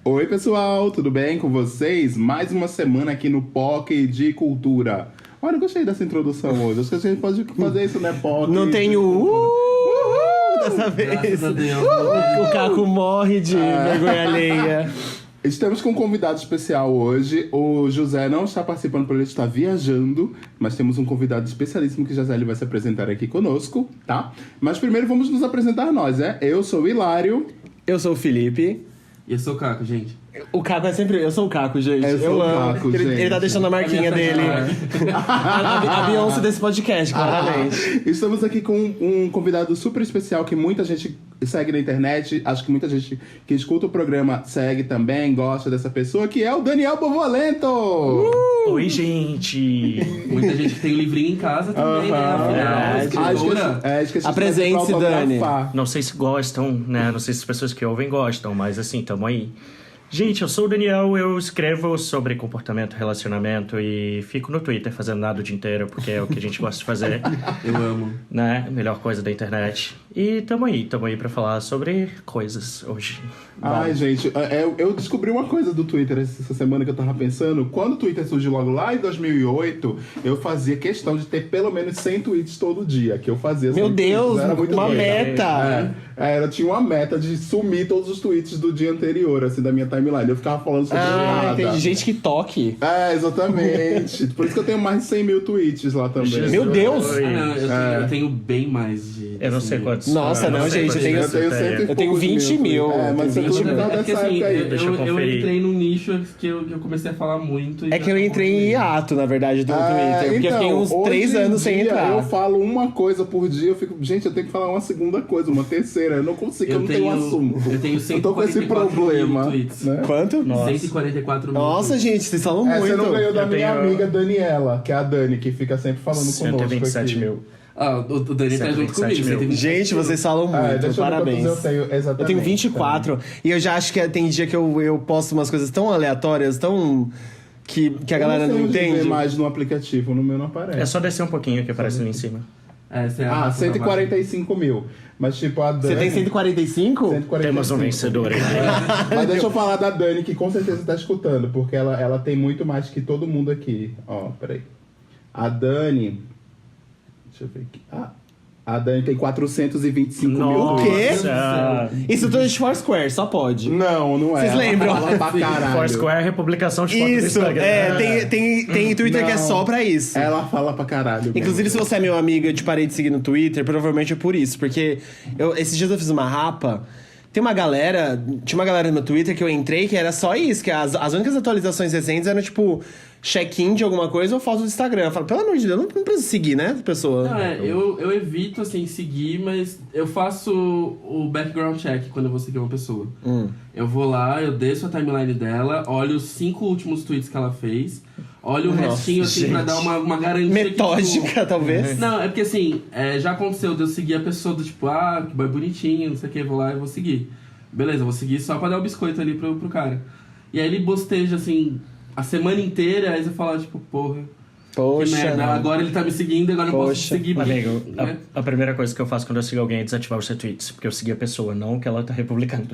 Oi, pessoal, tudo bem com vocês? Mais uma semana aqui no POC de Cultura. Olha, eu gostei dessa introdução hoje. Acho que a gente pode fazer isso, né, POC? Não tem o dessa vez. Graças a Deus. O Caco morre de vergonha alheia. Estamos com um convidado especial hoje. O José não está participando porque ele está viajando, mas temos um convidado especialíssimo que José vai se apresentar aqui conosco, tá? Mas primeiro vamos nos apresentar nós, né? Eu sou o Hilário. Eu sou o Felipe. E eu sou o Caco, gente. O Caco é sempre... Eu sou o Caco, gente. Eu sou o amo. Caco, ele, gente. ele tá deixando a marquinha dele. a Beyoncé desse podcast, claramente. Estamos aqui com um convidado super especial que muita gente segue na internet. Acho que muita gente que escuta o programa segue também, gosta dessa pessoa, que é o Daniel Bovolento! Oi, gente! Muita gente que tem o livrinho em casa também, né? Afinal, escritora. Apresente-se, Dani. Não sei se gostam, né? Não sei se as pessoas que ouvem gostam, mas assim, tamo aí. Gente, eu sou o Daniel, eu escrevo sobre comportamento, relacionamento e fico no Twitter fazendo nada o dia inteiro, porque é o que a gente gosta de fazer. Eu amo. Né? Melhor coisa da internet. E tamo aí pra falar sobre coisas hoje. Ai, gente, eu descobri uma coisa do Twitter essa semana que eu tava pensando. Quando o Twitter surgiu logo lá em 2008, eu fazia questão de ter pelo menos 100 tweets todo dia, que eu fazia. Meu Deus, era muito uma doido. meta! Eu tinha uma meta de sumir todos os tweets do dia anterior, assim, da minha timeline. Eu ficava falando sobre nada. Entendi. Gente que toque. Exatamente. Por isso que eu tenho mais de 100 mil tweets lá também. Jesus. Meu Deus! Eu tenho bem mais de... Eu não sei quantos. Nossa, não, gente, eu tenho... Eu tenho 100 e Eu tenho poucos 20 mil. Mas você tudo É porque dessa assim, época aí. Deixa eu eu conferir. entrei num nicho que eu comecei a falar muito. E É que eu entrei em hiato, na verdade, do Twitter. Porque eu fiquei uns hoje 3 em anos sem dia, entrar. Eu falo uma coisa por dia, eu fico... Gente, eu tenho que falar uma segunda coisa, uma terceira. Eu não consigo, eu não tenho um assunto. Eu tenho Eu tô com esse 144 problema. mil tweets. Né? Quanto? 144 mil. Nossa, gente, vocês falam muito. Você não ganhou da Eu minha tenho- amiga Daniela, que é a Dani, que fica sempre falando conosco 127 aqui. mil. Ah, o Dani tá junto 127 comigo. mil. 127 Gente, mil. vocês falam muito. Deixa Parabéns. eu ver quantos eu tenho exatamente. Eu tenho 24. E eu já acho que tem dia que eu posto umas coisas tão aleatórias, tão... Que a galera não Eu não sei onde ver entende. mais no aplicativo, no meu não aparece. É só descer um pouquinho que aparece ali em cima. Essa é a 145 mil. Mas tipo, a Dani... Você tem 145? 145. Temos um vencedor aí. Mas deixa eu falar da Dani, que com certeza tá escutando, porque ela tem muito mais que todo mundo aqui. Ó, peraí. A Dani... Deixa eu ver aqui. A Dani tem 425 mil. O quê? Nossa. Isso tudo é de Foursquare, só pode. Não é. Vocês lembram? Ela fala pra caralho. Foursquare é republicação de foto do Isso, Instagram. tem Twitter que é Não. só pra isso. Ela fala pra caralho. Inclusive, se você é meu amigo e eu te parei de seguir no Twitter, provavelmente é por isso. Porque esses dias eu fiz uma rapa. Tinha uma galera no meu Twitter que eu entrei que era só isso. Que as únicas atualizações recentes eram, tipo, check-in de alguma coisa ou foto do Instagram. Eu falo, pelo amor de Deus, não preciso seguir, né, pessoa? Não, eu evito, assim, seguir, mas eu faço o background check quando eu vou seguir uma pessoa. Eu vou lá, eu desço a timeline dela, olho os 5 últimos tweets que ela fez, olho o restinho, assim, gente. pra dar uma garantia. Metódica, Que, tipo, talvez. Não, é porque assim, já aconteceu de eu seguir a pessoa do tipo, que boy bonitinho, não sei o que, vou lá e vou seguir. Beleza, eu vou seguir só pra dar o biscoito ali pro cara. E aí ele bosteja, assim, a semana inteira, aí você fala, tipo, porra, que Poxa, merda, não. agora ele tá me seguindo, agora eu não posso Poxa. seguir. porque, Amigo, né? a primeira coisa que eu faço quando eu sigo alguém é desativar os retweets, porque eu segui a pessoa, não o que ela tá republicando.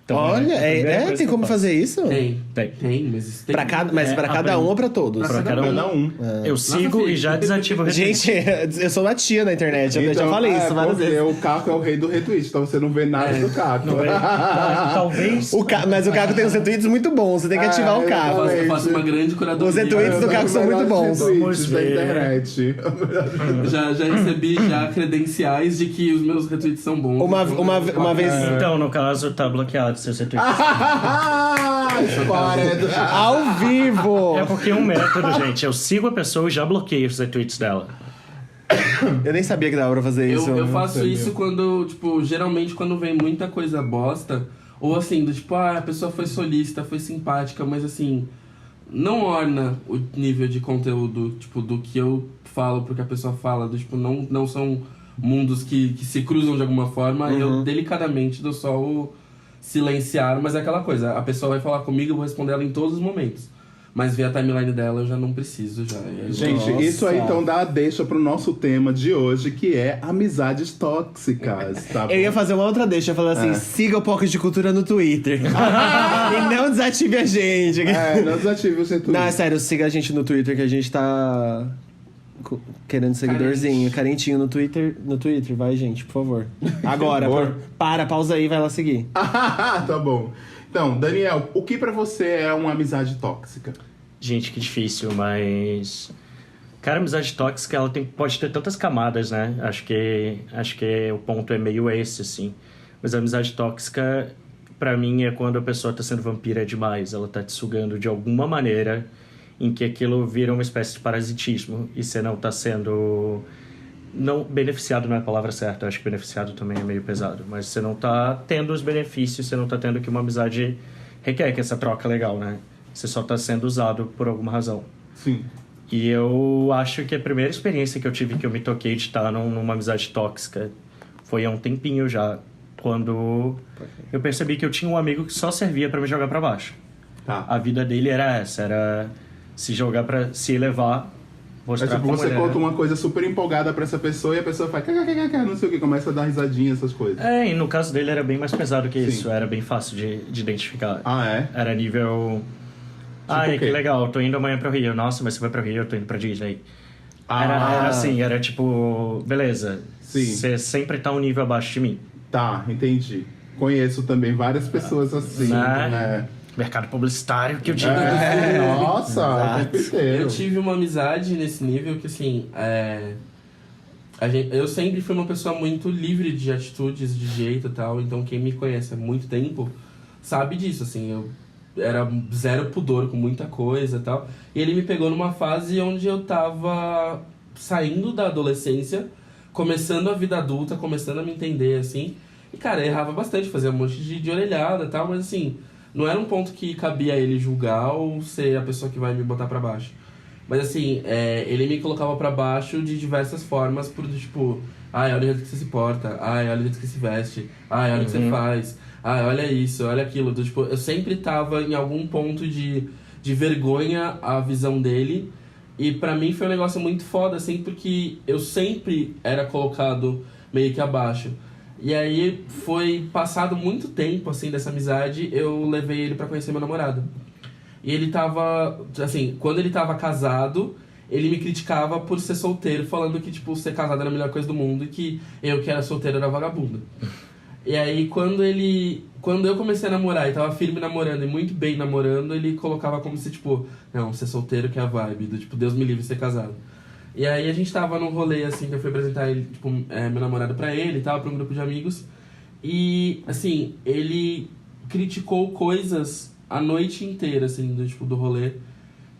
Então, Olha, a primeira coisa tem que como eu faço. fazer isso? Tem, Tem. mas isso tem. Pra cada a um ou pra todos? Pra Pra cada um. Eu sigo Nossa, e já desativo o retweet. Gente, eu sou uma tia na internet, eu já falei isso várias porque vezes. o Caco é o rei do retweet, então você não vê nada do Caco. Não é? Talvez. Mas o Caco tem uns retweets muito bons, você tem que ativar o Caco. Eu faço uma grande curadoria. Os retweets do Caco são muito bons. Retweets da ver. internet. Já recebi credenciais de que os meus retweets são bons. Uma vez... Então, no caso, tá bloqueado seus retweets. História do... Ao vivo! É porque é um método, gente. Eu sigo a pessoa e já bloqueio os retweets dela. Eu nem sabia que dava pra fazer isso. Eu faço isso quando, tipo, geralmente quando vem muita coisa bosta, ou assim, do tipo, a pessoa foi solícita, foi simpática, mas assim, não orna o nível de conteúdo, tipo, do que eu falo pro que a pessoa fala, do tipo, não são mundos que se cruzam de alguma forma, e eu delicadamente dou só o silenciar, mas é aquela coisa, a pessoa vai falar comigo, eu vou responder ela em todos os momentos. Mas ver a timeline dela eu já não preciso já. E aí, Gente, Nossa. isso aí então dá a deixa pro nosso tema de hoje, que é amizades tóxicas, tá bom? Eu ia fazer uma outra deixa, eu falei assim, siga o Pocket de Cultura no Twitter. E não desative a gente. Não desative o seu Twitter. Não, é sério, siga a gente no Twitter, que a gente tá querendo seguidorzinho, carentinho no Twitter, vai, gente, por favor. Agora, pausa aí, vai lá seguir. Tá bom. Então, Daniel, o que pra você é uma amizade tóxica? Gente, que difícil, mas... Cara, amizade tóxica, ela pode ter tantas camadas, né? Acho que o ponto é meio esse, assim. Mas a amizade tóxica, pra mim, é quando a pessoa tá sendo vampira demais. Ela tá te sugando de alguma maneira em que aquilo vira uma espécie de parasitismo. E você não tá sendo... Não, beneficiado não é a palavra certa, eu acho que beneficiado também é meio pesado, mas você não tá tendo os benefícios, você não tá tendo o que uma amizade requer, que é essa troca legal, né? Você só tá sendo usado por alguma razão. Sim. E eu acho que a primeira experiência que eu tive que eu me toquei de estar numa amizade tóxica foi há um tempinho já, quando eu percebi que eu tinha um amigo que só servia pra me jogar pra baixo. Tá. A vida dele era essa, era se jogar pra se elevar. É Mostrar tipo, pra você mulher. conta uma coisa super empolgada pra essa pessoa e a pessoa faz não sei o que, começa a dar risadinha, essas coisas. É, e no caso dele era bem mais pesado que Sim. isso, era bem fácil de identificar. Ah, é? Era nível... o quê? que legal, tô indo amanhã pro Rio. Nossa, mas você vai pro Rio, eu tô indo pra Disney. Era assim, era tipo... Beleza, Sim. você sempre tá um nível abaixo de mim. Tá, entendi. Conheço também várias pessoas assim, né? Mercado publicitário, que eu digo. Nossa, o tempo inteiro. Eu tive uma amizade nesse nível que, assim, eu sempre fui uma pessoa muito livre de atitudes, de jeito e tal. Então, quem me conhece há muito tempo sabe disso, assim. Eu era zero pudor com muita coisa e tal. E ele me pegou numa fase onde eu tava saindo da adolescência, começando a vida adulta, começando a me entender, assim. E, cara, eu errava bastante, fazia um monte de orelhada e tal, mas, assim... Não era um ponto que cabia a ele julgar ou ser a pessoa que vai me botar pra baixo. Mas assim, ele me colocava pra baixo de diversas formas, por tipo... olha o jeito que você se porta. Olha o jeito que você se veste. Olha o que você faz. Olha isso, olha aquilo. Tipo, eu sempre tava em algum ponto de vergonha a visão dele. E pra mim foi um negócio muito foda, assim, porque eu sempre era colocado meio que abaixo. E aí, foi passado muito tempo, assim, dessa amizade, eu levei ele pra conhecer meu namorado. E ele tava, assim, quando ele tava casado, ele me criticava por ser solteiro, falando que, tipo, ser casado era a melhor coisa do mundo e que eu que era solteiro era vagabundo. E aí, quando eu comecei a namorar e tava firme namorando e muito bem namorando, ele colocava como se, tipo, não, ser solteiro que é a vibe, do tipo, Deus me livre de ser casado. E aí a gente tava num rolê, assim, que eu fui apresentar ele, tipo, meu namorado pra ele e tal, pra um grupo de amigos. E, assim, ele criticou coisas a noite inteira, assim, do rolê,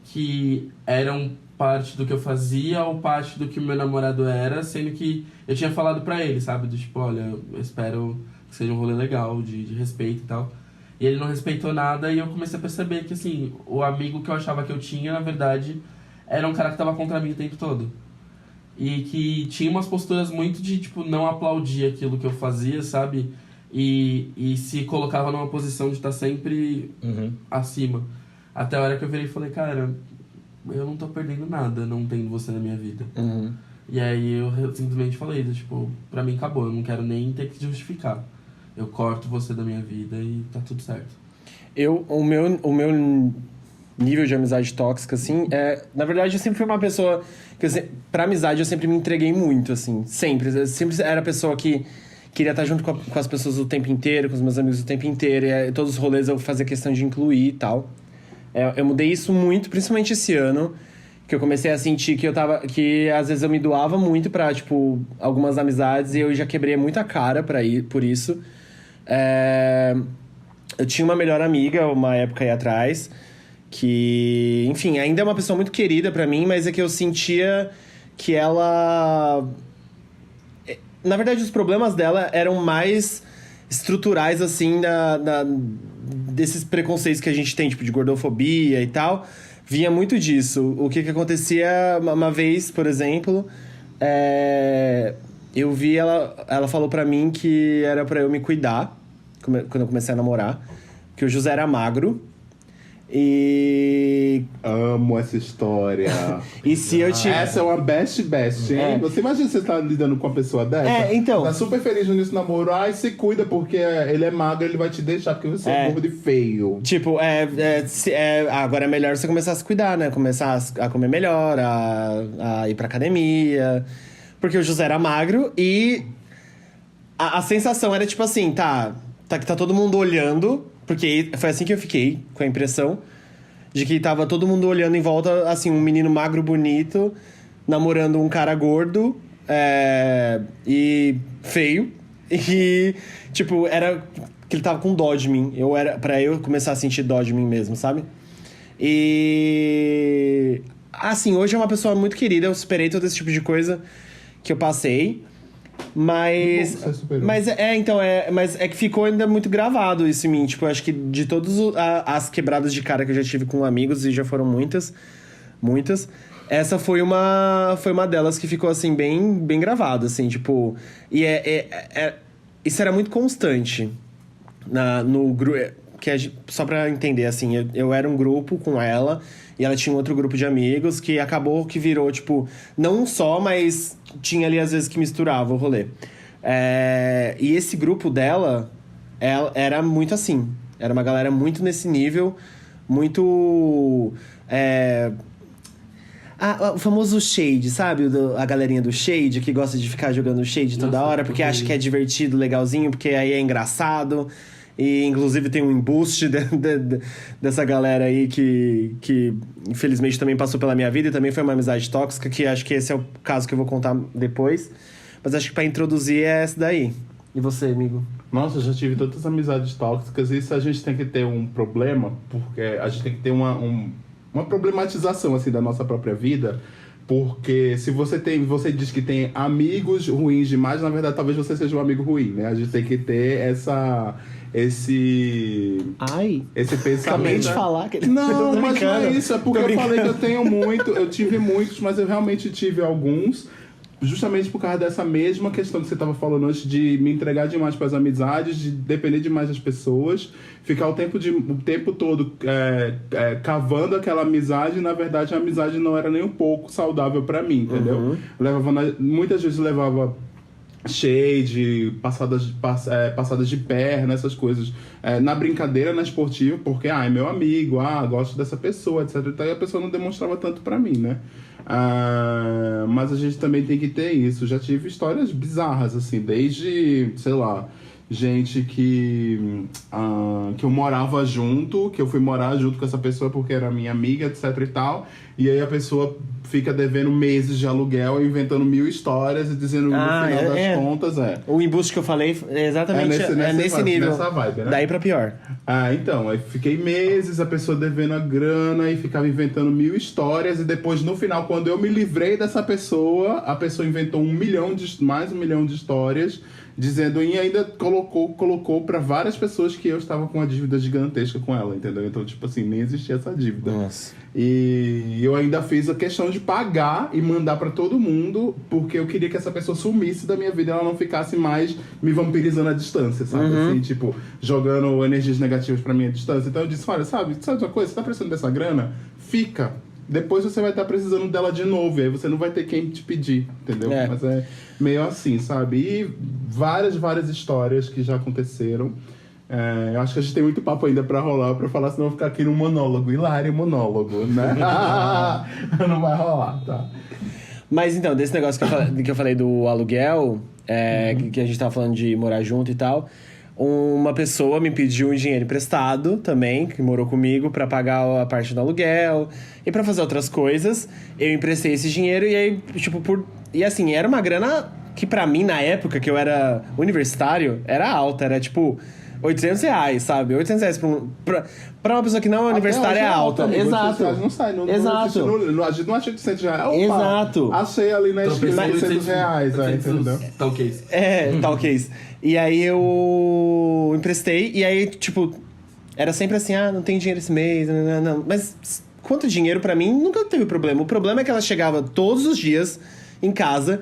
que eram parte do que eu fazia ou parte do que o meu namorado era, sendo que eu tinha falado pra ele, sabe? Do tipo, olha, eu espero que seja um rolê legal, de respeito e tal. E ele não respeitou nada e eu comecei a perceber que, assim, o amigo que eu achava que eu tinha, na verdade... era um cara que tava contra mim o tempo todo. E que tinha umas posturas muito de, tipo, não aplaudir aquilo que eu fazia, sabe? E se colocava numa posição de estar sempre acima. Até a hora que eu virei e falei, cara, eu não tô perdendo nada não tendo você na minha vida. E aí eu simplesmente falei, tipo, pra mim acabou, eu não quero nem ter que justificar. Eu corto você da minha vida e tá tudo certo. O meu nível de amizade tóxica, assim, na verdade, eu sempre fui uma pessoa que, pra amizade, eu sempre me entreguei muito, assim, sempre. Eu sempre era a pessoa que queria estar junto com as pessoas o tempo inteiro, com os meus amigos o tempo inteiro, e todos os rolês eu fazia questão de incluir e tal. Eu mudei isso muito, principalmente esse ano, que eu comecei a sentir que às vezes eu me doava muito pra, tipo, algumas amizades, e eu já quebrei muita cara por isso. Eu tinha uma melhor amiga, uma época aí atrás, que, enfim, ainda é uma pessoa muito querida pra mim, mas é que eu sentia que ela... Na verdade, os problemas dela eram mais estruturais, assim, desses preconceitos que a gente tem, tipo, de gordofobia e tal. Vinha muito disso. O que acontecia uma vez, por exemplo, eu vi ela falou pra mim que era pra eu me cuidar, quando eu comecei a namorar, que o José era magro. E amo essa história. E se eu te... Essa é uma best, hein? É. Você imagina você tá lidando com uma pessoa dessa? Então. Tá super feliz nesse namoro. Ai, se cuida, porque ele é magro, ele vai te deixar, porque você é gordo e feio. Tipo, agora é melhor você começar a se cuidar, né? Começar a comer melhor, a ir pra academia. Porque o José era magro e a sensação era tipo assim, que tá todo mundo olhando, porque foi assim que eu fiquei, com a impressão de que tava todo mundo olhando em volta, assim, um menino magro bonito, namorando um cara gordo e feio. E, tipo, era que ele tava com dó de mim. Pra eu começar a sentir dó de mim mesmo, sabe? E... assim, hoje é uma pessoa muito querida, eu superei todo esse tipo de coisa que eu passei. Mas... mas é que ficou ainda muito gravado isso em mim. Tipo, eu acho que de todas as quebradas de cara que eu já tive com amigos, e já foram muitas, essa foi uma delas que ficou, assim, bem gravada, assim, tipo... E isso era muito constante no grupo... Só pra entender, assim, eu era um grupo com ela, e ela tinha um outro grupo de amigos, que acabou que virou, tipo... Não um só, mas tinha ali, às vezes, que misturava o rolê. E esse grupo dela era muito assim. Era uma galera muito nesse nível, muito... o famoso shade, sabe? A galerinha do shade, que gosta de ficar jogando shade toda hora, porque acha que é divertido, legalzinho, porque aí é engraçado. E, inclusive, tem um embuste dessa galera aí que, infelizmente, também passou pela minha vida e também foi uma amizade tóxica, que acho que esse é o caso que eu vou contar depois. Mas acho que pra introduzir é essa daí. E você, amigo? Nossa, eu já tive tantas amizades tóxicas. Isso a gente tem que ter um problema, porque a gente tem que ter uma problematização, assim, da nossa própria vida. Porque se você diz que tem amigos ruins demais, na verdade, talvez você seja um amigo ruim, né? A gente tem que ter esse pensamento. Acabei de falar que ele... Não, mas não é isso. É porque eu falei que eu tive muitos, mas eu realmente tive alguns. Justamente por causa dessa mesma questão que você estava falando antes, de me entregar demais para as amizades, de depender demais das pessoas, ficar o tempo todo cavando aquela amizade, e na verdade a amizade não era nem um pouco saudável para mim, entendeu? Muitas vezes levava shade, passadas de perna, essas coisas, na brincadeira, na esportiva, porque é meu amigo, gosto dessa pessoa, etc. E a pessoa não demonstrava tanto para mim, né? Mas a gente também tem que ter isso. Já tive histórias bizarras, assim, desde, sei lá, gente que eu morava junto, que eu fui morar junto com essa pessoa porque era minha amiga, etc e tal, e aí a pessoa fica devendo meses de aluguel, inventando 1000 histórias e dizendo no final das contas O embuste que eu falei é exatamente nesse nível. Nessa vibe, né? Daí pra pior. Então, aí fiquei meses, a pessoa devendo a grana e ficava inventando 1000 histórias, e depois, no final, quando eu me livrei dessa pessoa, a pessoa inventou mais 1 milhão de histórias, dizendo, e ainda colocou pra várias pessoas que eu estava com uma dívida gigantesca com ela, entendeu? Então, tipo assim, nem existia essa dívida. Nossa. E eu ainda fiz a questão de pagar e mandar pra todo mundo, porque eu queria que essa pessoa sumisse da minha vida e ela não ficasse mais me vampirizando à distância, sabe? Assim, tipo, jogando energias negativas pra mim à distância. Então eu disse, olha, sabe uma coisa? Você tá precisando dessa grana? Fica. Depois você vai estar precisando dela de novo, e aí você não vai ter quem te pedir, entendeu? Mas é meio assim, sabe? E várias histórias que já aconteceram. Eu acho que a gente tem muito papo ainda pra rolar, pra falar, senão eu vou ficar aqui num monólogo. Hilário monólogo, né? Não vai rolar, tá? Mas então, desse negócio que eu falei do aluguel, que a gente tava falando de morar junto e tal, uma pessoa me pediu um dinheiro emprestado também, que morou comigo, pra pagar a parte do aluguel e pra fazer outras coisas. Eu emprestei esse dinheiro e aí, tipo, e assim, era uma grana que pra mim, na época que eu era universitário, era alta, era tipo R$800, sabe? R$800 pra uma pessoa que não é universitária é alta. Exato. Não sai, Exato. A gente não acha R$800. Exato. Achei ali na esquina R$800, entendeu? Tal case. Tal case. E aí eu emprestei, e aí, tipo, era sempre assim, não tem dinheiro esse mês, não. Mas quanto dinheiro pra mim nunca teve problema. O problema é que ela chegava todos os dias em casa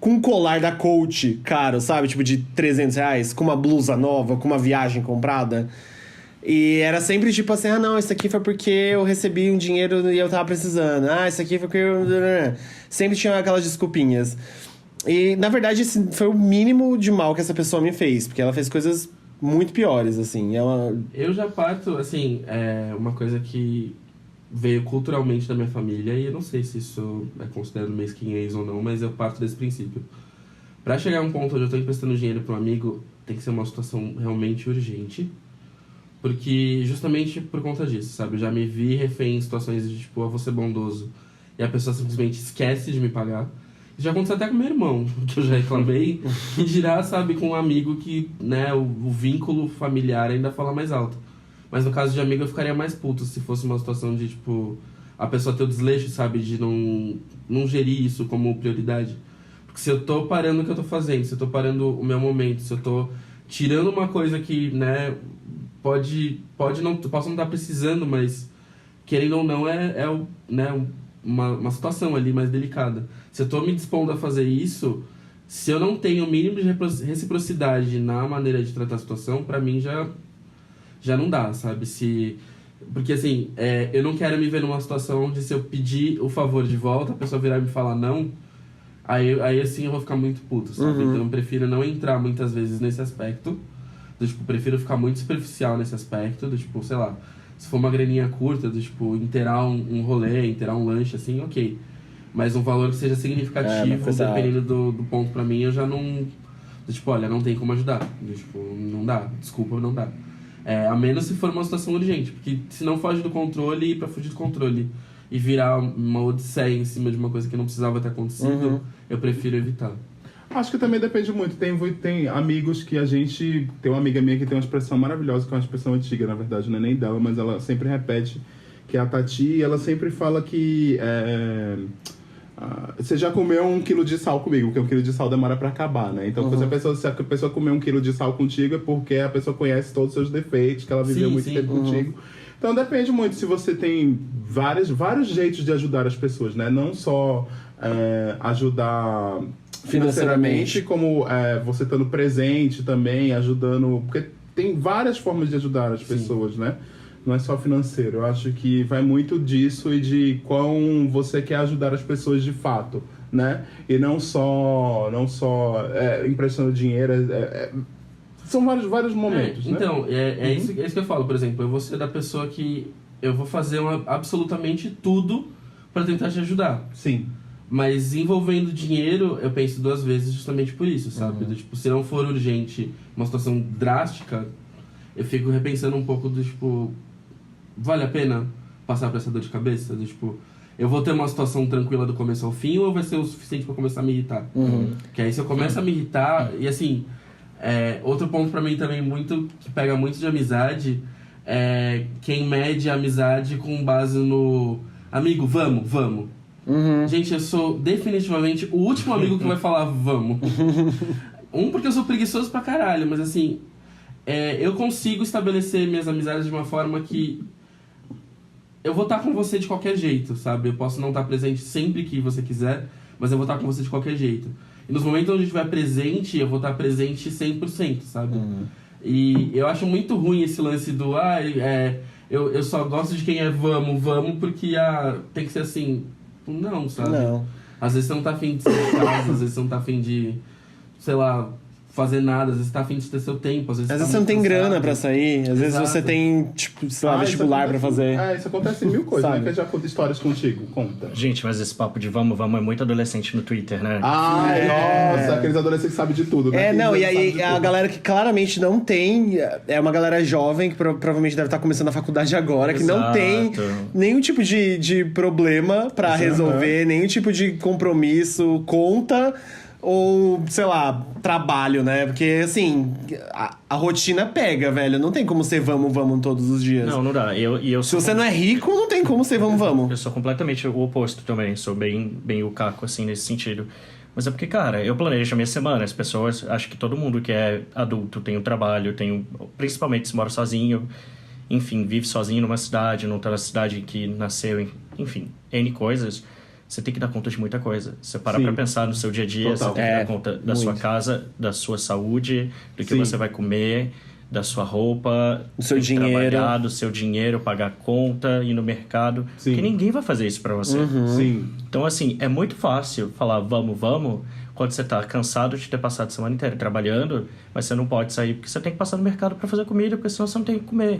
com um colar da Coach caro, sabe? Tipo, de R$300, com uma blusa nova, com uma viagem comprada. E era sempre tipo assim, ah, não, isso aqui foi porque eu recebi um dinheiro e eu tava precisando. Ah, isso aqui foi porque eu... Sempre tinha aquelas desculpinhas. E, na verdade, esse foi o mínimo de mal que essa pessoa me fez. Porque ela fez coisas muito piores, assim. Eu já parto, assim, uma coisa que veio culturalmente da minha família. E eu não sei se isso é considerado mesquinhez ou não, mas eu parto desse princípio. Pra chegar a um ponto onde eu tô emprestando dinheiro pra um amigo, tem que ser uma situação realmente urgente. Porque, justamente por conta disso, sabe? Eu já me vi refém em situações de, tipo, eu vou ser bondoso. E a pessoa simplesmente esquece de me pagar. Já aconteceu até com meu irmão, que eu já reclamei. Que dirá, sabe, com um amigo que, né, o vínculo familiar ainda fala mais alto. Mas no caso de amigo eu ficaria mais puto se fosse uma situação de, tipo, a pessoa ter o desleixo, sabe, de não gerir isso como prioridade. Porque se eu tô parando o que eu tô fazendo, se eu tô parando o meu momento, se eu tô tirando uma coisa que, né, posso não estar precisando, mas querendo ou não né, uma situação ali mais delicada. Se eu tô me dispondo a fazer isso, se eu não tenho o mínimo de reciprocidade na maneira de tratar a situação, pra mim já não dá, sabe? Porque assim, eu não quero me ver numa situação onde se eu pedir o favor de volta, a pessoa virar e me falar não, aí assim eu vou ficar muito puto, sabe? Então eu prefiro não entrar muitas vezes nesse aspecto. Tipo, prefiro ficar muito superficial nesse aspecto, do tipo, sei lá, se for uma graninha curta, do tipo, inteirar um rolê, inteirar um lanche, assim, ok. Mas um valor que seja significativo, dependendo do ponto pra mim, eu já não... Do tipo, olha, não tem como ajudar. Do tipo, não dá, desculpa, não dá. A menos se for uma situação urgente, porque se não foge do controle, e pra fugir do controle e virar uma odisseia em cima de uma coisa que não precisava ter acontecido, eu prefiro evitar. Acho que também depende muito. Tem amigos que a gente... Tem uma amiga minha que tem uma expressão maravilhosa, que é uma expressão antiga, na verdade, não é nem dela, mas ela sempre repete, que é a Tati, e ela sempre fala que... você já comeu 1 quilo de sal comigo, porque 1 quilo de sal demora pra acabar, né? Então, se a pessoa comer 1 quilo de sal contigo, é porque a pessoa conhece todos os seus defeitos, que ela viveu muito tempo contigo. Então, depende muito se você tem vários jeitos de ajudar as pessoas, né? Não só ajudar financeiramente, como você estando presente também, ajudando... Porque tem várias formas de ajudar as pessoas, né? Não é só financeiro. Eu acho que vai muito disso e de quão você quer ajudar as pessoas de fato, né? E não só emprestando dinheiro. São vários momentos, né? Então, é isso que eu falo, por exemplo. Eu vou ser da pessoa que eu vou fazer absolutamente tudo para tentar te ajudar. Sim. Mas envolvendo dinheiro, eu penso 2 vezes justamente por isso, sabe? Tipo, se não for urgente, uma situação drástica, eu fico repensando um pouco do tipo... Vale a pena passar por essa dor de cabeça? Do tipo, eu vou ter uma situação tranquila do começo ao fim ou vai ser o suficiente pra começar a me irritar? Que aí se eu começo a me irritar... E assim, outro ponto pra mim também que pega muito de amizade é quem mede a amizade com base no... Amigo, vamos. Gente, eu sou definitivamente o último amigo que vai falar vamos. Porque eu sou preguiçoso pra caralho, mas assim... eu consigo estabelecer minhas amizades de uma forma que... Eu vou estar com você de qualquer jeito, sabe? Eu posso não estar presente sempre que você quiser, mas eu vou estar com você de qualquer jeito. E nos momentos onde eu estiver presente, eu vou estar presente 100%, sabe? E eu acho muito ruim esse lance do... eu só gosto de quem é vamos, porque tem que ser assim... Não, sabe? Não. Às vezes você não tá afim de sair de casa, às vezes você não tá afim de... Sei lá... fazer nada, às vezes tá afim de ter seu tempo, às vezes você não tem grana pra sair, às vezes você tem, tipo, sei lá, vestibular pra fazer. Isso acontece em 1000 coisas, né? Que eu já conto histórias contigo, conta. Gente, mas esse papo de vamos é muito adolescente no Twitter, né? Nossa, aqueles adolescentes que sabem de tudo, né? E aí a galera que claramente não tem, é uma galera jovem que provavelmente deve estar começando a faculdade agora, que não tem nenhum tipo de problema pra resolver, nenhum tipo de compromisso, conta... Ou, sei lá, trabalho, né? Porque, assim, a rotina pega, velho. Não tem como ser vamos todos os dias. Não dá. Se você não é rico, não tem como ser vamos. Eu sou completamente o oposto também. Sou bem o caco, assim, nesse sentido. Mas é porque, cara, eu planejo a minha semana. As pessoas... Acho que todo mundo que é adulto tem um trabalho, principalmente se mora sozinho. Enfim, vive sozinho numa cidade, não tá na cidade que nasceu. Enfim, N coisas... Você tem que dar conta de muita coisa. Você para pra pensar no seu dia a dia, Você tem que dar conta da sua casa, da sua saúde, do que você vai comer, da sua roupa, do seu tem que dinheiro. trabalhar, do seu dinheiro, pagar conta, ir no mercado. Sim. Porque ninguém vai fazer isso pra você. Sim. Então, assim, é muito fácil falar vamos, quando você tá cansado de ter passado a semana inteira trabalhando, mas você não pode sair porque você tem que passar no mercado pra fazer comida, porque senão você não tem o que comer.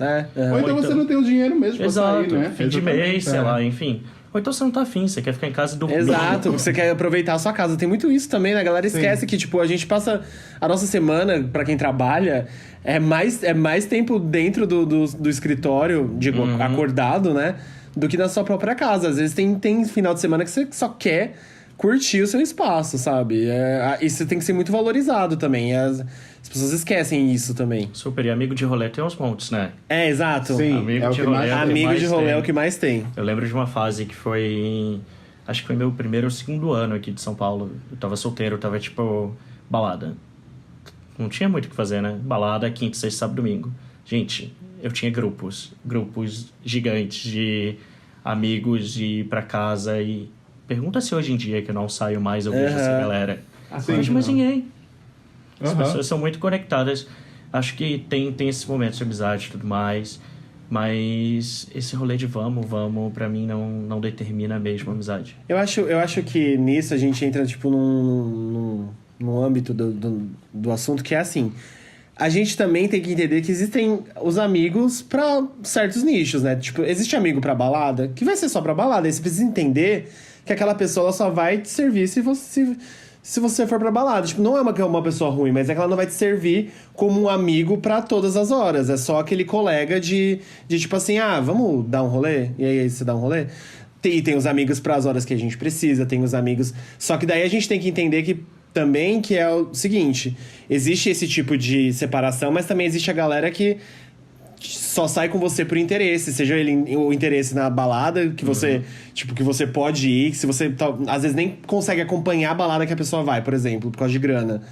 Ou então você não tem o dinheiro mesmo pra Exato, sair, né? fim de mês, sei lá, enfim. Ou então você não tá afim, você quer ficar em casa e dormir. Exato, você quer aproveitar a sua casa. Tem muito isso também, né? A galera esquece que, tipo, a gente passa a nossa semana, pra quem trabalha, é mais tempo dentro do escritório, digo, acordado, né? Do que na sua própria casa. Às vezes tem final de semana que você só quer curtir o seu espaço, sabe? Isso tem que ser muito valorizado também. As pessoas esquecem isso também. Super, e amigo de rolê tem uns montes, né? É, exato. Sim, Amigo é o de que rolê mais é o que Amigo mais de rolê tem. é o que mais tem. Eu lembro de uma fase que foi... Acho que foi meu primeiro ou segundo ano aqui de São Paulo. Eu tava solteiro, tava tipo... balada. Não tinha muito o que fazer, né? Balada, quinta, sexta, sábado, domingo. Gente, eu tinha grupos gigantes de amigos de ir pra casa e... Pergunta se hoje em dia que eu não saio mais, eu vejo essa galera. Não vejo mais ninguém. As pessoas são muito conectadas. Acho que tem esses momentos de amizade e tudo mais. Mas esse rolê de vamos, pra mim não determina mesmo a amizade. Eu acho que nisso a gente entra, tipo, num âmbito do assunto que é assim. A gente também tem que entender que existem os amigos pra certos nichos, né? Tipo, existe amigo pra balada, que vai ser só pra balada. Aí você precisa entender que aquela pessoa ela só vai te servir se você for pra balada. Tipo, não é uma pessoa ruim, mas é que ela não vai te servir como um amigo pra todas as horas. É só aquele colega de tipo assim, vamos dar um rolê? E aí você dá um rolê? Tem os amigos pras horas que a gente precisa, tem os amigos... Só que daí a gente tem que entender que é o seguinte, existe esse tipo de separação, mas também existe a galera que só sai com você por interesse, seja ele o interesse na balada, que você, tipo, que você pode ir, que se você às vezes nem consegue acompanhar a balada que a pessoa vai, por exemplo, por causa de grana.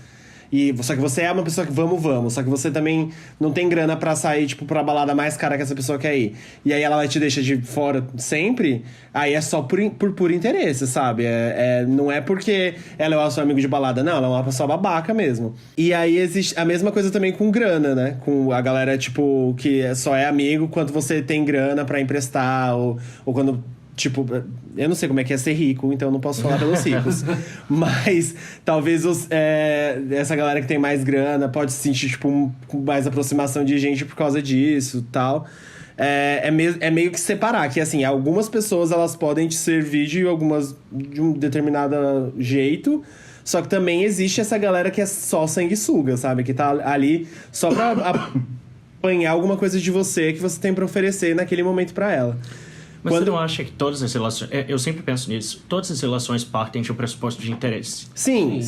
Só que você é uma pessoa que vamos. Só que você também não tem grana pra sair, tipo, pra balada mais cara que essa pessoa quer ir. E aí ela vai te deixar de fora sempre. Aí é só por puro interesse, sabe? Não é porque ela é o seu amigo de balada. Não, ela é uma pessoa babaca mesmo. E aí existe a mesma coisa também com grana, né? Com a galera, tipo, que só é amigo quando você tem grana pra emprestar. Ou quando... Tipo, eu não sei como é que é ser rico, então eu não posso falar pelos ricos. Mas talvez essa galera que tem mais grana pode se sentir, tipo, com mais aproximação de gente por causa disso e tal. É meio que separar, que assim, algumas pessoas elas podem te servir de um determinado jeito, só que também existe essa galera que é só sanguessuga, sabe? Que tá ali só pra apanhar alguma coisa de você que você tem pra oferecer naquele momento pra ela. Mas você não acha que todas as relações... Eu sempre penso nisso. Todas as relações partem de um pressuposto de interesse. Sim.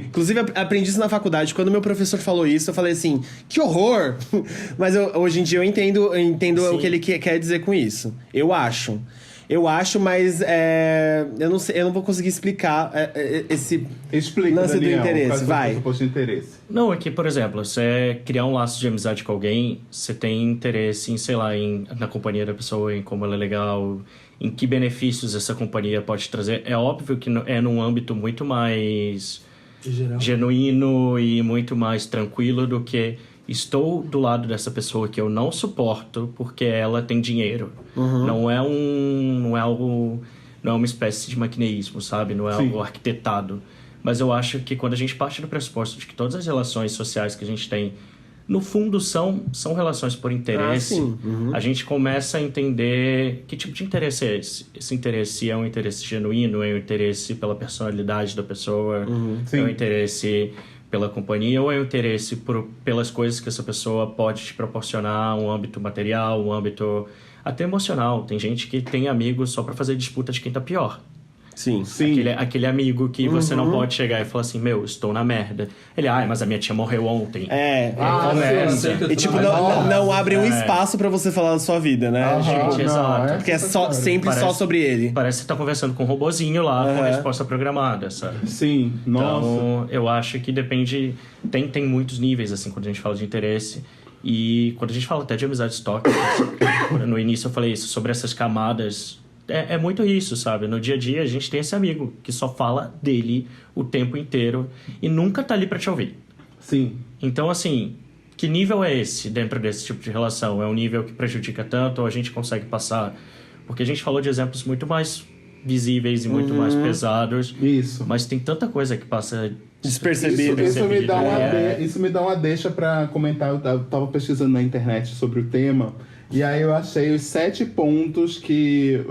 Inclusive, aprendi isso na faculdade. Quando meu professor falou isso, eu falei assim, que horror! Mas hoje em dia eu entendo o que ele quer dizer com isso. Eu acho, mas eu não sei, eu não vou conseguir explicar esse lance Daniel, do interesse. qual é o Vai. pressuposto de interesse? Não, é que, por exemplo, você criar um laço de amizade com alguém, você tem interesse em, sei lá, na companhia da pessoa, em como ela é legal, em que benefícios essa companhia pode trazer. É óbvio que é num âmbito muito mais genuíno e muito mais tranquilo do que estou do lado dessa pessoa que eu não suporto porque ela tem dinheiro. Não é uma espécie de maquineísmo, sabe? Não é algo arquitetado. Mas eu acho que quando a gente parte do pressuposto de que todas as relações sociais que a gente tem, no fundo, são relações por interesse, a gente começa a entender que tipo de interesse é esse. Esse interesse é um interesse genuíno, é um interesse pela personalidade da pessoa, é um interesse pela companhia ou é um interesse pelas coisas que essa pessoa pode te proporcionar, um âmbito material, um âmbito até emocional. Tem gente que tem amigos só pra fazer disputa de quem tá pior. Sim. Aquele amigo que você não pode chegar e falar assim, estou na merda. Ele, mas a minha tia morreu ontem. E tipo, não abre um espaço pra você falar da sua vida, né? Gente, exato. Porque é sempre só sobre ele. Parece que você tá conversando com um robozinho lá, com a resposta programada, sabe? Sim, nossa. Então, eu acho que depende... Tem muitos níveis, assim, quando a gente fala de interesse. E quando a gente fala até de amizades tóxicas, no início eu falei isso, sobre essas camadas... É muito isso, sabe? No dia a dia a gente tem esse amigo que só fala dele o tempo inteiro e nunca tá ali pra te ouvir. Sim. Então, assim, que nível é esse dentro desse tipo de relação? É um nível que prejudica tanto ou a gente consegue passar? Porque a gente falou de exemplos muito mais visíveis e muito mais pesados. Isso. Mas tem tanta coisa que passa Despercebido. Isso me dá uma deixa pra comentar. Eu tava pesquisando na internet sobre o tema. E aí eu achei os 7 pontos que...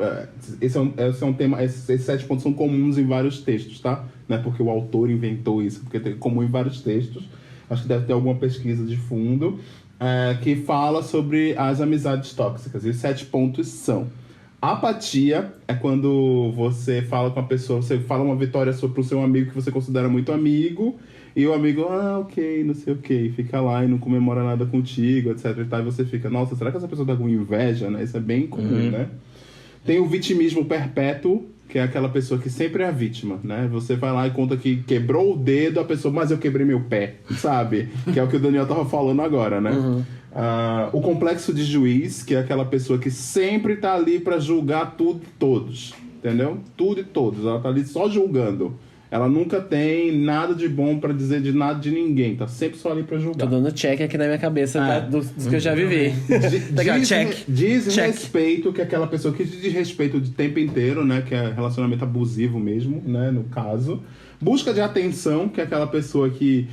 Esse é um tema... Esses 7 pontos são comuns em vários textos, tá? Não é porque o autor inventou isso, porque é comum em vários textos. Acho que deve ter alguma pesquisa de fundo que fala sobre as amizades tóxicas. E os 7 pontos são: apatia é quando você fala com a pessoa, você fala uma vitória pro seu amigo que você considera muito amigo, e o amigo, ok, não sei o que, fica lá e não comemora nada contigo, etc e tal, e você fica, nossa, será que essa pessoa tá com inveja, né? Isso é bem comum, né? Tem o vitimismo perpétuo, que é aquela pessoa que sempre é a vítima, né? Você vai lá e conta que quebrou o dedo, a pessoa, mas eu quebrei meu pé, sabe? Que é o que o Daniel tava falando agora, né? O complexo de juiz, que é aquela pessoa que sempre tá ali pra julgar tudo e todos, entendeu? Tudo e todos, ela tá ali só julgando. Ela nunca tem nada de bom pra dizer de nada de ninguém, tá sempre só ali pra julgar. Tô dando check aqui na minha cabeça dos que eu já vivi. Desrespeito, que é aquela pessoa que desrespeita o tempo inteiro, né? Que é relacionamento abusivo mesmo, né? No caso. Busca de atenção, que é aquela pessoa que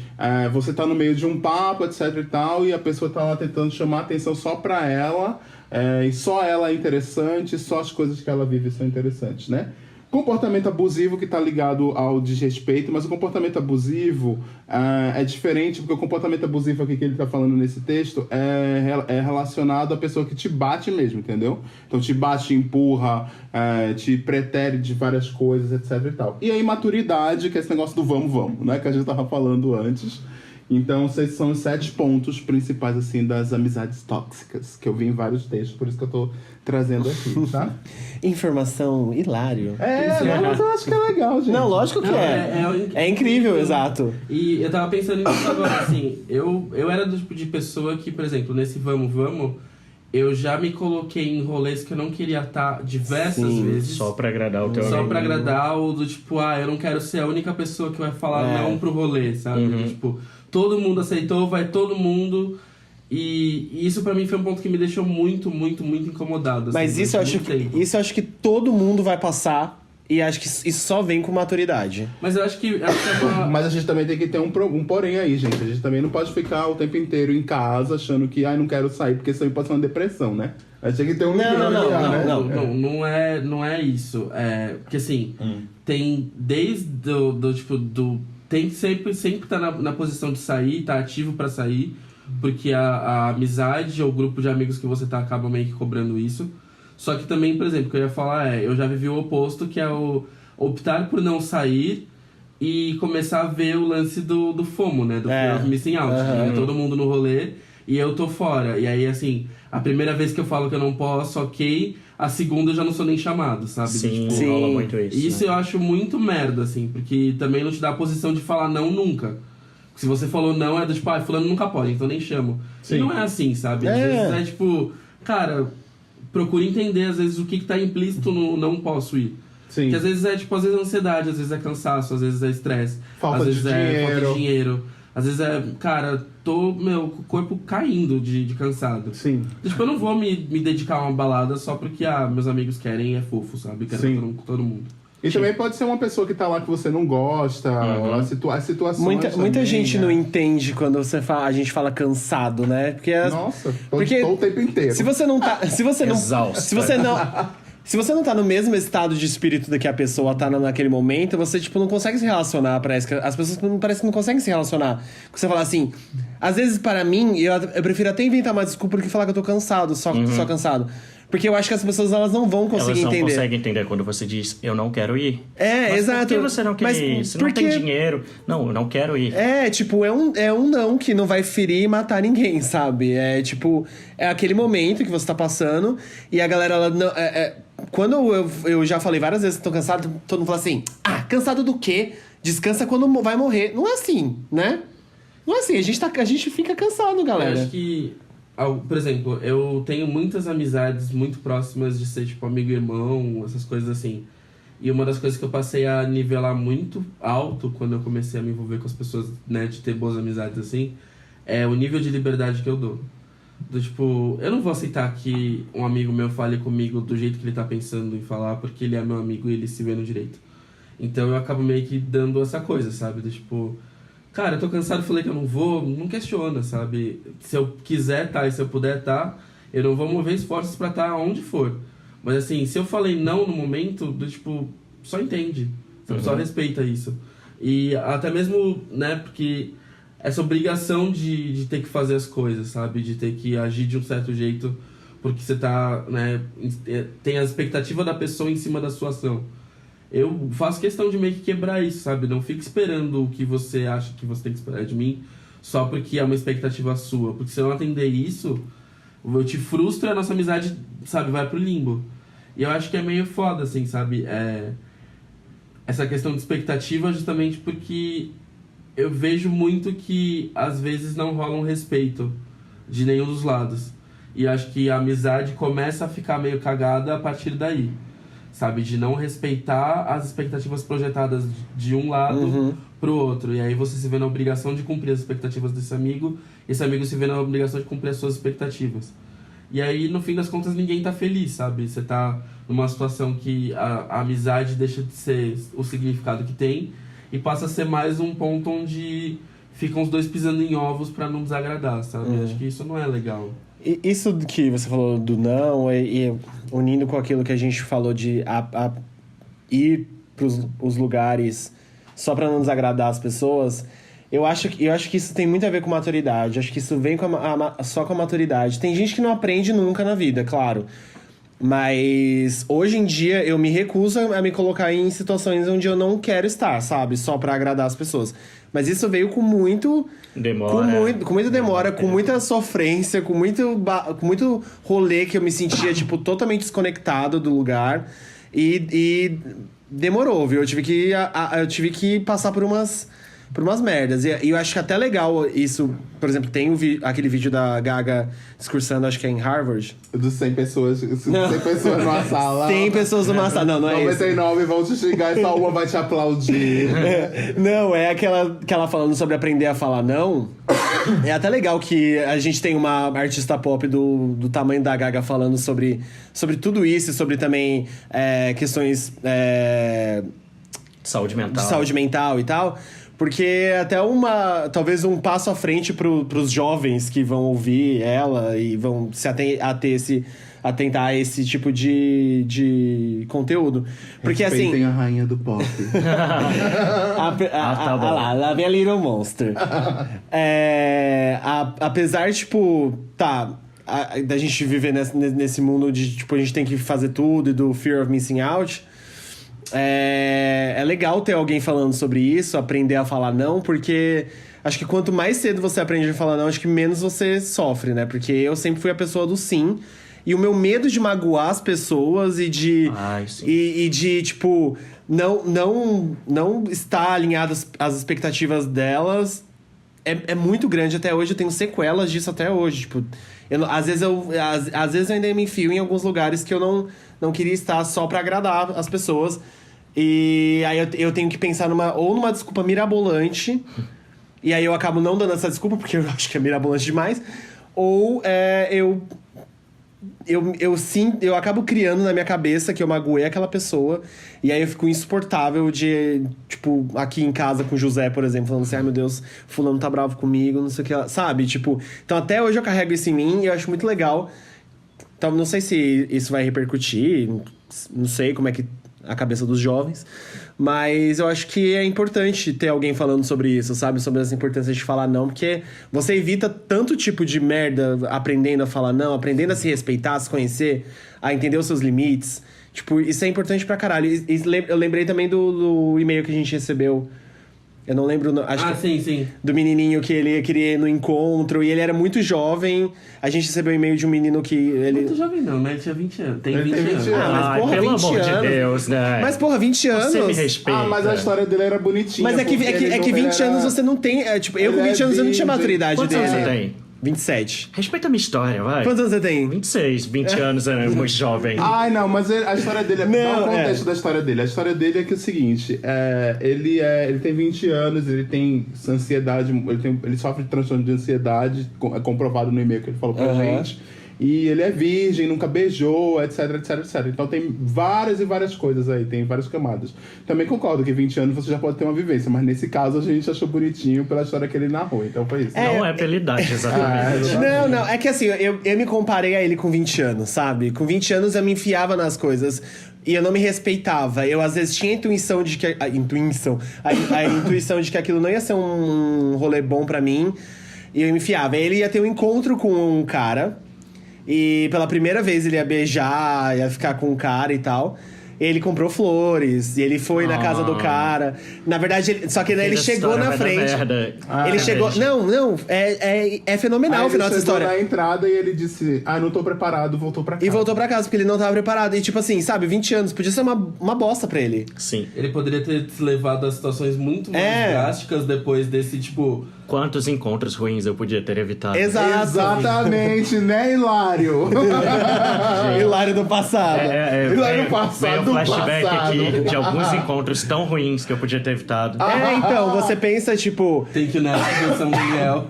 você tá no meio de um papo, etc e tal, e a pessoa tá lá tentando chamar atenção só pra ela, e só ela é interessante, só as coisas que ela vive são interessantes, né? Comportamento abusivo, que está ligado ao desrespeito, mas o comportamento abusivo é diferente, porque o comportamento abusivo aqui que ele está falando nesse texto é relacionado à pessoa que te bate mesmo, entendeu? Então te bate, empurra, te pretere de várias coisas, etc e tal. E a imaturidade, que é esse negócio do vamos, né? Que a gente estava falando antes. Então, esses são os 7 pontos principais, assim, das amizades tóxicas, que eu vi em vários textos, por isso que eu tô trazendo aqui, tá? Informação hilário. Mas eu acho que é legal, gente. Não, lógico que é incrível, exato. E eu tava pensando nisso agora, assim, eu era do tipo de pessoa que, por exemplo, nesse vamos, eu já me coloquei em rolês que eu não queria estar diversas vezes. Só pra agradar o teu amigo. Só pra agradar o do tipo, eu não quero ser a única pessoa que vai falar não pro rolê, sabe? Tipo, todo mundo aceitou, vai todo mundo. E isso pra mim foi um ponto que me deixou muito, muito, muito incomodado. Assim, mas isso eu acho que todo mundo vai passar. E acho que isso só vem com maturidade. Mas eu acho que é uma... Mas a gente também tem que ter um porém aí, gente. A gente também não pode ficar o tempo inteiro em casa achando que, não quero sair, porque isso aí pode ser uma depressão, né? A gente tem que ter um não é isso. Porque assim, tem desde tem que sempre estar na posição de sair, tá ativo pra sair, porque a amizade ou o grupo de amigos que você tá acaba meio que cobrando isso. Só que também, por exemplo, o que eu ia falar eu já vivi o oposto, que é o optar por não sair e começar a ver o lance do FOMO, né? Do Fear of Missing Out. Que é todo mundo no rolê e eu tô fora. E aí, assim, a primeira vez que eu falo que eu não posso, ok. A segunda eu já não sou nem chamado, sabe? Sim, rola muito isso. Isso, né? Eu acho muito merda, assim, porque também não te dá a posição de falar não nunca. Se você falou não, é do tipo, fulano nunca pode, então nem chamo. Sim. E não é assim, sabe? Às vezes é tipo, cara... Procure entender, às vezes, o que tá implícito no não posso ir. Sim. Que às vezes é, tipo, às vezes é ansiedade, às vezes é cansaço, às vezes é estresse. Às vezes é falta de dinheiro. Às vezes é, cara, tô, com o corpo caindo de cansado. Sim. Tipo, eu não vou me dedicar a uma balada só porque, meus amigos querem e é fofo, sabe? Quero com todo mundo. E também pode ser uma pessoa que tá lá que você não gosta, as situações... Muita gente não entende quando a gente fala cansado, né? Porque Nossa, tô o tempo inteiro. Se você não tá... Exausto. Se você não tá no mesmo estado de espírito que a pessoa tá naquele momento, você, tipo, não consegue se relacionar. Parece que as pessoas parece que não conseguem se relacionar. Você fala assim... Às vezes, para mim, eu prefiro até inventar uma desculpa do que falar que eu tô cansado, só cansado. Porque eu acho que as pessoas, elas não vão conseguir entender. Elas não conseguem entender quando você diz, eu não quero ir. Mas exato. Por que você não quer ir? Você não tem dinheiro. Não, eu não quero ir. Tipo, é um não que não vai ferir e matar ninguém, sabe? É aquele momento que você tá passando e a galera, ela não... Quando eu já falei várias vezes que tô cansado, todo mundo fala assim, cansado do quê? Descansa quando vai morrer. Não é assim, né? Não é assim, a gente fica cansado, galera. Eu acho que... Por exemplo, eu tenho muitas amizades muito próximas de ser, tipo, amigo e irmão, essas coisas assim. E uma das coisas que eu passei a nivelar muito alto quando eu comecei a me envolver com as pessoas, né, de ter boas amizades assim, é o nível de liberdade que eu dou. Tipo, eu não vou aceitar que um amigo meu fale comigo do jeito que ele tá pensando em falar, porque ele é meu amigo e ele se vê no direito. Então eu acabo meio que dando essa coisa, sabe? Tipo, cara, eu tô cansado, falei que eu não vou, não questiona, sabe? Se eu quiser e se eu puder eu não vou mover esforços pra onde for. Mas assim, se eu falei não no momento, tipo, só entende. Só respeita isso. E até mesmo, né, porque essa obrigação de ter que fazer as coisas, sabe? De ter que agir de um certo jeito, porque você tá, né, tem a expectativa da pessoa em cima da sua ação. Eu faço questão de meio que quebrar isso, sabe? Não fique esperando o que você acha que você tem que esperar de mim, só porque é uma expectativa sua. Porque se eu não atender isso, eu te frustro e a nossa amizade, sabe, vai pro limbo. E eu acho que é meio foda, assim, sabe? Essa questão de expectativa, justamente porque eu vejo muito que às vezes não rola um respeito de nenhum dos lados. E acho que a amizade começa a ficar meio cagada a partir daí, sabe? De não respeitar as expectativas projetadas de um lado pro outro. E aí você se vê na obrigação de cumprir as expectativas desse amigo, e esse amigo se vê na obrigação de cumprir as suas expectativas. E aí, no fim das contas, ninguém tá feliz, sabe? Você tá numa situação que a amizade deixa de ser o significado que tem e passa a ser mais um ponto onde ficam os dois pisando em ovos pra não desagradar, sabe? Acho que isso não é legal. Isso que você falou do não, e unindo com aquilo que a gente falou de ir pros os lugares só pra não desagradar as pessoas, eu acho que isso tem muito a ver com maturidade. Acho que isso vem só com a maturidade. Tem gente que não aprende nunca na vida, claro. Mas hoje em dia eu me recuso a me colocar em situações onde eu não quero estar, sabe? Só pra agradar as pessoas. Mas isso veio com muito... Com muita demora, com muita sofrência, com muito rolê que eu me sentia, tipo, totalmente desconectado do lugar. E demorou, viu? Eu tive que passar por umas merdas. E eu acho que até legal isso... Por exemplo, tem aquele vídeo da Gaga discursando, acho que é em Harvard. Dos 100 pessoas numa sala. 100 pessoas numa sala. Não é isso. 99 vão te xingar e só uma vai te aplaudir. Não, é aquela falando sobre aprender a falar não. É até legal que a gente tem uma artista pop do tamanho da Gaga falando sobre tudo isso, sobre também questões saúde mental. De saúde mental e tal. Porque até talvez um passo à frente pros jovens que vão ouvir ela e vão se atentar a esse tipo de conteúdo. Porque respeitem assim... a rainha do pop. Tá bom. Lá vem a Little Monster. Apesar, tipo... da gente viver nesse mundo de, tipo, a gente tem que fazer tudo e do fear of missing out... É legal ter alguém falando sobre isso, aprender a falar não, porque acho que quanto mais cedo você aprende a falar não, acho que menos você sofre, né? Porque eu sempre fui a pessoa do sim, e o meu medo de magoar as pessoas e de tipo, não estar alinhado às expectativas delas é muito grande até hoje. Eu tenho sequelas disso até hoje, tipo... Às vezes eu ainda me enfio em alguns lugares que eu não queria estar só pra agradar as pessoas. E aí eu tenho que pensar numa desculpa mirabolante. E aí eu acabo não dando essa desculpa, porque eu acho que é mirabolante demais. Ou eu acabo criando na minha cabeça que eu magoei aquela pessoa. E aí eu fico insuportável de, tipo, aqui em casa com o José, por exemplo, falando assim, ai meu Deus, fulano tá bravo comigo, não sei o que, sabe? Tipo, então até hoje eu carrego isso em mim e eu acho muito legal. Então não sei se isso vai repercutir, não sei como é que a cabeça dos jovens, mas eu acho que é importante ter alguém falando sobre isso, sabe? Sobre as importâncias de falar não, porque você evita tanto tipo de merda aprendendo a falar não, aprendendo a se respeitar, a se conhecer, a entender os seus limites. Tipo, isso é importante pra caralho. Eu lembrei também do e-mail que a gente recebeu. Eu não lembro... Sim. Do menininho que ele queria ir no encontro. E ele era muito jovem. A gente recebeu um e-mail de um menino que... Muito jovem não, mas ele tinha 20 anos. Tem 20 anos. Mas porra, pelo 20 amor anos. de Deus, né? Mas porra, 20 anos... Você me respeita. Mas a história dele era bonitinha. Mas é que 20 anos você não tem... tipo, eu com 20 anos eu não tinha maturidade Quantos dele. anos você tem? 27. Respeita a minha história, vai. Quantos anos você tem? 26, 20 anos é muito jovem. Ai, não, mas a história dele... Não, dá o contexto da história dele. A história dele é que é o seguinte... Ele tem 20 anos, ele tem ansiedade... Ele sofre de transtorno de ansiedade, é comprovado no e-mail que ele falou pra gente. E ele é virgem, nunca beijou, etc, etc, etc. Então tem várias e várias coisas aí, tem várias camadas. Também concordo que 20 anos você já pode ter uma vivência, mas nesse caso a gente achou bonitinho pela história que ele narrou, então foi isso. Não é pela idade, exatamente. Não, é que assim, eu me comparei a ele com 20 anos, sabe? Com 20 anos eu me enfiava nas coisas e eu não me respeitava. Eu às vezes tinha a intuição de que... A intuição de que aquilo não ia ser um rolê bom pra mim. E eu me enfiava. Ele ia ter um encontro com um cara... E pela primeira vez ele ia beijar, ia ficar com um cara e tal. Ele comprou flores, e ele foi na casa do cara. Na verdade, só que daí ele chegou na frente. Ele chegou... Não, é fenomenal o final dessa história. Ele chegou na entrada e ele disse, não tô preparado, voltou pra casa. E voltou pra casa, porque ele não tava preparado. E tipo assim, sabe, 20 anos, podia ser uma bosta pra ele. Sim. Ele poderia ter se levado a situações muito mais drásticas depois desse, tipo... Quantos encontros ruins eu podia ter evitado? Exatamente, né, Hilário? Hilário do passado. Hilário do passado. Vem um flashback aqui de alguns encontros tão ruins que eu podia ter evitado. Então, você pensa, tipo... Tem que ir na São Miguel.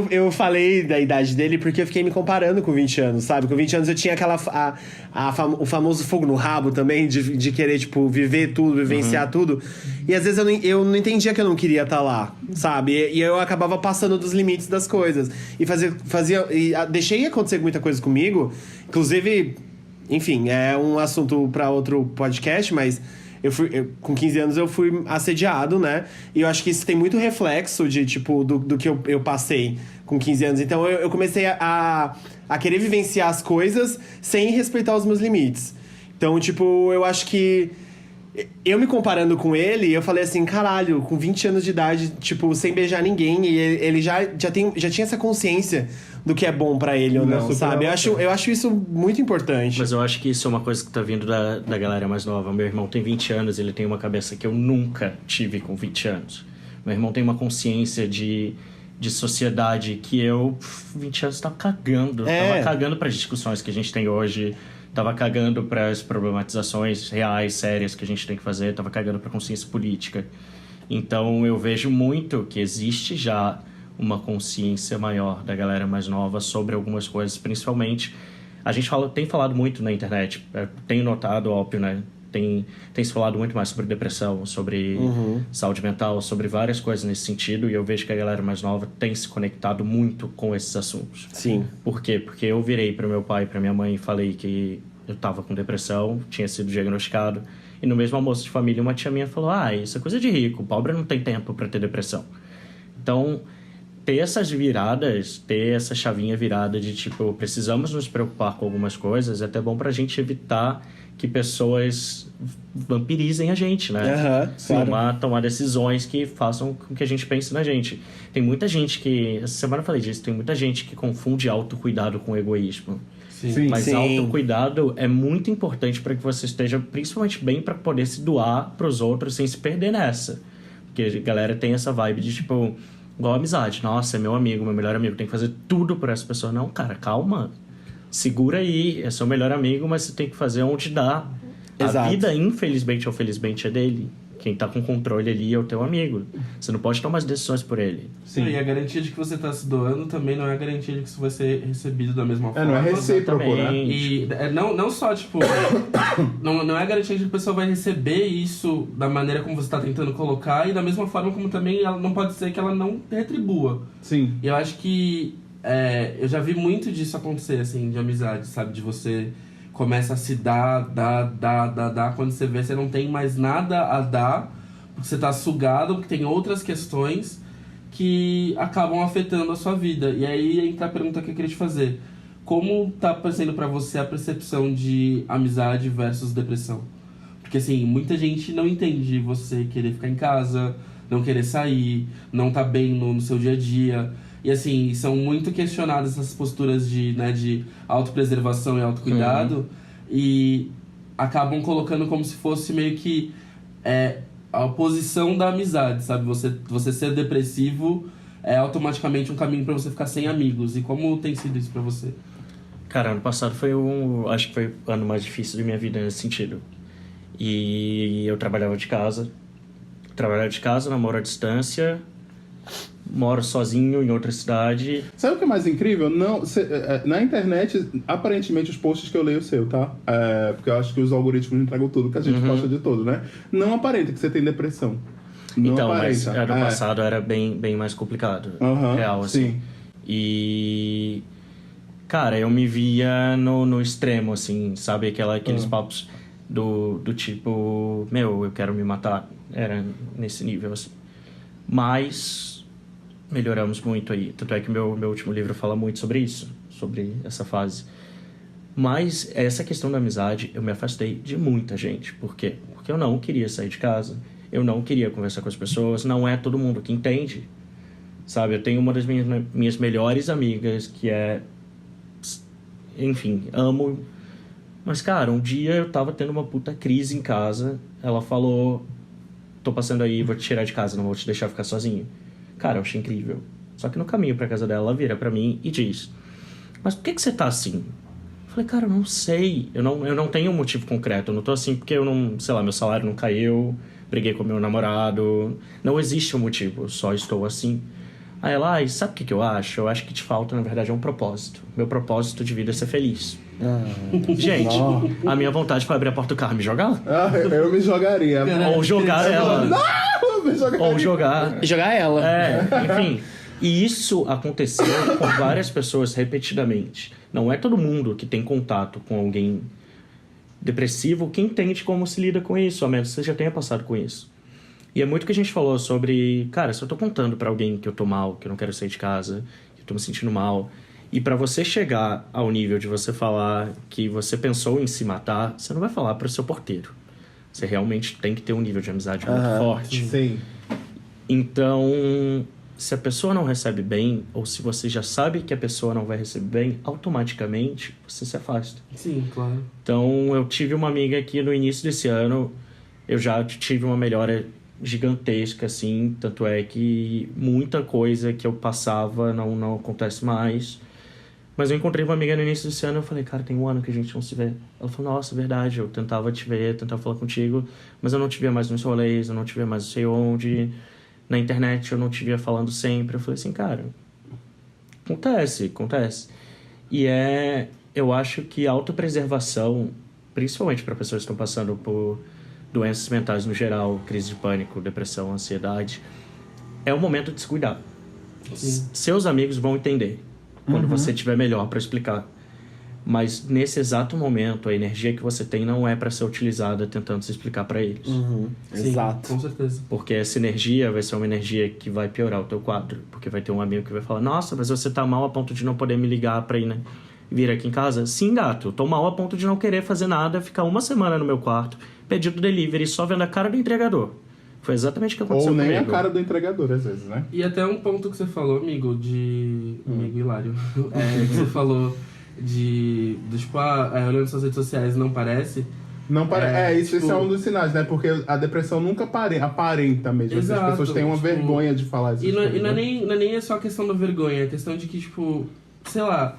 Eu falei da idade dele porque eu fiquei me comparando com 20 anos, sabe? Com 20 anos eu tinha o famoso fogo no rabo também, de querer, tipo, viver tudo, vivenciar tudo. E às vezes eu não entendia que eu não queria estar lá, sabe? E eu acabava passando dos limites das coisas. E deixei acontecer muita coisa comigo. Inclusive, enfim, é um assunto para outro podcast, mas com 15 anos eu fui assediado, né? E eu acho que isso tem muito reflexo de, tipo, do que eu passei com 15 anos. Então eu comecei a querer vivenciar as coisas sem respeitar os meus limites. Então, tipo, eu acho que... Eu me comparando com ele, eu falei assim, caralho, com 20 anos de idade, tipo, sem beijar ninguém, e ele já tinha essa consciência do que é bom pra ele ou não, sabe? Eu acho isso muito importante. Mas eu acho que isso é uma coisa que tá vindo da galera mais nova. Meu irmão tem 20 anos, ele tem uma cabeça que eu nunca tive com 20 anos. Meu irmão tem uma consciência de sociedade que eu, 20 anos, tava cagando. Tava cagando pras discussões que a gente tem hoje. Tava cagando para as problematizações reais, sérias que a gente tem que fazer. Tava cagando para consciência política. Então, eu vejo muito que existe já uma consciência maior da galera mais nova sobre algumas coisas. Principalmente, a gente tem falado muito na internet. Tenho notado, óbvio, né? Tem se falado muito mais sobre depressão, sobre saúde mental, sobre várias coisas nesse sentido. E eu vejo que a galera mais nova tem se conectado muito com esses assuntos. Sim. Por quê? Porque eu virei para meu pai e para minha mãe e falei que eu tava com depressão, tinha sido diagnosticado. E no mesmo almoço de família, uma tia minha falou, isso é coisa de rico, o pobre não tem tempo para ter depressão. Então, ter essas viradas, ter essa chavinha virada de, tipo, precisamos nos preocupar com algumas coisas, é até bom pra gente evitar que pessoas vampirizem a gente, né? Claro. Tomar decisões que façam com que a gente pense na gente. Tem muita gente que... Essa semana eu falei disso. Tem muita gente que confunde autocuidado com egoísmo. Sim. Mas autocuidado é muito importante para que você esteja principalmente bem para poder se doar pros outros sem se perder nessa. Porque a galera tem essa vibe de, tipo... Igual amizade. Nossa, é meu amigo, meu melhor amigo. Tem que fazer tudo por essa pessoa. Não, cara, calma. Segura aí, é seu melhor amigo, mas você tem que fazer onde dá. Exato. A vida, infelizmente ou felizmente, é dele. Quem tá com controle ali é o teu amigo. Você não pode tomar as decisões por ele. Sim. E a garantia de que você tá se doando também não é a garantia de que isso vai ser recebido da mesma forma. Não é recíproco, né? E não só, tipo... não é a garantia de que a pessoa vai receber isso da maneira como você tá tentando colocar e da mesma forma como também ela não pode ser que ela não retribua. Sim. E eu acho que... eu já vi muito disso acontecer, assim, de amizade, sabe? De você começa a se dar. Quando você vê, você não tem mais nada a dar, porque você tá sugado, porque tem outras questões que acabam afetando a sua vida. E aí entra a pergunta que eu queria te fazer. Como tá sendo pra você a percepção de amizade versus depressão? Porque, assim, muita gente não entende você querer ficar em casa, não querer sair, não tá bem no seu dia a dia. E assim, são muito questionadas essas posturas de autopreservação e autocuidado. E acabam colocando como se fosse meio que a oposição da amizade, sabe? Você ser depressivo é automaticamente um caminho pra você ficar sem amigos. E como tem sido isso pra você? Cara, ano passado acho que foi o ano mais difícil da minha vida nesse sentido. E eu trabalhava de casa, namoro à distância, moro sozinho em outra cidade. Sabe o que é mais incrível? Na internet, aparentemente, os posts que eu leio seu, tá? Porque eu acho que os algoritmos entregam tudo, que a gente posta de tudo, né? Não aparenta que você tem depressão. Não Então, aparenta. mas ano passado era bem mais complicado. Real, assim. Sim. E... Cara, eu me via no extremo, assim, sabe? Aqueles papos do tipo... Meu, eu quero me matar. Era nesse nível, assim. Mas melhoramos muito aí. Tanto é que meu último livro fala muito sobre isso. Sobre essa fase. Mas essa questão da amizade, eu me afastei de muita gente. Por quê? Porque eu não queria sair de casa. Eu não queria conversar com as pessoas. Não é todo mundo que entende. Sabe? Eu tenho uma das minhas melhores amigas que é... Enfim, amo. Mas, cara, um dia eu tava tendo uma puta crise em casa. Ela falou... Tô passando aí, vou te tirar de casa, não vou te deixar ficar sozinho. Cara, eu achei incrível. Só que no caminho pra casa dela, ela vira pra mim e diz... Mas por que você tá assim? Eu falei, cara, eu não sei. Eu não tenho um motivo concreto. Eu não tô assim porque eu não... Sei lá, meu salário não caiu. Briguei com meu namorado. Não existe um motivo. Eu só estou assim. Aí ela, sabe o que eu acho? Eu acho que te falta, na verdade, um propósito. Meu propósito de vida é ser feliz. Gente, a minha vontade foi abrir a porta do carro e me jogar lá. Eu me jogaria. Ou jogar ela. Não, me jogaria. Ou jogar. Jogar ela. Enfim. E isso aconteceu com várias pessoas repetidamente. Não é todo mundo que tem contato com alguém depressivo que entende como se lida com isso, a menos que você já tenha passado com isso. E é muito que a gente falou sobre... Cara, se eu tô contando pra alguém que eu tô mal, que eu não quero sair de casa, que eu tô me sentindo mal... E pra você chegar ao nível de você falar que você pensou em se matar, você não vai falar pro seu porteiro. Você realmente tem que ter um nível de amizade muito forte. Sim. Então, se a pessoa não recebe bem, ou se você já sabe que a pessoa não vai receber bem, automaticamente você se afasta. Sim, claro. Então, eu tive uma amiga que no início desse ano, eu já tive uma melhora gigantesca, assim. Tanto é que muita coisa que eu passava não acontece mais. Mas eu encontrei uma amiga no início desse ano e eu falei, cara, tem um ano que a gente não se vê. Ela falou, nossa, verdade, eu tentava te ver, tentava falar contigo, mas eu não te via mais nos rolês, eu não te via mais não sei onde, na internet eu não te via falando sempre. Eu falei assim, cara, acontece. E eu acho que a autopreservação, principalmente para pessoas que estão passando por doenças mentais no geral, crise de pânico, depressão, ansiedade, é o momento de se cuidar. Seus amigos vão entender quando você estiver melhor para explicar. Mas nesse exato momento, a energia que você tem não é para ser utilizada tentando se explicar para eles. Sim, Exato. com certeza. Porque essa energia vai ser uma energia que vai piorar o teu quadro. Porque vai ter um amigo que vai falar, nossa, mas você tá mal a ponto de não poder me ligar pra ir, né, vir aqui em casa? Sim, gato, eu tô mal a ponto de não querer fazer nada, ficar uma semana no meu quarto, pedindo delivery, só vendo a cara do entregador. Foi exatamente o que aconteceu Ou nem comigo. a cara do entregador, às vezes, né? E até um ponto que você falou, amigo, amigo Hilário, que você falou tipo, olhando suas redes sociais não parece... Não isso tipo... é um dos sinais, né? Porque a depressão nunca aparenta mesmo. Exato, As pessoas têm uma tipo, vergonha de falar isso. E não é nem só a questão da vergonha, é a questão de que, tipo, sei lá,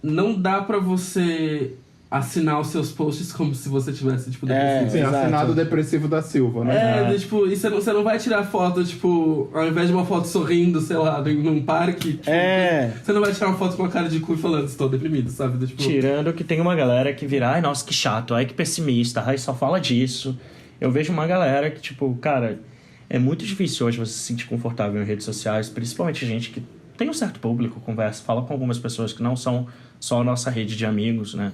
não dá pra você assinar os seus posts como se você tivesse, tipo, depressivo. Sim, Exato. assinado depressivo da Silva, né? Tipo, e você não vai tirar foto, tipo, ao invés de uma foto sorrindo, sei lá, num parque, tipo, você não vai tirar uma foto com a cara de cu e falando, estou deprimido, sabe? Tipo... Tirando que tem uma galera que vira, ai, nossa, que chato, ai, que pessimista, ai, só fala disso. Eu vejo uma galera que, tipo, cara, é muito difícil hoje você se sentir confortável em redes sociais, principalmente gente que tem um certo público, conversa, fala com algumas pessoas que não são só a nossa rede de amigos, né?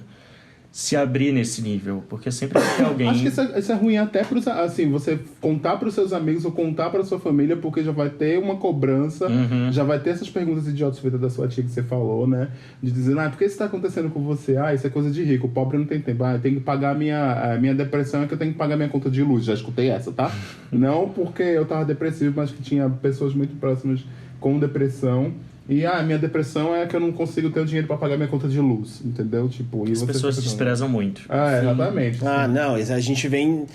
Se abrir nesse nível, porque sempre vai ter alguém... Acho que isso é ruim até assim, você contar pros seus amigos ou contar pra sua família, porque já vai ter uma cobrança, já vai ter essas perguntas idiotas feitas da sua tia que você falou, né? De dizer, por que isso tá acontecendo com você? Isso é coisa de rico, o pobre não tem tempo. Tem que pagar a minha depressão, é que eu tenho que pagar minha conta de luz. Já escutei essa, tá? Não porque eu tava depressivo, mas que tinha pessoas muito próximas com depressão E minha depressão é que eu não consigo ter o dinheiro pra pagar minha conta de luz, entendeu? Tipo, e As você pessoas fica desprezam muito. exatamente. Ah, não, a gente vem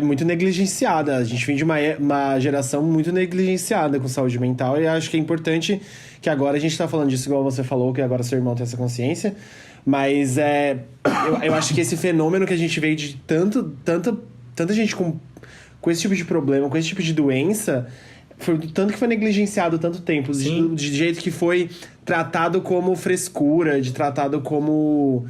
muito negligenciada. A gente vem de uma geração muito negligenciada com saúde mental. E acho que é importante que agora a gente tá falando disso, igual você falou, que agora seu irmão tem essa consciência. Mas eu acho que esse fenômeno que a gente veio de tanta gente com esse tipo de problema, com esse tipo de doença, foi tanto que foi negligenciado tanto tempo. De jeito que foi tratado como frescura, tratado como,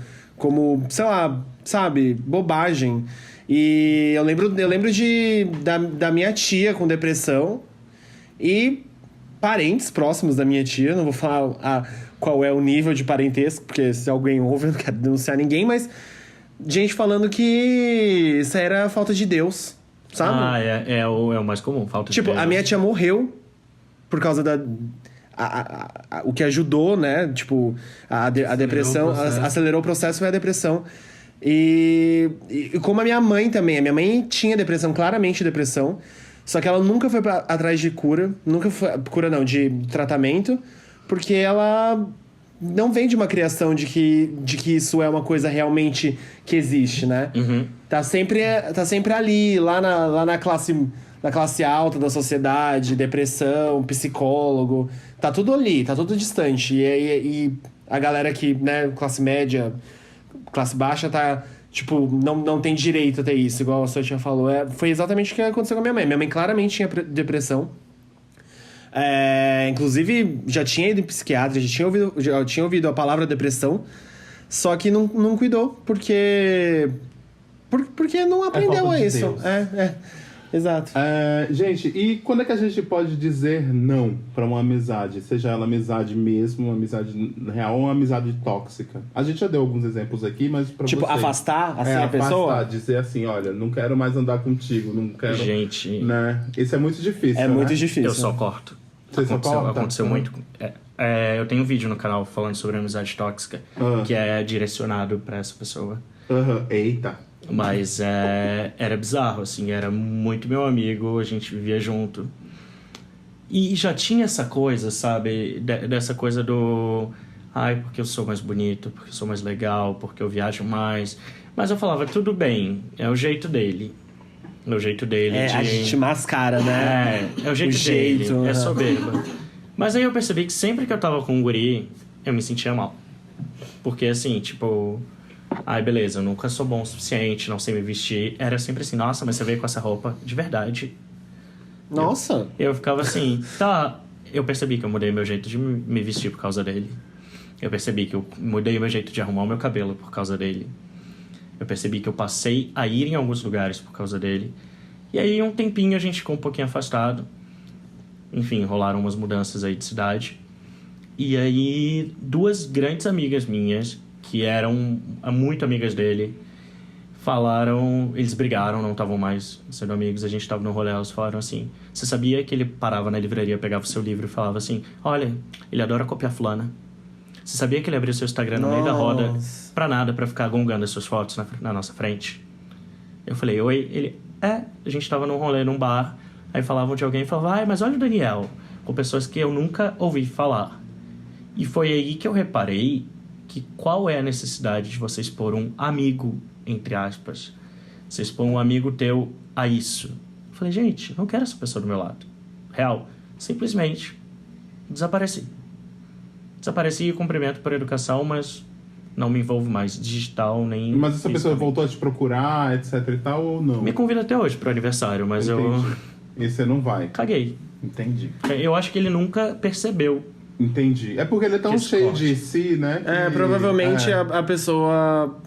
sei lá, sabe, bobagem. E eu lembro da minha tia com depressão e parentes próximos da minha tia. Não vou falar qual é o nível de parentesco, porque se alguém ouve, eu não quero denunciar ninguém, mas gente falando que isso era falta de Deus, sabe? É o mais comum, falta de Deus. Tipo, a minha tia morreu por causa o que ajudou, né? Tipo, a depressão, acelerou o processo foi a depressão. E como a minha mãe também. A minha mãe tinha depressão, claramente depressão. Só que ela nunca foi atrás de cura. Nunca foi... Cura não, de tratamento. Porque ela não vem de uma criação de que isso é uma coisa realmente que existe, né? Uhum. Tá sempre ali, lá na classe alta da sociedade, depressão, psicólogo. Tá tudo ali, tá tudo distante. E a galera que, né, classe média, classe baixa, tá, tipo, não tem direito a ter isso, igual a Sotia falou. Foi exatamente o que aconteceu com a minha mãe. Minha mãe claramente tinha depressão. Inclusive, já tinha ido em psiquiatra, já tinha ouvido a palavra depressão, só que não cuidou, porque não aprendeu falta de isso. Deus. Exato. Gente, e quando é que a gente pode dizer não pra uma amizade? Seja ela amizade mesmo, uma amizade real ou uma amizade tóxica? A gente já deu alguns exemplos aqui, mas pra Tipo, vocês, afastar a pessoa? Afastar, dizer assim, olha, não quero mais andar contigo, não quero... Gente... Né? Isso é muito difícil, É né? muito difícil. Eu só corto. Você só corta? Aconteceu muito. Eu tenho um vídeo no canal falando sobre amizade tóxica, que é direcionado pra essa pessoa. Eita. Mas era bizarro, assim, era muito meu amigo, a gente vivia junto. E já tinha essa coisa, sabe, dessa coisa do... porque eu sou mais bonito, porque eu sou mais legal, porque eu viajo mais. Mas eu falava, tudo bem, é o jeito dele. É o jeito dele A gente mascara, né? É o jeito dele, é soberba. Mas aí eu percebi que sempre que eu tava com um guri, eu me sentia mal. Porque assim, tipo... beleza, eu nunca sou bom o suficiente, não sei me vestir. Era sempre assim, nossa, mas você veio com essa roupa de verdade. Nossa! Eu ficava assim, eu percebi que eu mudei meu jeito de me vestir por causa dele. Eu percebi que eu mudei meu jeito de arrumar o meu cabelo por causa dele. Eu percebi que eu passei a ir em alguns lugares por causa dele. E aí, um tempinho, a gente ficou um pouquinho afastado. Enfim, rolaram umas mudanças aí de cidade. E aí, 2 grandes amigas minhas, que eram muito amigas dele, falaram... Eles brigaram, não estavam mais sendo amigos. A gente estava no rolê, elas falaram assim... Você sabia que ele parava na livraria, pegava o seu livro e falava assim... Olha, ele adora copiar fulana. Você sabia que ele abriu seu Instagram no meio da roda pra nada, pra ficar gongando as suas fotos na nossa frente? Eu falei, oi? Ele, a gente tava num rolê, num bar, aí falavam de alguém e falavam, mas olha o Daniel, com pessoas que eu nunca ouvi falar. E foi aí que eu reparei que qual é a necessidade de você expor um amigo, entre aspas, você expor um amigo teu a isso. Eu falei, gente, não quero essa pessoa do meu lado. Real, simplesmente desapareci. Desapareci e cumprimento por educação, mas não me envolvo mais digital nem... Mas essa pessoa voltou a te procurar, etc e tal, ou não? Me convida até hoje pro aniversário, mas Entendi. E você não vai? Caguei. Entendi. Eu acho que ele nunca percebeu. Entendi. É porque ele é tão cheio de si, né? Provavelmente a pessoa...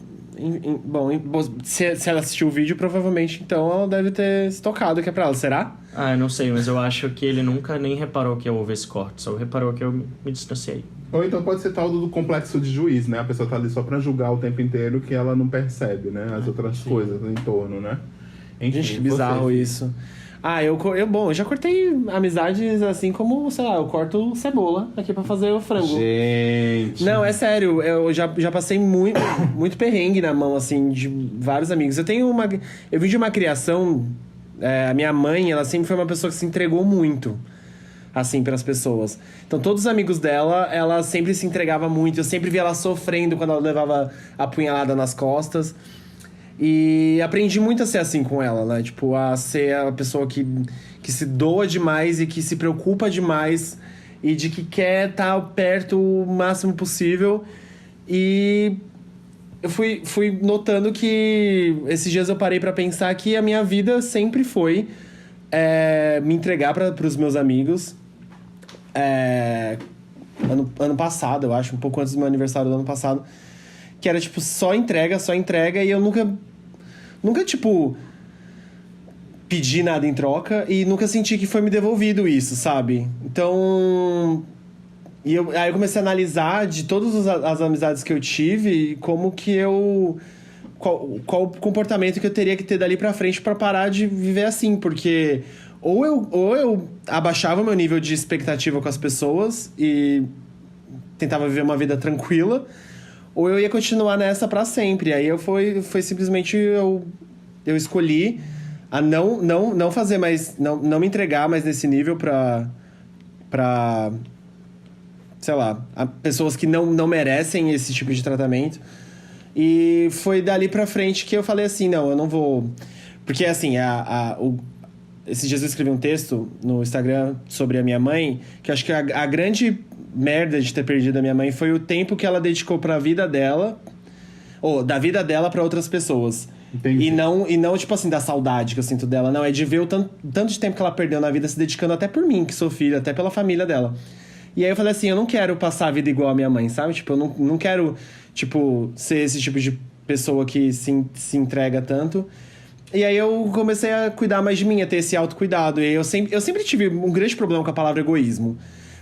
se ela assistiu o vídeo, provavelmente, então, ela deve ter se tocado que é pra ela. Será? Eu não sei, mas eu acho que ele nunca nem reparou que houve esse corte. Só reparou que eu me distanciei. Ou então pode ser tal do complexo de juiz, né? A pessoa tá ali só pra julgar o tempo inteiro que ela não percebe, né? As outras coisas em torno, né? Enfim, gente, que bizarro isso. Eu já cortei amizades assim como, sei lá, eu corto cebola aqui pra fazer o frango. Gente... Não, é sério, eu já passei muito, muito perrengue na mão, assim, de vários amigos. Eu vim de uma criação... a minha mãe, ela sempre foi uma pessoa que se entregou muito. assim, pras pessoas. Então, todos os amigos dela, ela sempre se entregava muito. Eu sempre via ela sofrendo quando ela levava a punhalada nas costas. E aprendi muito a ser assim com ela, né? Tipo, a ser a pessoa que se doa demais e que se preocupa demais e de que quer estar perto o máximo possível. E eu fui notando que esses dias eu parei pra pensar que a minha vida sempre foi me entregar pros meus amigos. Ano passado, eu acho, um pouco antes do meu aniversário do ano passado, que era, tipo, só entrega, e eu nunca, tipo, pedi nada em troca e nunca senti que foi me devolvido isso, sabe? Então... aí eu comecei a analisar de todas as amizades que eu tive, como que eu... Qual o comportamento que eu teria que ter dali pra frente pra parar de viver assim, porque... Ou eu abaixava o meu nível de expectativa com as pessoas e tentava viver uma vida tranquila, ou eu ia continuar nessa pra sempre. Aí foi simplesmente... Eu escolhi a não fazer mais... Não me entregar mais nesse nível pra sei lá, pessoas que não merecem esse tipo de tratamento. E foi dali pra frente que eu falei assim, não, eu não vou... Porque, assim, esses dias eu escrevi um texto no Instagram sobre a minha mãe, que eu acho que a grande merda de ter perdido a minha mãe foi o tempo que ela dedicou pra vida dela, ou da vida dela pra outras pessoas. Entendi. E não, tipo assim, da saudade que eu sinto dela. Não, é de ver o tanto de tempo que ela perdeu na vida se dedicando até por mim, que sou filho, até pela família dela. E aí eu falei assim, eu não quero passar a vida igual a minha mãe, sabe? Tipo, eu não quero, tipo, ser esse tipo de pessoa que se entrega tanto. E aí eu comecei a cuidar mais de mim, a ter esse autocuidado. E eu sempre tive um grande problema com a palavra egoísmo.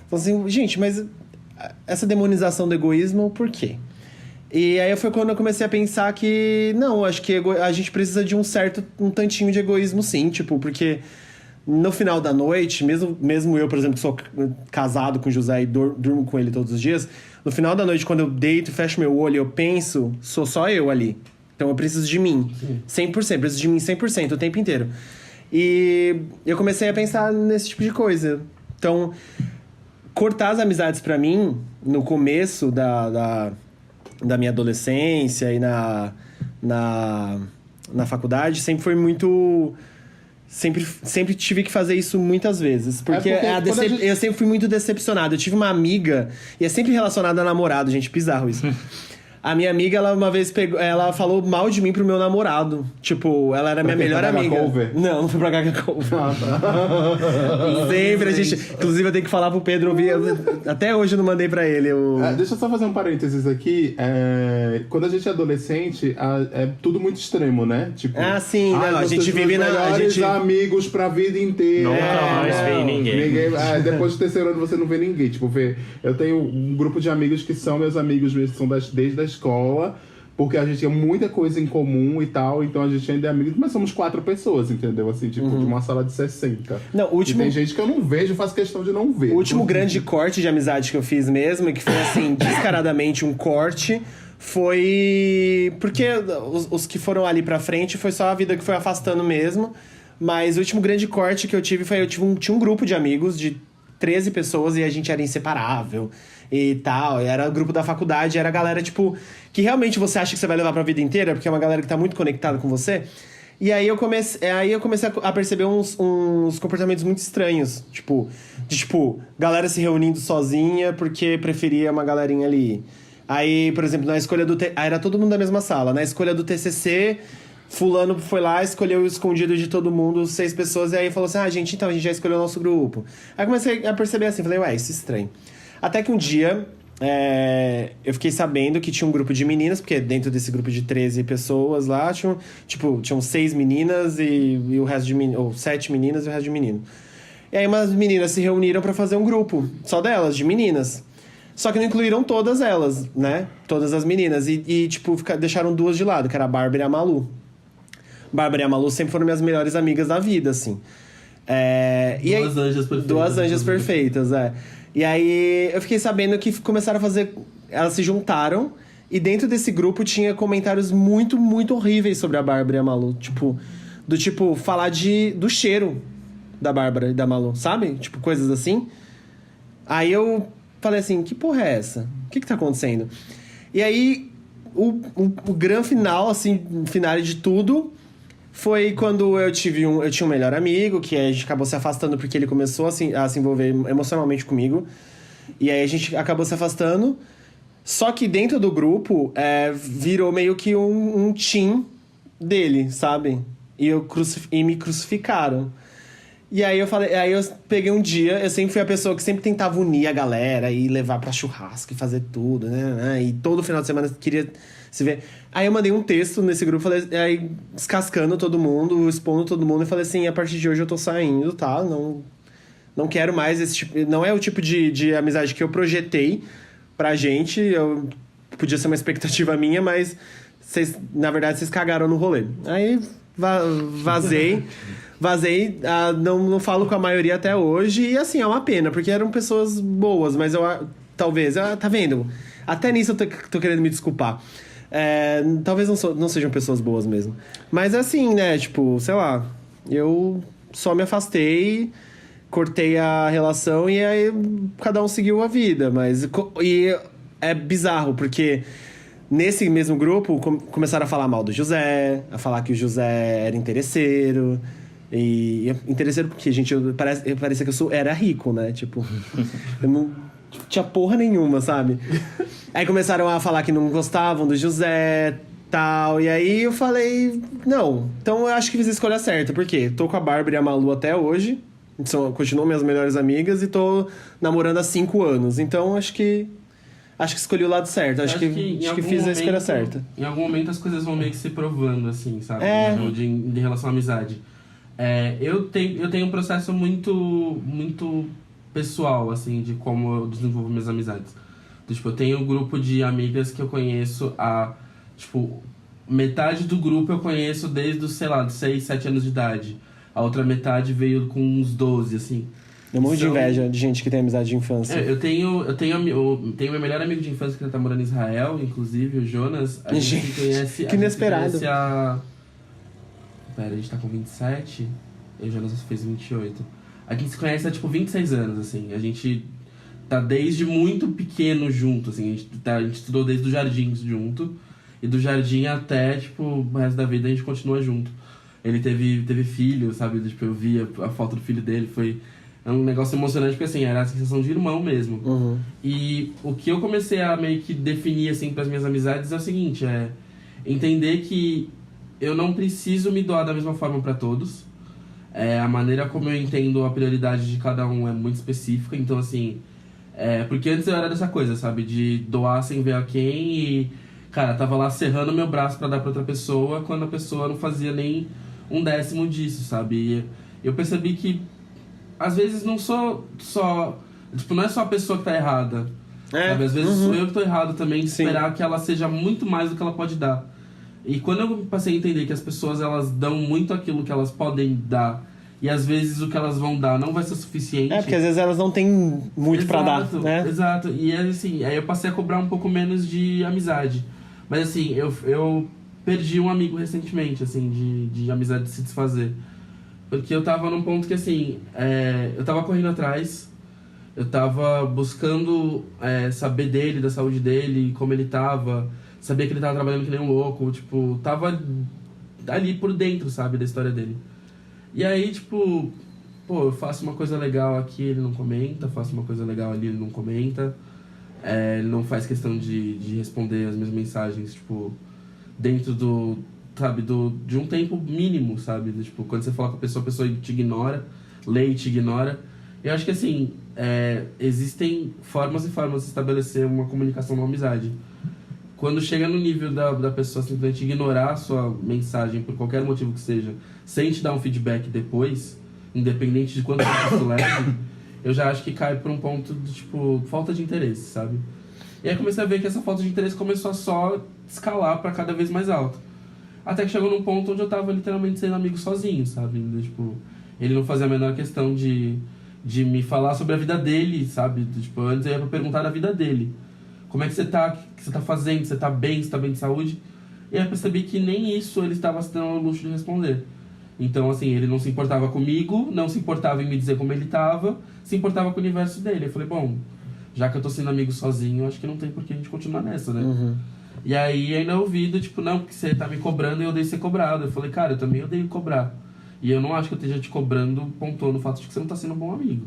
Falei assim, gente, mas essa demonização do egoísmo, por quê? E aí foi quando eu comecei a pensar que, não, acho que a gente precisa de um tantinho de egoísmo sim, tipo, porque... No final da noite, mesmo eu, por exemplo, que sou casado com o José e durmo com ele todos os dias, no final da noite, quando eu deito, fecho meu olho, eu penso, sou só eu ali. Então eu preciso de mim, 100%, preciso de mim 100% o tempo inteiro. E eu comecei a pensar nesse tipo de coisa. Então, cortar as amizades pra mim, no começo da minha adolescência e na faculdade, sempre foi muito... Sempre tive que fazer isso muitas vezes. Porque eu sempre fui muito decepcionado. Eu tive uma amiga, e é sempre relacionada a namorado, gente, bizarro isso. A minha amiga, ela uma vez ela falou mal de mim pro meu namorado. Tipo, ela era minha melhor amiga. Cover? Não fui pra Gaga Cover. Sempre a gente... Inclusive, eu tenho que falar pro Pedro ouvir. Até hoje eu não mandei pra ele. Deixa eu só fazer um parênteses aqui. Quando a gente é adolescente, é tudo muito extremo, né? Tipo, sim, não, a gente vive na... melhores amigos pra vida inteira. Nunca mais vi ninguém. Depois do terceiro ano você não vê ninguém. Tipo, eu tenho um grupo de amigos que são meus amigos mesmo, são desde a escola, porque a gente tinha muita coisa em comum e tal, então a gente ainda é amigo, mas somos 4 pessoas, entendeu? Assim, tipo, de uma sala de 60. Não, E tem gente que eu não vejo, faço questão de não ver. O último grande corte de amizade que eu fiz mesmo, que foi, assim, descaradamente um corte, foi... Porque os que foram ali pra frente foi só a vida que foi afastando mesmo, mas o último grande corte que eu tive foi... tinha um grupo de amigos de 13 pessoas e a gente era inseparável e tal. Era o grupo da faculdade, era a galera, tipo, que realmente você acha que você vai levar pra vida inteira, porque é uma galera que tá muito conectada com você. E aí eu comecei a perceber uns comportamentos muito estranhos. Tipo, galera se reunindo sozinha porque preferia uma galerinha ali. Aí, por exemplo, na escolha do... era todo mundo da mesma sala. Na escolha do TCC... Fulano foi lá, escolheu o escondido de todo mundo, 6 pessoas, e aí falou assim, gente, então a gente já escolheu o nosso grupo. Aí comecei a perceber assim, falei, isso é estranho. Até que um dia, eu fiquei sabendo que tinha um grupo de meninas, porque dentro desse grupo de 13 pessoas lá, tinham 6 meninas e o resto de meninos, ou 7 meninas e o resto de menino. E aí umas meninas se reuniram pra fazer um grupo, só delas, de meninas. Só que não incluíram todas elas, né? Todas as meninas. E deixaram 2 de lado, que era a Bárbara e a Malu. Bárbara e a Malu sempre foram minhas melhores amigas da vida, assim. Duas anjas perfeitas. 2 anjas perfeitas, E aí eu fiquei sabendo que começaram a fazer... Elas se juntaram e dentro desse grupo tinha comentários muito, muito horríveis sobre a Bárbara e a Malu. Falar do cheiro. da Bárbara e da Malu, sabe? Tipo, coisas assim. Aí eu falei assim, que porra é essa? O que tá acontecendo? E aí, o grande final, assim, final de tudo, foi quando eu tinha um melhor amigo, que a gente acabou se afastando porque ele começou a se envolver emocionalmente comigo. E aí a gente acabou se afastando. Só que dentro do grupo, virou meio que um team dele, sabe? E me crucificaram. E aí eu peguei um dia, eu sempre fui a pessoa que sempre tentava unir a galera e levar pra churrasco e fazer tudo, né? E todo final de semana queria se ver. Aí eu mandei um texto nesse grupo, aí descascando todo mundo, expondo todo mundo, e falei assim, a partir de hoje eu tô saindo, tá? Não quero mais esse tipo... Não é o tipo de amizade que eu projetei pra gente. Podia ser uma expectativa minha, mas na verdade vocês cagaram no rolê. Aí vazei. Não falo com a maioria até hoje. E assim, é uma pena, porque eram pessoas boas, mas talvez... tá vendo? Até nisso eu tô querendo me desculpar. Talvez não sejam pessoas boas mesmo. Mas assim, né? Tipo, sei lá. Eu só me afastei, cortei a relação e aí cada um seguiu a vida. E é bizarro, porque nesse mesmo grupo começaram a falar mal do José, a falar que o José era interesseiro. E interesseiro porque, gente, parecia que eu era rico, né? Tipo, eu não tinha porra nenhuma, sabe? Aí começaram a falar que não gostavam do José, tal. E aí eu falei, não. Então eu acho que fiz a escolha certa. Por quê? Tô com a Bárbara e a Malu até hoje. Continuam minhas melhores amigas e tô namorando há 5 anos. Então acho que escolhi o lado certo. Acho que fiz a escolha certa. Em algum momento as coisas vão meio que se provando, assim, sabe? De relação à amizade. Eu tenho um processo muito, muito pessoal, assim, de como eu desenvolvo minhas amizades. Tipo, eu tenho um grupo de amigas que eu conheço tipo, metade do grupo eu conheço desde os, sei lá, 6, 7 anos de idade. A outra metade veio com uns 12, assim. Eu morro de inveja de gente que tem amizade de infância. Eu tenho meu melhor amigo de infância que tá morando em Israel, inclusive, o Jonas. A gente se conhece... Que inesperado. Pera, a gente tá com 27 e o Jonas fez 28. A gente se conhece há, tipo, 26 anos, assim. A gente tá desde muito pequeno junto, assim. A gente estudou desde o jardim junto. E do jardim até, tipo, o resto da vida a gente continua junto. Ele teve filho, sabe? Tipo, eu vi a foto do filho dele, é um negócio emocionante, porque, assim, era a sensação de irmão mesmo. Uhum. E o que eu comecei a meio que definir, assim, pras minhas amizades é o seguinte, entender que eu não preciso me doar da mesma forma pra todos. A maneira como eu entendo a prioridade de cada um é muito específica, então, assim... porque antes eu era dessa coisa, sabe? De doar sem ver a quem e... Cara, tava lá serrando meu braço pra dar pra outra pessoa, quando a pessoa não fazia nem 1/10 disso, sabe? E eu percebi que, às vezes, não sou só... Tipo, não é só a pessoa que tá errada. Sabe? Às vezes sou eu que tô errado também, de esperar que ela seja muito mais do que ela pode dar. E quando eu passei a entender que as pessoas, elas dão muito aquilo que elas podem dar, e às vezes o que elas vão dar não vai ser suficiente... porque às vezes elas não têm muito pra dar, né? Exato. E assim, aí eu passei a cobrar um pouco menos de amizade. Mas assim, eu perdi um amigo recentemente, assim, de amizade se desfazer. Porque eu tava num ponto que, assim, eu tava correndo atrás, eu tava buscando saber dele, da saúde dele, como ele tava, sabia que ele tava trabalhando que nem um louco, tipo, tava ali por dentro, sabe, da história dele. E aí, tipo, eu faço uma coisa legal aqui, ele não comenta, faço uma coisa legal ali, ele não comenta. Ele não faz questão de responder as minhas mensagens, tipo, dentro de um tempo mínimo, sabe? Tipo, quando você fala com a pessoa te ignora, lê e te ignora. Eu acho que, assim, existem formas e formas de estabelecer uma comunicação numa amizade. Quando chega no nível da pessoa simplesmente ignorar a sua mensagem por qualquer motivo que seja, sem te dar um feedback depois, independente de quanto tempo isso leve, eu já acho que cai por um ponto de, tipo, falta de interesse, sabe? E aí comecei a ver que essa falta de interesse começou a só escalar pra cada vez mais alto. Até que chegou num ponto onde eu tava literalmente sendo amigo sozinho, sabe? Tipo, ele não fazia a menor questão de me falar sobre a vida dele, sabe? Tipo, antes eu ia pra perguntar da vida dele. Como é que você tá? O que você tá fazendo? Você tá bem de saúde? E aí eu percebi que nem isso ele estava se dando ao luxo de responder. Então, assim, ele não se importava comigo, não se importava em me dizer como ele tava, se importava com o universo dele. Eu falei, bom, já que eu tô sendo amigo sozinho, acho que não tem por que a gente continuar nessa, né? E aí, ainda ouvido, tipo, não, porque você tá me cobrando e eu odeio ser cobrado. Eu falei, cara, eu também odeio cobrar. E eu não acho que eu esteja te cobrando, pontuando o fato de que você não tá sendo um bom amigo.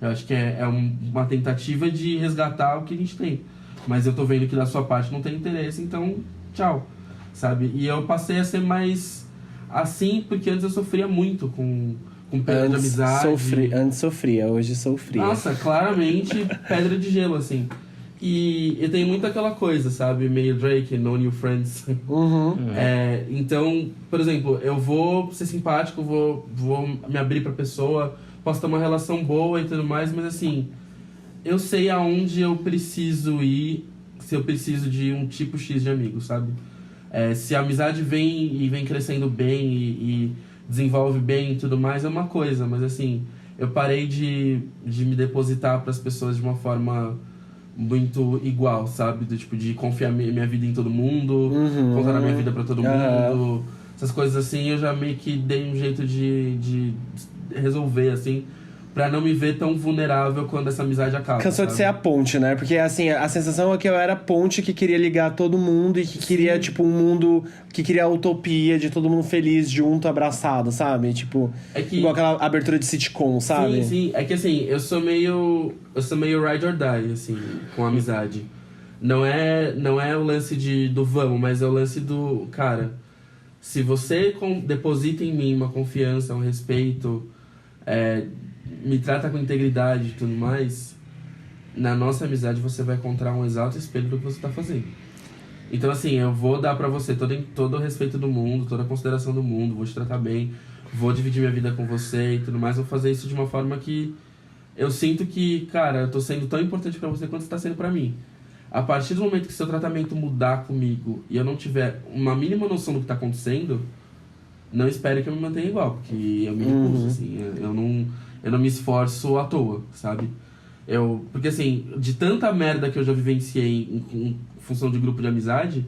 Eu acho que é uma tentativa de resgatar o que a gente tem. Mas eu tô vendo que da sua parte não tem interesse, então, tchau. Sabe? E eu passei a ser mais assim, porque antes eu sofria muito com pedra de amizade. Antes sofria, hoje sou fria. Nossa, claramente pedra de gelo, assim. E tem muito aquela coisa, sabe? Meio Drake, no new friends. Então, por exemplo, eu vou ser simpático, vou me abrir pra pessoa, posso ter uma relação boa e tudo mais, mas assim, eu sei aonde eu preciso ir se eu preciso de um tipo X de amigo, sabe? Se a amizade vem crescendo bem e desenvolve bem e tudo mais, é uma coisa, mas assim, eu parei de me depositar pras pessoas de uma forma muito igual, sabe? Do tipo, de confiar minha vida em todo mundo, contar a minha vida pra todo mundo. Essas coisas assim, eu já meio que dei um jeito de resolver, assim, pra não me ver tão vulnerável quando essa amizade acaba. Cansou de ser a ponte, né? Porque, assim, a sensação é que eu era a ponte que queria ligar todo mundo e que queria, tipo, um mundo... Que queria a utopia de todo mundo feliz, junto, abraçado, sabe? Tipo, igual aquela abertura de sitcom, sabe? Sim. É que, assim, eu sou meio ride or die, assim, com a amizade. Não é o lance do vamos, mas é o lance do... Cara, se você deposita em mim uma confiança, um respeito... me trata com integridade e tudo mais, na nossa amizade você vai encontrar um exato espelho do que você tá fazendo. Então, assim, eu vou dar pra você todo o respeito do mundo, toda a consideração do mundo, vou te tratar bem, vou dividir minha vida com você e tudo mais, vou fazer isso de uma forma que eu sinto que, cara, eu tô sendo tão importante pra você quanto você tá sendo pra mim. A partir do momento que seu tratamento mudar comigo e eu não tiver uma mínima noção do que tá acontecendo, não espere que eu me mantenha igual, porque eu me recuso, assim, eu não me esforço à toa, sabe? Porque assim, de tanta merda que eu já vivenciei em função de grupo de amizade,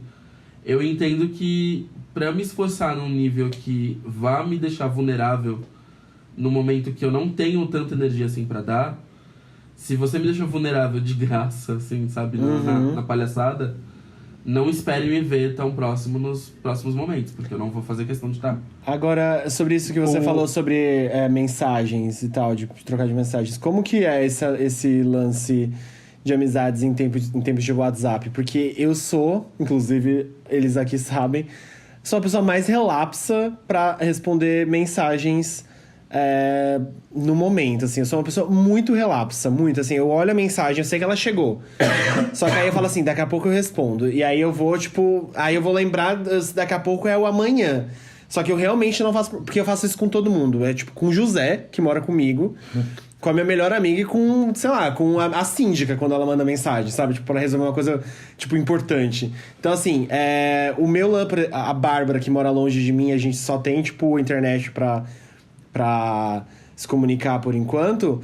eu entendo que pra eu me esforçar num nível que vá me deixar vulnerável no momento que eu não tenho tanta energia assim pra dar, se você me deixa vulnerável de graça, assim, sabe, na palhaçada, não espere me ver tão próximo nos próximos momentos, porque eu não vou fazer questão de estar. Agora, sobre isso que você falou sobre mensagens e tal, de trocar de mensagens, como que é esse lance de amizades em tempos de WhatsApp? Porque eu sou, inclusive, eles aqui sabem, sou a pessoa mais relapsa pra responder mensagens no momento, assim. Eu sou uma pessoa muito relapsa, muito, assim. Eu olho a mensagem, eu sei que ela chegou. Só que aí eu falo assim, daqui a pouco eu respondo. E aí eu vou, tipo... Aí eu vou lembrar, daqui a pouco é o amanhã. Só que eu realmente não faço... Porque eu faço isso com todo mundo. É tipo, com o José, que mora comigo... Com a minha melhor amiga e com, sei lá, com a síndica, quando ela manda mensagem, sabe? Tipo, pra resolver uma coisa, tipo, importante. Então, assim, o meu... A Bárbara, que mora longe de mim, a gente só tem, tipo, internet pra se comunicar por enquanto.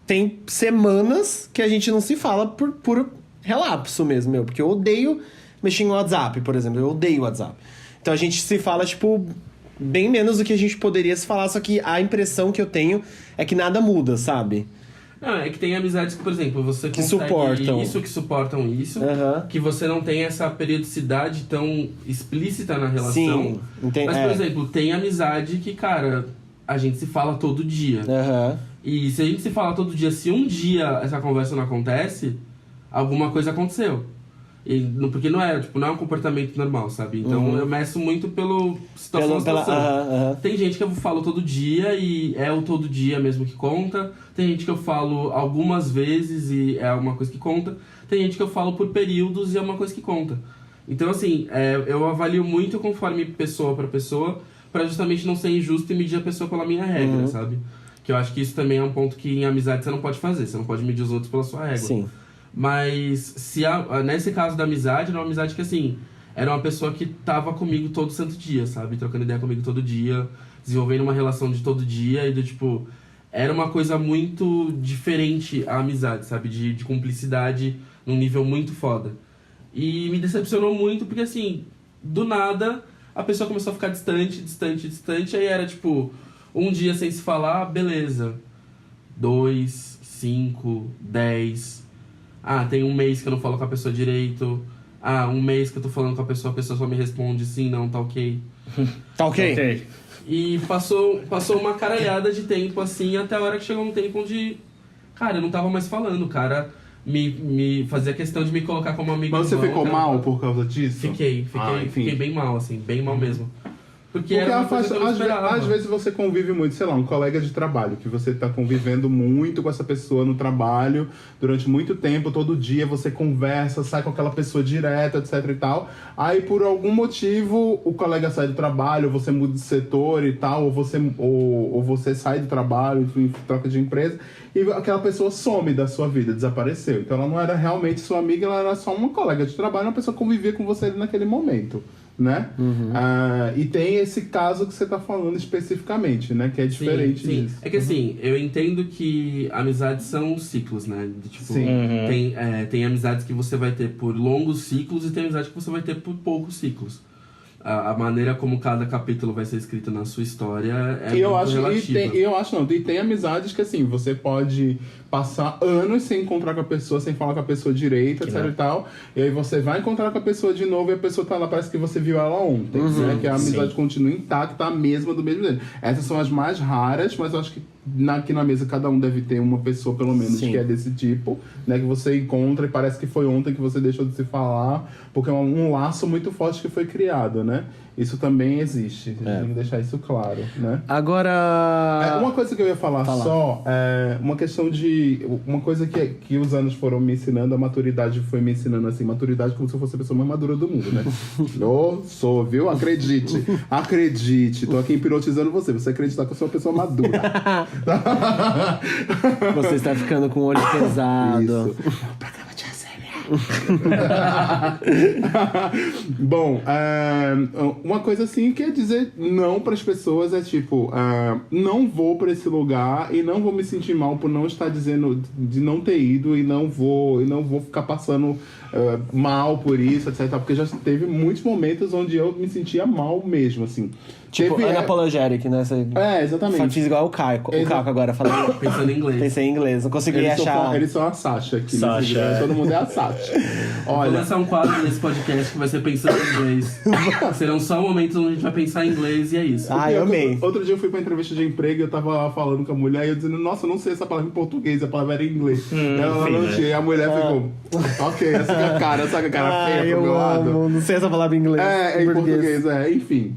Tem semanas que a gente não se fala por puro relapso mesmo, porque eu odeio mexer em WhatsApp, por exemplo. Eu odeio WhatsApp. Então a gente se fala, tipo... bem menos do que a gente poderia se falar, só que a impressão que eu tenho é que nada muda, sabe? Não, é que tem amizades que, por exemplo, você que consegue suportam isso, que você não tem essa periodicidade tão explícita na relação. Sim, mas, por exemplo, tem amizade que, cara, a gente se fala todo dia. E se a gente se fala todo dia, se um dia essa conversa não acontece, alguma coisa aconteceu. Porque não é um comportamento normal, sabe? Então eu meço muito pelo situação. Tem gente que eu falo todo dia e é o todo dia mesmo que conta. Tem gente que eu falo algumas vezes e é uma coisa que conta. Tem gente que eu falo por períodos e é uma coisa que conta. Então, assim, eu avalio muito conforme pessoa pra pessoa, pra justamente não ser injusto e medir a pessoa pela minha regra, sabe? Que eu acho que isso também é um ponto que em amizade você não pode fazer. Você não pode medir os outros pela sua regra. Sim. Mas nesse caso da amizade, era uma amizade que, assim, era uma pessoa que tava comigo todo santo dia, sabe? Trocando ideia comigo todo dia, desenvolvendo uma relação de todo dia e do tipo... Era uma coisa muito diferente a amizade, sabe? De cumplicidade num nível muito foda. E me decepcionou muito porque, assim, do nada, a pessoa começou a ficar distante, aí era tipo, um dia sem se falar, beleza. 2, 5, 10. Tem um mês que eu não falo com a pessoa direito. Um mês que eu tô falando com a pessoa só me responde sim, não, tá ok. Tá ok? E passou uma caralhada de tempo, assim, até a hora que chegou um tempo onde, cara, eu não tava mais falando, o cara me fazia questão de me colocar como amigo. Mas você irmão, ficou cara, mal por causa disso? Fiquei bem mal, assim, bem mal mesmo. Porque Porque era uma coisa que eu não esperava. às vezes você convive muito, sei lá, um colega de trabalho, que você tá convivendo muito com essa pessoa no trabalho, durante muito tempo, todo dia você conversa, sai com aquela pessoa direto, etc e tal. Aí, por algum motivo, o colega sai do trabalho, você muda de setor e tal, ou você sai do trabalho, enfim, troca de empresa, e aquela pessoa some da sua vida, desapareceu. Então ela não era realmente sua amiga, ela era só uma colega de trabalho, uma pessoa que convivia com você ali naquele momento. Né? E tem esse caso que você tá falando especificamente, né? Que é diferente disso. É que assim, eu entendo que amizades são ciclos, né? Tipo, tem amizades que você vai ter por longos ciclos e tem amizades que você vai ter por poucos ciclos. A maneira como cada capítulo vai ser escrito na sua história é muito relativa. E tem amizades que assim, você pode passar anos sem encontrar com a pessoa, sem falar com a pessoa direito, etc e tal. E aí você vai encontrar com a pessoa de novo e a pessoa tá lá, parece que você viu ela ontem, né? Que a amizade continua intacta, a mesma do mesmo jeito. Essas são as mais raras, mas eu acho que aqui na mesa cada um deve ter uma pessoa, pelo menos, que é desse tipo, né? Que você encontra e parece que foi ontem que você deixou de se falar, porque é um laço muito forte que foi criado, né? Isso também existe. A gente tem que deixar isso claro, né? Agora... uma coisa que eu ia falar. Só, uma questão de... Uma coisa que os anos foram me ensinando, a maturidade foi me ensinando, assim, maturidade como se eu fosse a pessoa mais madura do mundo, né? Eu sou, viu? Acredite. Acredite. Tô aqui hipnotizando você. Você acreditar que eu sou uma pessoa madura. Você está ficando com o olho pesado. Isso. Bom, uma coisa assim que é dizer não para as pessoas é tipo, não vou para esse lugar e não vou me sentir mal por não estar dizendo de não ter ido e não vou ficar passando mal por isso, etc. Porque já teve muitos momentos onde eu me sentia mal mesmo, assim. Tipo, unapologetic, né? Exatamente. Fiz igual o Caco agora, falando. Pensando em inglês. Pensei em inglês, não consegui achar. Eles são a Sasha aqui. Sasha. Todo mundo é a Sasha. Vou lançar um quadro nesse podcast que vai ser pensando em inglês. Serão só momentos onde a gente vai pensar em inglês e é isso. Eu amei. Outro dia eu fui pra entrevista de emprego e eu tava lá falando com a mulher e eu dizendo, nossa, eu não sei essa palavra em português, a palavra era em inglês. Ela não tinha, e a mulher ficou, ok, essa é a cara, sabe a cara feia pro meu lado? Não sei essa palavra em inglês. Em português, enfim.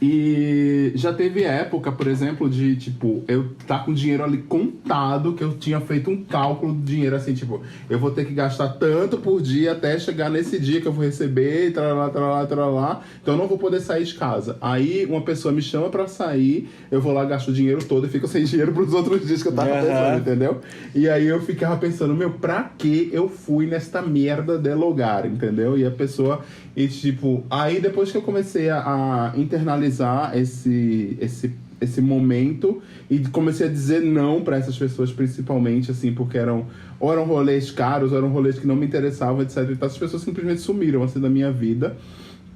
E já teve época, por exemplo, de, tipo, eu tá com dinheiro ali contado, que eu tinha feito um cálculo de dinheiro, assim, tipo, eu vou ter que gastar tanto por dia até chegar nesse dia que eu vou receber, tralá, então eu não vou poder sair de casa. Aí uma pessoa me chama pra sair, eu vou lá, gasto o dinheiro todo e fico sem dinheiro pros outros dias que eu tava pensando, entendeu? E aí eu ficava pensando, pra que eu fui nesta merda de lugar, entendeu? E a pessoa... E, tipo, aí depois que eu comecei a internalizar esse momento e comecei a dizer não pra essas pessoas, principalmente, assim, porque eram rolês caros, ou eram rolês que não me interessavam, etc. Então, as pessoas simplesmente sumiram, assim, da minha vida.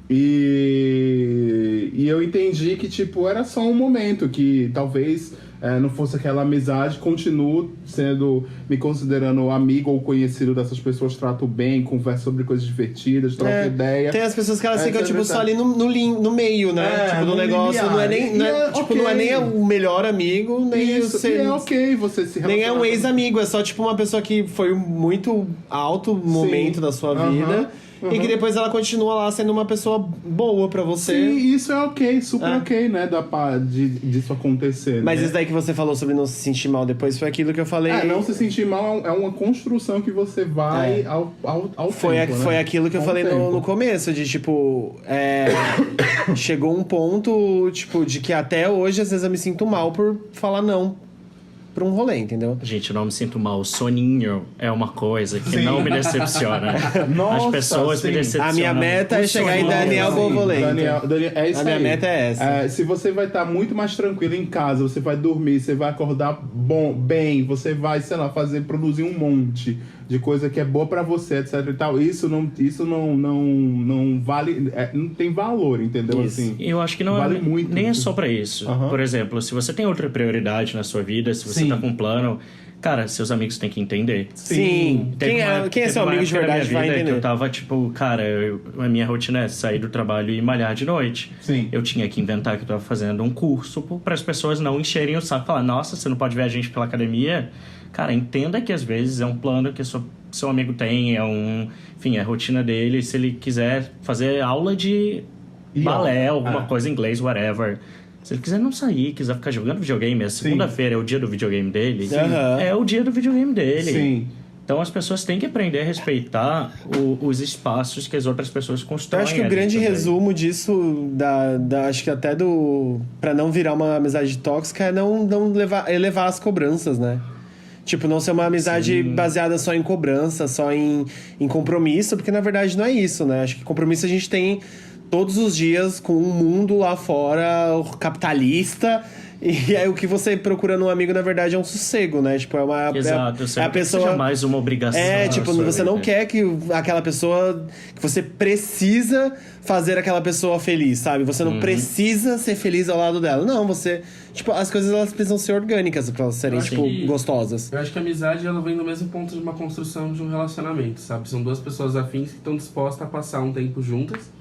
E eu entendi que, tipo, era só um momento, que talvez não fosse aquela amizade, continuo me considerando amigo ou conhecido dessas pessoas, trato bem, converso sobre coisas divertidas, troco ideia. Tem as pessoas que elas ficam, tipo, só ali no meio, né? Tipo, no negócio, não é nem, não é nem o melhor amigo, nem isso, você... é ok você se relacionar. Nem é um ex-amigo, é só, tipo, uma pessoa que foi muito alto momento da sua vida. E que depois ela continua lá sendo uma pessoa boa pra você. Sim, isso é ok, super ok, né? Disso acontecer. Mas né? isso daí que você falou sobre não se sentir mal depois foi aquilo que eu falei. Não se sentir mal é uma construção que você vai ao tempo, Foi né? aquilo que eu falei no começo, de tipo... chegou um ponto, tipo, de que até hoje, às vezes, eu me sinto mal por falar não pra um rolê, entendeu? Gente, eu não me sinto mal. Soninho é uma coisa que não me decepciona. Nossa, as pessoas me decepcionam. A minha meta é chegar em Daniel Borboleta. Daniel, é isso a minha aí. meta é essa. Se você vai estar muito mais tranquilo em casa, você vai dormir, você vai acordar bem, você vai, sei lá, produzir um monte. de coisa que é boa pra você, etc e tal, isso não vale, não tem valor, entendeu? Isso. Assim, E eu acho que não vale é, muito. nem é só pra isso. Aham. Por exemplo, se você tem outra prioridade na sua vida, se você Sim. tá com um plano, cara, seus amigos têm que entender. Sim. Quem é seu amigo de verdade vai entender. Eu tava tipo, cara, a minha rotina é sair do trabalho e malhar de noite. Sim. Eu tinha que inventar que eu tava fazendo um curso para as pessoas não encherem o saco. Falar, nossa, você não pode ver a gente pela academia? Cara, entenda que às vezes é um plano que seu amigo tem, enfim, é a rotina dele. Se ele quiser fazer aula de balé, alguma coisa em inglês, whatever. Se ele quiser não sair, quiser ficar jogando videogame, a segunda-feira é o dia do videogame dele, é o dia do videogame dele. Sim. Então as pessoas têm que aprender a respeitar os espaços que as outras pessoas constroem. Eu acho que o grande resumo disso, acho que até pra não virar uma amizade tóxica, é não elevar as cobranças, né? Tipo, não ser uma amizade baseada só em cobrança, só em compromisso, porque na verdade não é isso, né? Acho que compromisso a gente tem todos os dias com um mundo lá fora capitalista. E aí o que você procura num amigo, na verdade, é um sossego, né? Tipo, Exato, é a pessoa... seja mais uma obrigação. tipo, você não quer que aquela pessoa... Que você precisa fazer aquela pessoa feliz, sabe? Você não precisa ser feliz ao lado dela. Não, você... Tipo, as coisas, elas precisam ser orgânicas pra elas serem, gostosas. Eu acho que a amizade, ela vem do mesmo ponto de uma construção de um relacionamento, sabe? São duas pessoas afins que estão dispostas a passar um tempo juntas.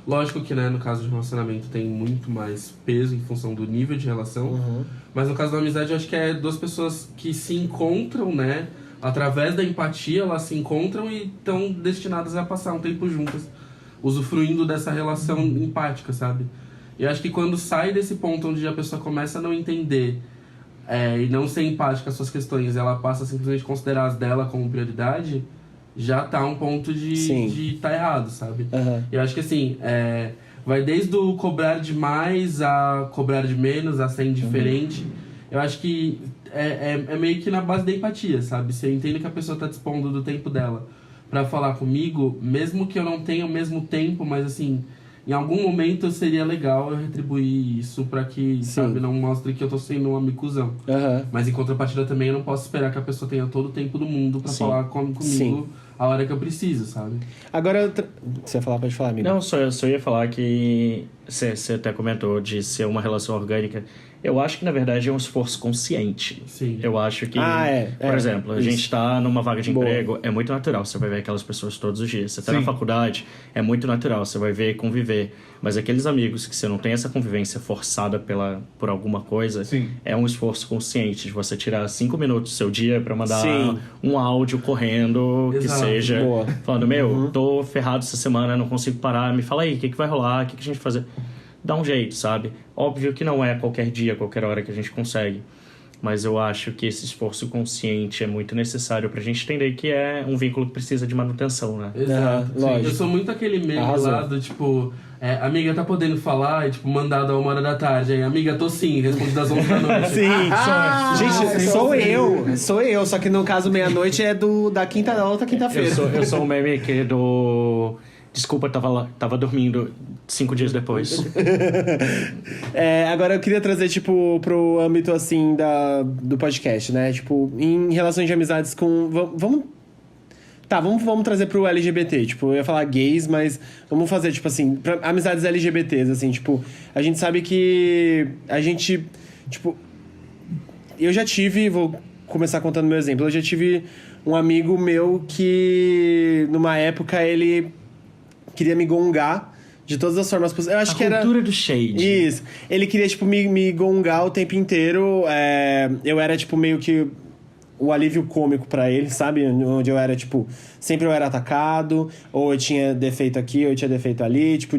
Lógico que, né, no caso de um relacionamento tem muito mais peso em função do nível de relação. Mas no caso da amizade, eu acho que é duas pessoas que se encontram, né? Através da empatia, elas se encontram e estão destinadas a passar um tempo juntas, usufruindo dessa relação empática, sabe? E eu acho que quando sai desse ponto onde a pessoa começa a não entender e não ser empática às suas questões, ela passa a simplesmente considerar as dela como prioridade, já tá um ponto de tá errado, sabe? Eu acho que assim, vai desde o cobrar demais a cobrar de menos, a ser indiferente. Eu acho que é meio que na base da empatia, sabe? Se eu entendo que a pessoa tá dispondo do tempo dela pra falar comigo, mesmo que eu não tenha o mesmo tempo, mas assim, em algum momento seria legal eu retribuir isso pra que, sabe, não mostre que eu tô sendo um amicuzão. Mas em contrapartida também eu não posso esperar que a pessoa tenha todo o tempo do mundo pra falar comigo a hora que eu preciso, sabe? Agora, você ia falar, pode falar, amigo. Não, só ia falar que você até comentou de ser uma relação orgânica. Eu acho que, na verdade, é um esforço consciente. Sim. Eu acho que, por exemplo, a isso. gente tá numa vaga de emprego, é muito natural, você vai ver aquelas pessoas todos os dias. Você tá na faculdade, é muito natural, você vai ver e conviver. Mas aqueles amigos que você não tem essa convivência forçada por alguma coisa, é um esforço consciente de você tirar 5 minutos do seu dia pra mandar um áudio correndo, que seja, falando, tô ferrado essa semana, não consigo parar, me fala aí, o que vai rolar, o que a gente vai fazer? Dá um jeito, sabe? Óbvio que não é qualquer dia, qualquer hora que a gente consegue. Mas eu acho que esse esforço consciente é muito necessário pra gente entender que é um vínculo que precisa de manutenção, né? Exato. Lógico. Eu sou muito aquele meme lá do tipo... amiga, tá podendo falar? E tipo, mandado a 1h da tarde. Aí, amiga, tô sim, respondi das 11 da noite. Gente, sou eu. Só que no caso, meia-noite é da outra quinta-feira. Eu sou um meme aqui do... Desculpa, tava dormindo 5 dias depois. Agora eu queria trazer, tipo, pro âmbito, assim, do podcast, né? Tipo, em relação de amizades com... Vamos trazer pro LGBT. Tipo, eu ia falar gays, mas vamos fazer, tipo assim, pra amizades LGBTs, assim, tipo... A gente sabe que a gente, tipo... Eu já tive... Vou começar contando meu exemplo. Eu já tive um amigo meu que, numa época, ele... queria me gongar de todas as formas possíveis. Eu acho que era... A cultura do shade. Isso. Ele queria, tipo, me gongar o tempo inteiro. Eu era, tipo, meio que o alívio cômico pra ele, sabe? Onde eu era, tipo... Sempre eu era atacado. Ou eu tinha defeito aqui, ou eu tinha defeito ali. Tipo,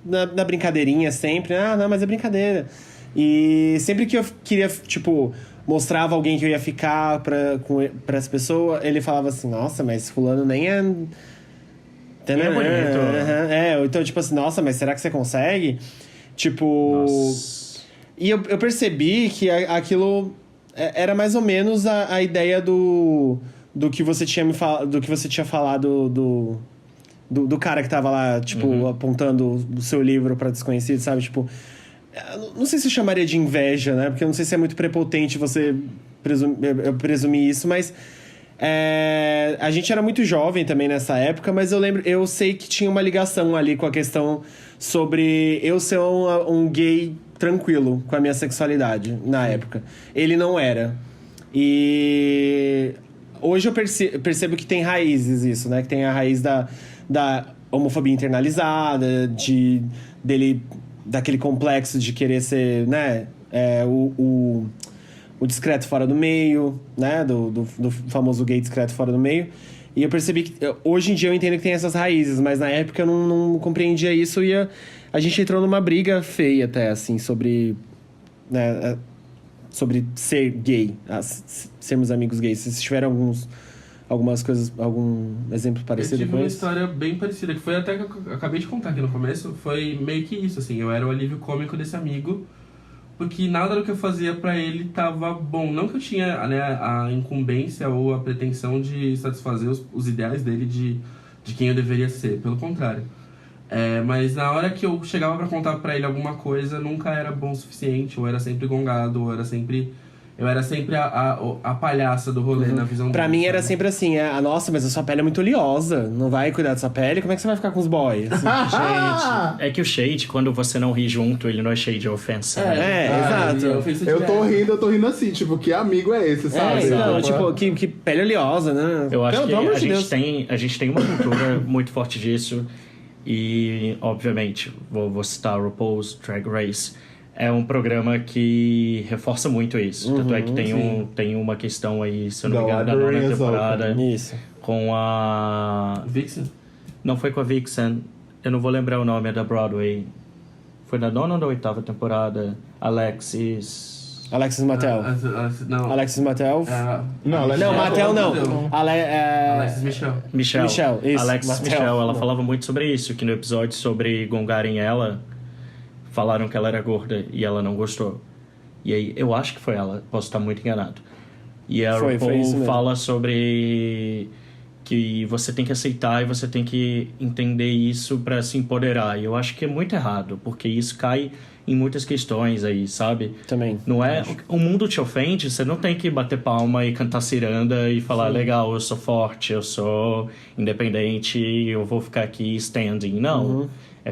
na brincadeirinha sempre. Ah, não, mas é brincadeira. E sempre que eu queria, tipo... Mostrava alguém que eu ia ficar pra essa pessoa, ele falava assim... Nossa, mas fulano nem é... É bonito. Então, tipo assim, nossa, mas será que você consegue? Tipo... Nossa. E eu percebi que aquilo era mais ou menos a ideia do que você tinha do que você tinha falado do cara que tava lá, tipo, apontando o seu livro pra desconhecido, sabe? Tipo, não sei se eu chamaria de inveja, né? Porque eu não sei se é muito prepotente você presumir isso, mas... A gente era muito jovem também nessa época, mas eu sei que tinha uma ligação ali com a questão sobre eu ser um gay tranquilo com a minha sexualidade na época. Ele não era. E hoje eu percebo que tem raízes isso, né? Que tem a raiz da homofobia internalizada, daquele complexo de querer ser, né? O discreto fora do meio, né? Do famoso gay discreto fora do meio. E eu percebi que... Hoje em dia eu entendo que tem essas raízes, mas na época eu não compreendia isso e a gente entrou numa briga feia até, assim, sobre... Né, sobre ser gay, sermos amigos gays. Vocês tiveram algumas coisas, algum exemplo parecido com isso? Eu tive uma história bem parecida, que foi até que eu acabei de contar aqui no começo. Foi meio que isso, assim. Eu era o alívio cômico desse amigo, porque nada do que eu fazia pra ele tava bom. Não que eu tinha, né, a incumbência ou a pretensão de satisfazer os ideais dele de quem eu deveria ser. Pelo contrário. Mas na hora que eu chegava pra contar pra ele alguma coisa, nunca era bom o suficiente. Ou era sempre gongado, ou era sempre... Eu era sempre a palhaça do rolê, na visão dele. Pra mim era sempre assim, nossa, mas a sua pele é muito oleosa. Não vai cuidar da sua pele? Como é que você vai ficar com os boys? Assim, gente. É que o shade, quando você não ri junto, ele não é shade, é ofensa. Exato. Eu tô rindo assim, tipo, que amigo é esse, sabe? Não, tipo, que pele oleosa, né? Eu acho que pelo amor a de gente Deus. tem uma cultura muito forte disso. E, obviamente, vou citar RuPaul's Drag Race. É um programa que reforça muito isso. Tanto é que tem uma questão aí, se eu não me engano, da 9ª temporada. Isso. Com a... Vixen? Não foi com a Vixen. Eu não vou lembrar o nome, é da Broadway. Foi na 9ª ou da 8ª temporada. Alexis Mattel. Não. Alexis Mattel. Não, Mattel não. Alexis Michel. Michel, isso. Alexis Mattel. Michel, ela falava muito sobre isso. Que no episódio sobre gongarem ela... Falaram que ela era gorda e ela não gostou. E aí, eu acho que foi ela, posso estar muito enganado. E a RuPaul fala sobre que você tem que aceitar e você tem que entender isso para se empoderar. E eu acho que é muito errado, porque isso cai em muitas questões aí, sabe? Também. Não é... O mundo te ofende, você não tem que bater palma e cantar ciranda e falar, legal, eu sou forte, eu sou independente, eu vou ficar aqui standing. Não.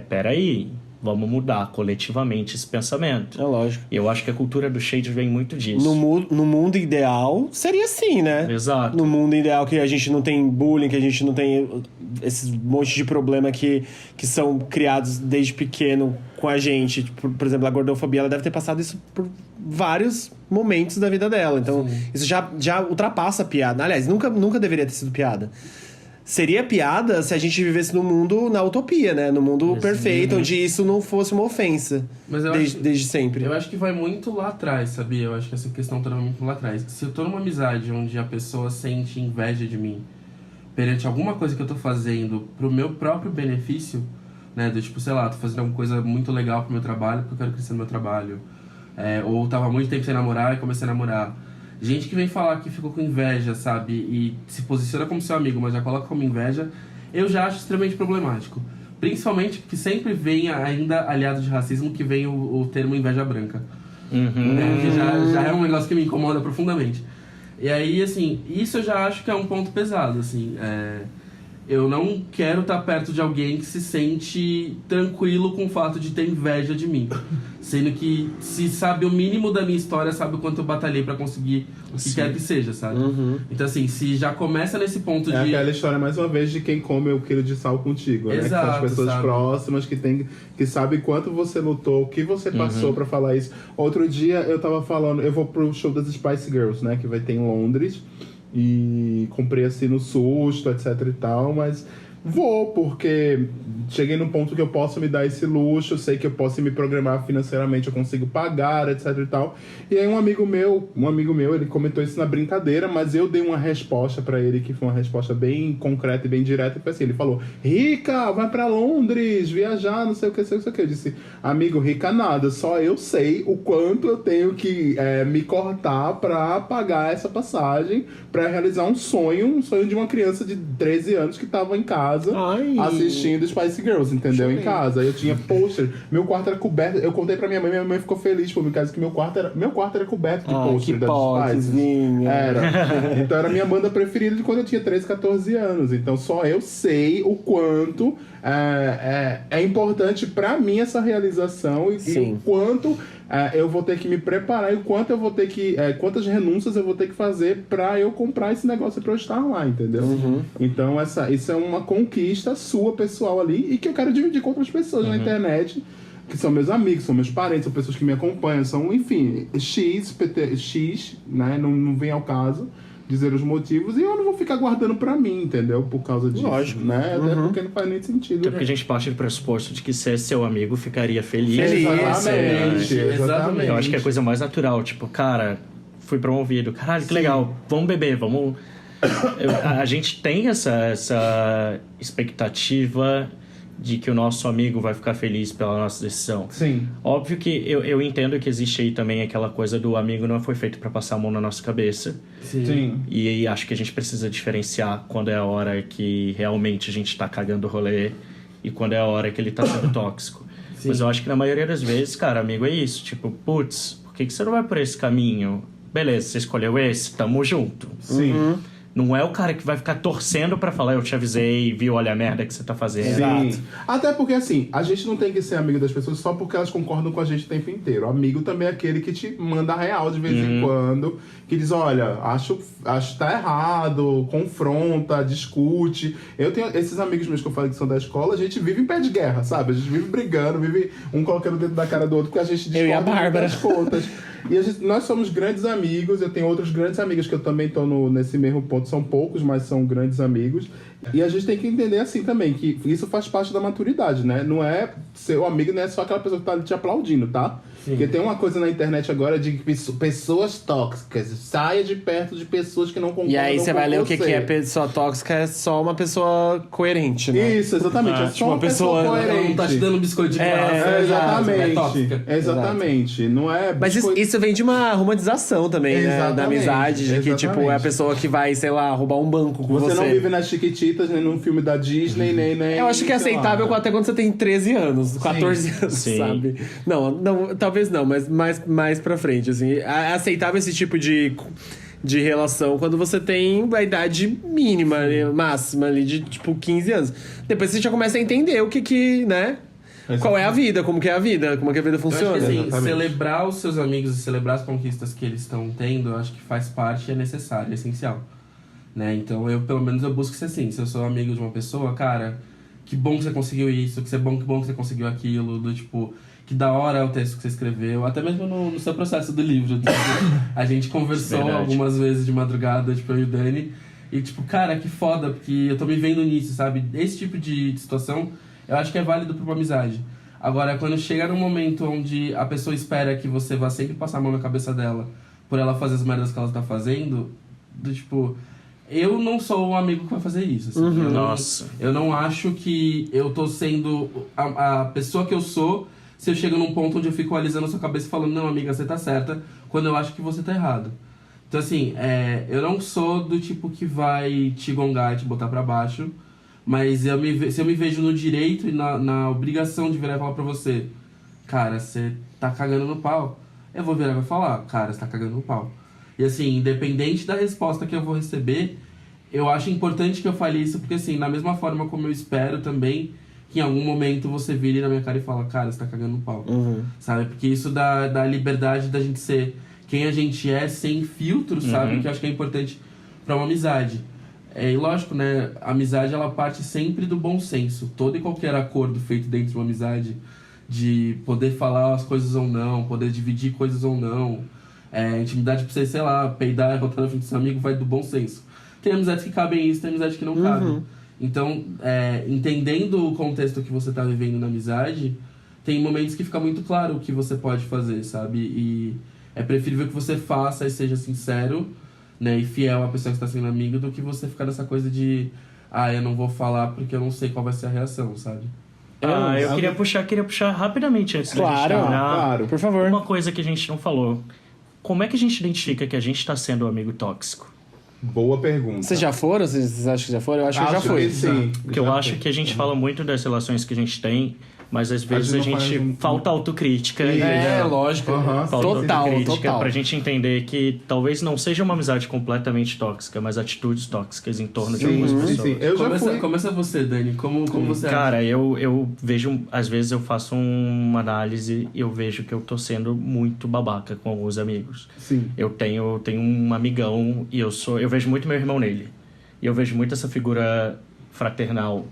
Peraí. Vamos mudar coletivamente esse pensamento. É lógico. E eu acho que a cultura do shade vem muito disso. No mundo ideal, seria assim, né? Exato. No mundo ideal que a gente não tem bullying, que a gente não tem esses monte de problema que são criados desde pequeno com a gente. Por exemplo, a gordofobia, ela deve ter passado isso por vários momentos da vida dela. Então, isso já ultrapassa a piada. Aliás, nunca deveria ter sido piada. Seria piada se a gente vivesse no mundo, na utopia, né? No mundo perfeito, onde isso não fosse uma ofensa. Mas desde sempre. Eu acho que vai muito lá atrás, sabia? Eu acho que essa questão tá muito lá atrás. Se eu tô numa amizade onde a pessoa sente inveja de mim perante alguma coisa que eu tô fazendo pro meu próprio benefício, né? Do tipo, sei lá, tô fazendo alguma coisa muito legal pro meu trabalho, porque eu quero crescer no meu trabalho. Ou tava há muito tempo sem namorar e comecei a namorar. Gente que vem falar que ficou com inveja, sabe? E se posiciona como seu amigo, mas já coloca como inveja, eu já acho extremamente problemático. Principalmente porque sempre vem ainda aliado de racismo que vem o termo inveja branca. Que já é um negócio que me incomoda profundamente. E aí, assim, isso eu já acho que é um ponto pesado, assim. Eu não quero estar perto de alguém que se sente tranquilo com o fato de ter inveja de mim. Sendo que, se sabe o mínimo da minha história, sabe o quanto eu batalhei pra conseguir o que quer que seja, sabe? Então, assim, se já começa nesse ponto de... É aquela história, mais uma vez, de quem come o quilo de sal contigo, né? Exato, que são as pessoas sabe? próximas que sabem quanto você lutou, o que você passou pra falar isso. Outro dia, eu tava falando... Eu vou pro show das Spice Girls, né? Que vai ter em Londres. E comprei assim no susto, etc e tal, mas vou, porque cheguei num ponto que eu posso me dar esse luxo, sei que eu posso me programar financeiramente, eu consigo pagar, etc e tal. E aí um amigo meu, ele comentou isso na brincadeira, mas eu dei uma resposta pra ele, que foi uma resposta bem concreta e bem direta, e foi assim, ele falou, rica, vai pra Londres, viajar, não sei o que. Eu disse, amigo, rica nada, só eu sei o quanto eu tenho que me cortar pra pagar essa passagem, pra realizar um sonho de uma criança de 13 anos que tava em casa, casa, Ai. assistindo Spice Girls, entendeu? Em casa. Eu tinha pôster. Meu quarto era coberto. Eu contei pra minha mãe ficou feliz por mim, caso que meu quarto era coberto de pôster que das Spice. poquezinha. Era. Então era a minha banda preferida de quando eu tinha 13, 14 anos. Então só eu sei o quanto é importante pra mim essa realização e o quanto eu vou ter que me preparar e o quanto eu vou ter que. Quantas renúncias eu vou ter que fazer pra eu comprar esse negócio pra eu estar lá, entendeu? Então isso é uma conquista sua, pessoal, ali, e que eu quero dividir com outras pessoas na internet, que são meus amigos, são meus parentes, são pessoas que me acompanham, são, enfim, X, né? Não vem ao caso dizer os motivos, e eu não vou ficar guardando pra mim, entendeu? Por causa disso. Lógico. Né? Até porque não faz nem sentido. Até porque a gente parte do pressuposto de que ser seu amigo ficaria feliz. Exatamente. Eu acho que é a coisa mais natural. Tipo, cara, fui promovido. Caralho, que legal. Vamos beber, vamos... A gente tem essa expectativa de que o nosso amigo vai ficar feliz pela nossa decisão. Sim. Óbvio que eu entendo que existe aí também aquela coisa do amigo não foi feito pra passar a mão na nossa cabeça. Sim. E aí acho que a gente precisa diferenciar quando é a hora que realmente a gente tá cagando o rolê e quando é a hora que ele tá sendo tóxico. Sim. Mas eu acho que na maioria das vezes, cara, amigo é isso. Tipo, putz, por que você não vai por esse caminho? Beleza, você escolheu esse, tamo junto. Sim. Não é o cara que vai ficar torcendo pra falar, eu te avisei, viu, olha a merda que você tá fazendo. Sim. Até porque, assim, a gente não tem que ser amigo das pessoas só porque elas concordam com a gente o tempo inteiro. Amigo também é aquele que te manda real de vez em quando, que diz, olha, acho que tá errado, confronta, discute. Eu tenho esses amigos meus que eu falei que são da escola, a gente vive em pé de guerra, sabe? A gente vive brigando, vive um colocando dentro da cara do outro, porque a gente Eu e a discorda Bárbara. das contas. E nós somos grandes amigos, eu tenho outros grandes amigos que eu também tô nesse mesmo ponto, são poucos, mas são grandes amigos. E a gente tem que entender assim também, que isso faz parte da maturidade, né? Não é seu amigo, não é só aquela pessoa que tá ali te aplaudindo, tá? Sim. Porque tem uma coisa na internet agora de pessoas tóxicas, saia de perto de pessoas que não concordam com você. E aí você vai ler o que é pessoa tóxica, é só uma pessoa coerente, né? Isso, exatamente. É tipo, só uma pessoa coerente. Não tá te dando biscoito de graça. Exatamente. É tóxica. Exatamente. Não é Mas isso vem de uma romantização também, né? Da Exatamente, amizade, de que, tipo, é a exatamente. pessoa que vai, sei lá, roubar um banco com você. Você não vive nas Chiquititas, nem num filme da Disney, nem... Eu acho que é sei lá. aceitável até quando você tem 13 anos, 14 anos, Sim. sabe? Não, talvez não, mas mais pra frente, assim. É aceitável esse tipo de relação quando você tem a idade mínima, máxima ali, de, tipo, 15 anos. Depois você já começa a entender o que né? Qual é a vida, como que é a vida, como que a vida Eu acho funciona. que, assim, Exatamente. celebrar os seus amigos e celebrar as conquistas que eles estão tendo, eu acho que faz parte, é necessário, é essencial. Né? Então, pelo menos, eu busco ser assim. Se eu sou amigo de uma pessoa, cara, que bom que você conseguiu isso, que bom que você conseguiu aquilo, do tipo, que da hora é o texto que você escreveu, até mesmo no seu processo do livro. Tipo, a gente conversou Verdade. algumas vezes de madrugada, tipo, eu e o Dani, e tipo, cara, que foda, porque eu tô me vendo nisso, sabe? Esse tipo de situação, eu acho que é válido pra uma amizade. Agora, quando chega num momento onde a pessoa espera que você vá sempre passar a mão na cabeça dela por ela fazer as merdas que ela tá fazendo, do tipo... Eu não sou um amigo que vai fazer isso. Assim. Nossa. Eu não acho que eu tô sendo a pessoa que eu sou se eu chego num ponto onde eu fico alisando a sua cabeça e falando, não, amiga, você tá certa, quando eu acho que você tá errado. Então, assim, eu não sou do tipo que vai te gongar e te botar pra baixo, mas se eu me vejo no direito e na obrigação de virar e falar pra você, cara, você tá cagando no pau, eu vou virar e vou falar, cara, você tá cagando no pau. E assim, independente da resposta que eu vou receber, eu acho importante que eu fale isso, porque assim, da mesma forma como eu espero também que em algum momento você vire na minha cara e fala, cara, você tá cagando no pau. Sabe? Porque isso dá liberdade da gente ser quem a gente é, sem filtro, sabe? Que eu acho que é importante pra uma amizade. E lógico, né? A amizade, ela parte sempre do bom senso. Todo e qualquer acordo feito dentro de uma amizade, de poder falar as coisas ou não, poder dividir coisas ou não, intimidade pra você, sei lá, peidar e botar na frente do seu amigo, vai do bom senso. Tem amizades que cabem isso, tem amizades que não cabem. Então, entendendo o contexto que você tá vivendo na amizade, tem momentos que fica muito claro o que você pode fazer, sabe? E é preferível que você faça e seja sincero, né, e fiel à pessoa que está sendo amigo, do que você ficar nessa coisa de eu não vou falar porque eu não sei qual vai ser a reação, sabe? Eu queria puxar rapidamente antes da gente Claro, terminar. claro. Por favor. Uma coisa que a gente não falou. Como é que a gente identifica que a gente está sendo um amigo tóxico? Boa pergunta. Vocês já foram? Vocês acham que já foram? Eu acho que eu já Acho fui. que sim. Porque eu acho que a gente fala muito das relações que a gente tem, mas às vezes a gente não gente faz falta autocrítica. É, lógico. Aham. Falta Total, autocrítica total. pra gente entender que talvez não seja uma amizade completamente tóxica, mas atitudes tóxicas em torno de algumas pessoas. Sim. Eu já fui. Começa você, Dani. Como você Cara, eu vejo, às vezes eu faço uma análise e eu vejo que eu tô sendo muito babaca com alguns amigos. Sim. Eu tenho um amigão e eu vejo muito meu irmão nele. E eu vejo muito essa figura fraternal.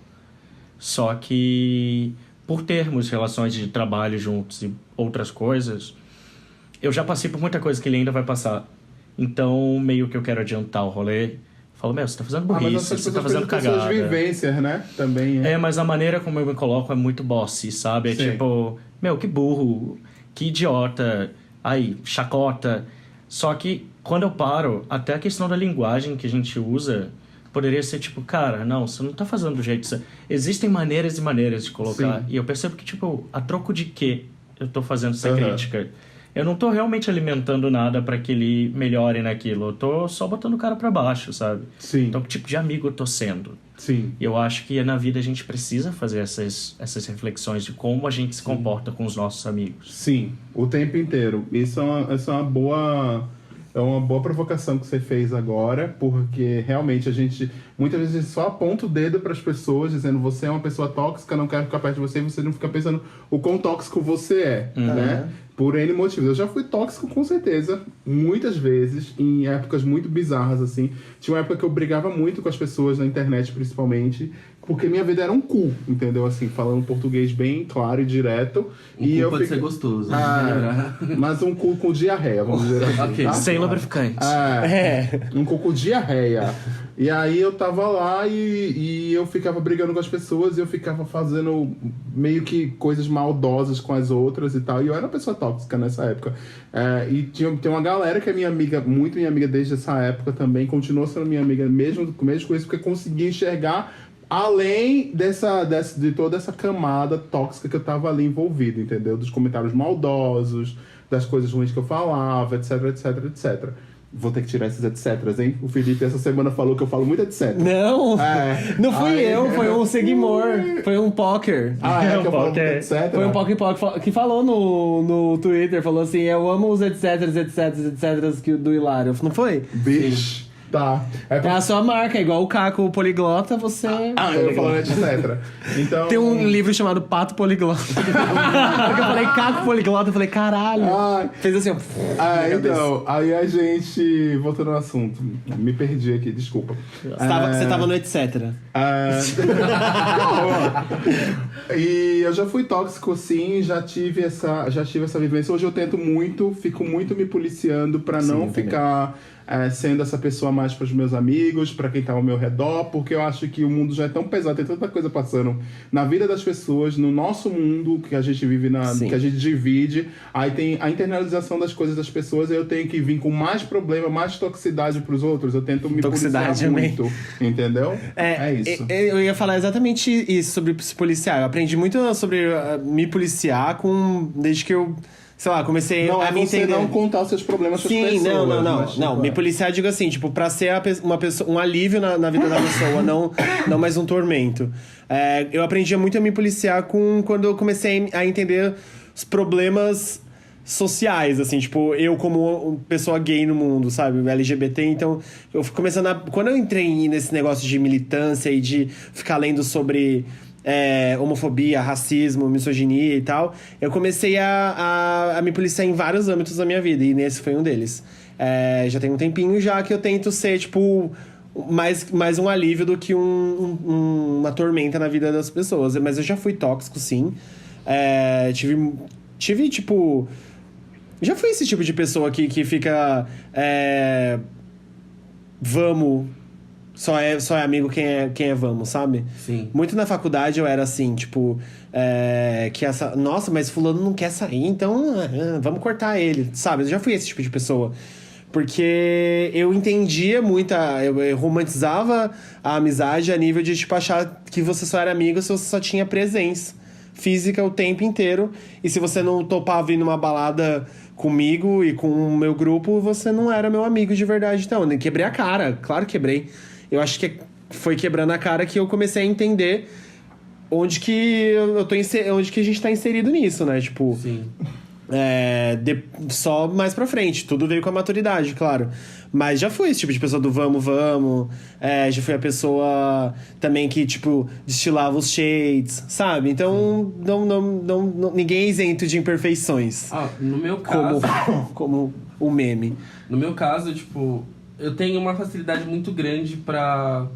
Só que por termos relações de trabalho juntos e outras coisas, eu já passei por muita coisa que ele ainda vai passar. Então, meio que eu quero adiantar o rolê. Falo, você tá fazendo Mas burrice, essas você tá pessoas fazendo têm suas cagada. vivências, né? Também é. Mas a maneira como eu me coloco é muito bossy, sabe? É Sim. tipo, que burro, que idiota, ai, chacota. Só que quando eu paro, até a questão da linguagem que a gente usa poderia ser tipo, cara, não, você não tá fazendo do jeito... Existem maneiras e maneiras de colocar. Sim. E eu percebo que, tipo, a troco de quê eu tô fazendo essa Uhum. crítica? Eu não tô realmente alimentando nada pra que ele melhore naquilo. Eu tô só botando o cara pra baixo, sabe? Sim. Então, que tipo de amigo eu tô sendo? Sim. E eu acho que na vida a gente precisa fazer essas reflexões de como a gente se comporta com os nossos amigos. Sim, o tempo inteiro. Isso é uma boa... É uma boa provocação que você fez agora, porque realmente a gente, muitas vezes, a gente só aponta o dedo para as pessoas, dizendo você é uma pessoa tóxica, não quero ficar perto de você, e você não fica pensando o quão tóxico você é, né? Por N motivos. Eu já fui tóxico, com certeza, muitas vezes, em épocas muito bizarras, assim. Tinha uma época que eu brigava muito com as pessoas na internet, principalmente, porque minha vida era um cu, entendeu? Assim, falando português bem claro e direto. E eu pode ser gostoso. mas um cu com diarreia, vamos dizer assim. Ok. Tá? Sem lubrificante. Um cu com diarreia. E aí eu tava lá e eu ficava brigando com as pessoas e eu ficava fazendo meio que coisas maldosas com as outras e tal. E eu era uma pessoa tóxica nessa época. Tem uma galera que é minha amiga, muito minha amiga desde essa época também, continuou sendo minha amiga mesmo com isso, porque conseguia enxergar além de toda essa camada tóxica que eu tava ali envolvido, entendeu? Dos comentários maldosos, das coisas ruins que eu falava, etc, etc, etc. Vou ter que tirar esses etc, hein? O Felipe essa semana falou que eu falo muito etc. Não, não fui Aí- eu, foi um seguidor, foi um poker. Que eu falo muito Poker. etc? Foi um poker que falou no Twitter, falou assim, eu amo os etc, do Hilário. Não foi? Bicho. Tá. É a sua marca, igual o Caco Poliglota, você... Eu falo etc. Então... Tem um livro chamado Pato Poliglota. Porque eu falei Caco Poliglota, eu falei, caralho. Fez assim, ó. Então, aí a gente... Voltando ao assunto. Me perdi aqui, desculpa. Você tava no etc. E eu já fui tóxico, sim, já tive essa vivência. Hoje eu tento muito, fico muito me policiando pra não ficar sendo essa pessoa mais pros meus amigos, pra quem tá ao meu redor, porque eu acho que o mundo já é tão pesado, tem tanta coisa passando na vida das pessoas, no nosso mundo que a gente vive, que a gente divide. Aí tem a internalização das coisas das pessoas, aí eu tenho que vir com mais problema, mais toxicidade pros outros. Eu tento me policiar muito, entendeu? É isso. Eu ia falar exatamente isso sobre se policiar. Eu aprendi muito sobre me policiar desde que eu, sei lá, comecei Não a é me você entender. não contar os seus problemas pras Sim, pessoas. mas, não. tipo, Me policiar, digo assim, tipo, pra ser uma pessoa, um alívio na vida da pessoa, não mais um tormento. Eu aprendi muito a me policiar quando eu comecei a entender os problemas sociais, assim, tipo, eu como pessoa gay no mundo, sabe, LGBT, então eu fui começando quando eu entrei nesse negócio de militância e de ficar lendo sobre homofobia, racismo, misoginia e tal, eu comecei a me policiar em vários âmbitos da minha vida, e nesse foi um deles. Já tem um tempinho já que eu tento ser, tipo, mais um alívio do que uma tormenta na vida das pessoas, mas eu já fui tóxico, sim. Tive, tipo... Já fui esse tipo de pessoa que fica... vamos... Só é amigo quem é vamos, sabe? Sim. Muito na faculdade eu era assim, tipo... nossa, mas fulano não quer sair, então vamos cortar ele, sabe? Eu já fui esse tipo de pessoa. Porque eu entendia muito, eu romantizava a amizade a nível de, tipo, achar que você só era amigo se você só tinha presença. física o tempo inteiro. E se você não topava ir numa balada comigo e com o meu grupo, você não era meu amigo de verdade. Então, eu quebrei a cara, claro que quebrei. Eu acho que foi quebrando a cara que eu comecei a entender onde que onde que a gente tá inserido nisso, né? Tipo, Sim. Só mais pra frente, tudo veio com a maturidade, claro. Mas já fui esse tipo de pessoa do vamos. Já fui a pessoa também que, tipo, destilava os shades, sabe? Então, não, ninguém é isento de imperfeições. No meu caso... Como o meme. No meu caso, tipo, eu tenho uma facilidade muito grande pra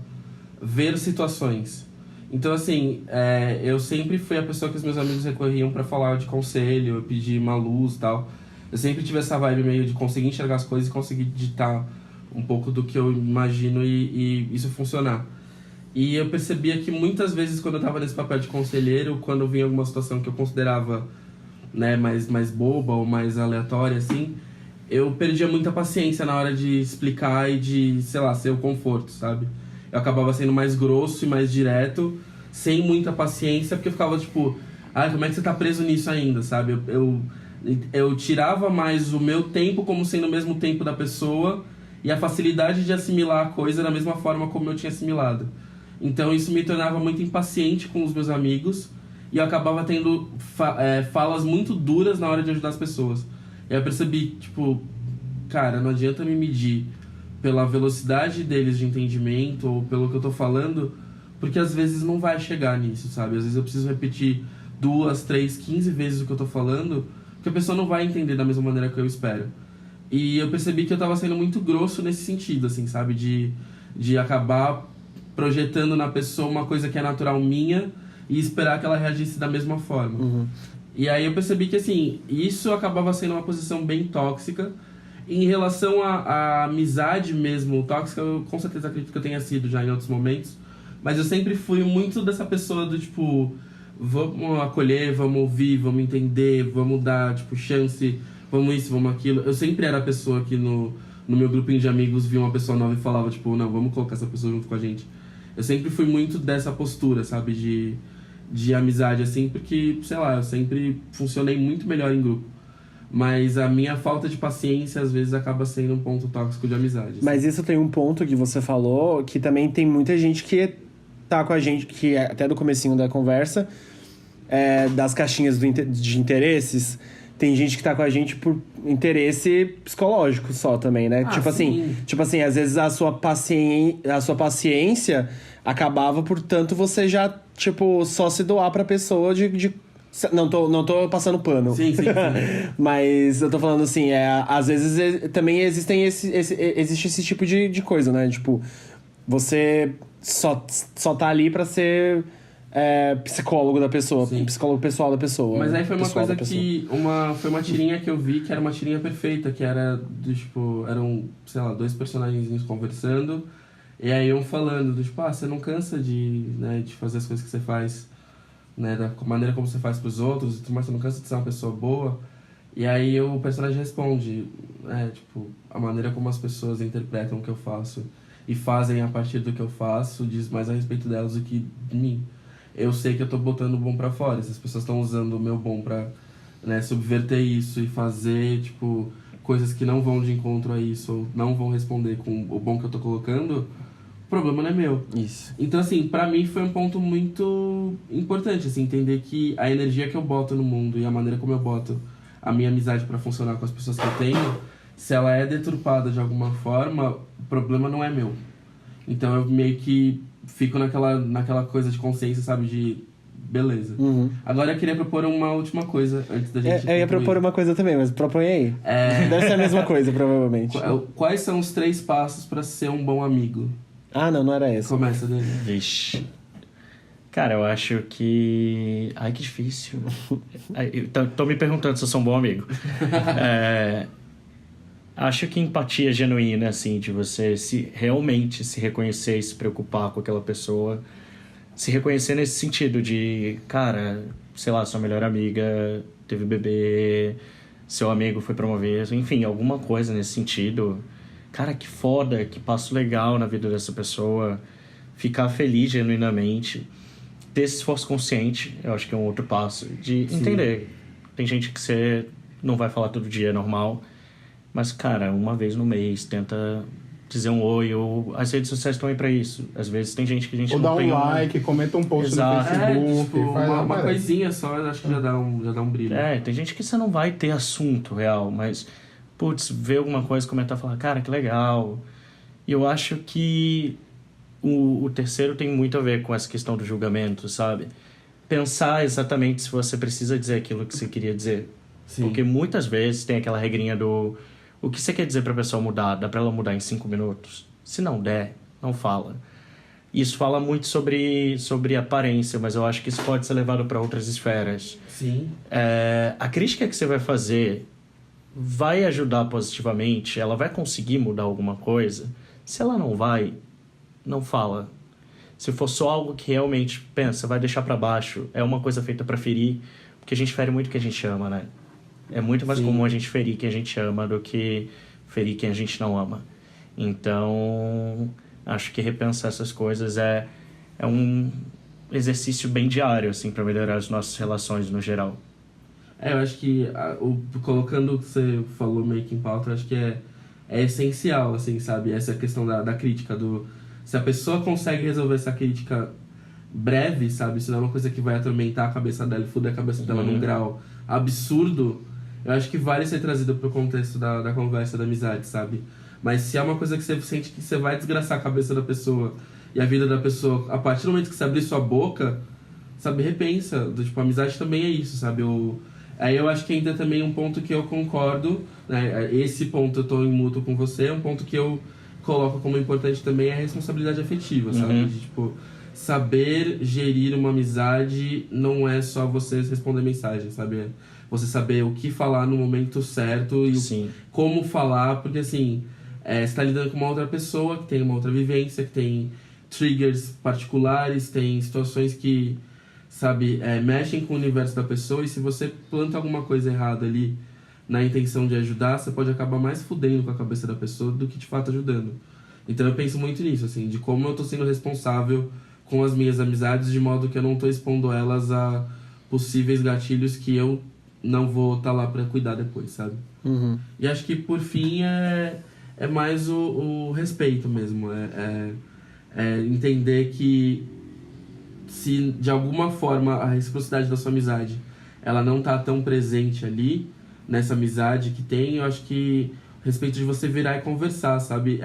ver situações. Então, assim, eu sempre fui a pessoa que os meus amigos recorriam pra falar de conselho, pedir uma luz e tal. Eu sempre tive essa vibe meio de conseguir enxergar as coisas e conseguir digitar um pouco do que eu imagino e isso funcionar. E eu percebia que muitas vezes, quando eu tava nesse papel de conselheiro, quando eu vinha alguma situação que eu considerava, né, mais boba ou mais aleatória, assim, eu perdia muita paciência na hora de explicar e de, sei lá, ser o conforto, sabe? Eu acabava sendo mais grosso e mais direto, sem muita paciência, porque eu ficava tipo, como é que você tá preso nisso ainda, sabe? Eu tirava mais o meu tempo como sendo o mesmo tempo da pessoa e a facilidade de assimilar a coisa da mesma forma como eu tinha assimilado. Então isso me tornava muito impaciente com os meus amigos e eu acabava tendo falas muito duras na hora de ajudar as pessoas. E aí eu percebi, tipo, cara, não adianta me medir pela velocidade deles de entendimento ou pelo que eu tô falando, porque às vezes não vai chegar nisso, sabe? Às vezes eu preciso repetir 2, 3, 15 vezes o que eu tô falando, porque a pessoa não vai entender da mesma maneira que eu espero. E eu percebi que eu tava sendo muito grosso nesse sentido, assim, sabe? De acabar projetando na pessoa uma coisa que é natural minha e esperar que ela reagisse da mesma forma. Uhum. E aí eu percebi que, assim, isso acabava sendo uma posição bem tóxica. Em relação à amizade mesmo tóxica, eu com certeza acredito que eu tenha sido já em outros momentos. Mas eu sempre fui muito dessa pessoa do tipo, vamos acolher, vamos ouvir, vamos entender, vamos dar, tipo, chance, vamos isso, vamos aquilo. Eu sempre era a pessoa que no meu grupinho de amigos via uma pessoa nova e falava, tipo, não, vamos colocar essa pessoa junto com a gente. Eu sempre fui muito dessa postura, sabe, de amizade, assim, porque, sei lá, eu sempre funcionei muito melhor em grupo. Mas a minha falta de paciência, às vezes, acaba sendo um ponto tóxico de amizade. Assim. Mas isso tem um ponto que você falou, que também tem muita gente que tá com a gente, que até do comecinho da conversa, das caixinhas de interesses, tem gente que tá com a gente por interesse psicológico só também, né? Tipo assim, às vezes a sua paciência acabava por tanto você já, tipo, só se doar pra pessoa Não tô passando pano. Sim. Mas eu tô falando assim, às vezes também existe esse tipo de coisa, né? Tipo, você só tá ali pra ser psicólogo da pessoa, Sim. psicólogo pessoal da pessoa. Mas aí foi uma pessoal coisa da pessoa. que... Foi uma tirinha que eu vi que era uma tirinha perfeita, que era tipo... Eram, sei lá, 2 personagens conversando, e aí um falando do tipo, você não cansa de fazer as coisas que você faz... Né, da maneira como você faz pros outros, mas você não cansa de ser uma pessoa boa. E aí o personagem responde, tipo, a maneira como as pessoas interpretam o que eu faço e fazem a partir do que eu faço diz mais a respeito delas do que de mim. Eu sei que eu tô botando o bom pra fora, se as pessoas estão usando o meu bom pra, né, subverter isso e fazer, tipo, coisas que não vão de encontro a isso ou não vão responder com o bom que eu tô colocando, o problema não é meu. Isso. Então, assim, pra mim foi um ponto muito importante, assim, entender que a energia que eu boto no mundo e a maneira como eu boto a minha amizade pra funcionar com as pessoas que eu tenho, se ela é deturpada de alguma forma, o problema não é meu. Então eu meio que fico naquela coisa de consciência, sabe, de beleza. Uhum. Agora eu queria propor uma última coisa antes da gente Eu ia propor uma coisa também, mas propõe aí. Deve ser a mesma coisa, provavelmente. Quais são os 3 passos pra ser um bom amigo? Ah, não era esse. Começa dele. Vixe. Cara, eu acho que... Ai, que difícil. Tô me perguntando se eu sou um bom amigo. Acho que empatia genuína, assim, de você realmente se reconhecer e se preocupar com aquela pessoa. Se reconhecer nesse sentido de, cara, sei lá, sua melhor amiga teve bebê, seu amigo foi promovido, enfim, alguma coisa nesse sentido. Cara, que foda, que passo legal na vida dessa pessoa. Ficar feliz genuinamente. ter esse esforço consciente, eu acho que é um outro passo, de entender. Tem gente que você não vai falar todo dia, é normal, mas, cara, uma vez no mês, tenta dizer um oi, ou as redes sociais estão aí pra isso. Às vezes tem gente que a gente Ou não dá tem... um like, comenta um post Exato. no Facebook. Tipo, faz uma parece. coisinha só, eu acho que já dá um brilho. Tem gente que você não vai ter assunto real, mas, putz, ver alguma coisa, comentar, falar, cara, que legal. E eu acho que o terceiro tem muito a ver com essa questão do julgamento, sabe? Pensar exatamente se você precisa dizer aquilo que você queria dizer. Sim. Porque muitas vezes tem aquela regrinha do... O que você quer dizer pra pessoa mudar? Dá pra ela mudar em 5 minutos? Se não der, não fala. Isso fala muito sobre aparência, mas eu acho que isso pode ser levado para outras esferas. Sim. A crítica que você vai fazer vai ajudar positivamente? Ela vai conseguir mudar alguma coisa? Se ela não vai, não fala. Se for só algo que realmente pensa, vai deixar para baixo, é uma coisa feita para ferir, porque a gente fere muito quem a gente ama, né? É muito mais comum a gente ferir quem a gente ama do que ferir quem a gente não ama. Então, acho que repensar essas coisas é um exercício bem diário, assim, para melhorar as nossas relações no geral. Eu acho que, colocando o que você falou meio que em pauta, eu acho que é essencial, assim, sabe? Essa questão da crítica, se a pessoa consegue resolver essa crítica breve, sabe? Se não é uma coisa que vai atormentar a cabeça dela e fuder a cabeça dela num grau absurdo, eu acho que vale ser trazido pro contexto da conversa, da amizade, sabe? Mas se é uma coisa que você sente que você vai desgraçar a cabeça da pessoa e a vida da pessoa, a partir do momento que você abrir sua boca, sabe, repensa. Tipo, a amizade também é isso, sabe? Aí eu acho que ainda também um ponto que eu concordo, né? Esse ponto eu tô em mútuo com você, um ponto que eu coloco como importante também é a responsabilidade afetiva, sabe? De, tipo, saber gerir uma amizade não é só você responder mensagem, sabe? Você saber o que falar no momento certo e como falar, porque assim, você tá lidando com uma outra pessoa que tem uma outra vivência, que tem triggers particulares, tem situações que, sabe, mexem com o universo da pessoa, e se você planta alguma coisa errada ali na intenção de ajudar, você pode acabar mais fudendo com a cabeça da pessoa do que de fato ajudando. Então eu penso muito nisso, assim, de como eu tô sendo responsável com as minhas amizades, de modo que eu não tô expondo elas a possíveis gatilhos que eu não vou estar lá pra cuidar depois, sabe? E acho que, por fim, é mais o respeito mesmo. É entender que se, de alguma forma, a reciprocidade da sua amizade ela não tá tão presente ali, nessa amizade que tem, eu acho que o respeito de você virar e conversar, sabe?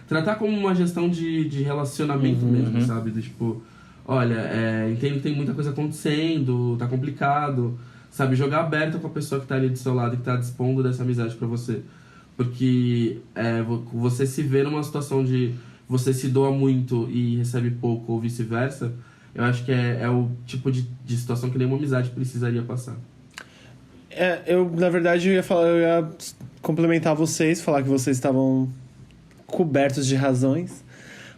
Tratar como uma gestão de relacionamento mesmo, sabe? Do tipo, olha, entendo que tem muita coisa acontecendo, tá complicado, sabe? Jogar aberto com a pessoa que tá ali do seu lado e que tá dispondo dessa amizade pra você. Porque você se vê numa situação de você se doa muito e recebe pouco, ou vice-versa, eu acho que é o tipo de situação que nenhuma amizade precisaria passar. Na verdade, eu ia complementar vocês, falar que vocês estavam cobertos de razões,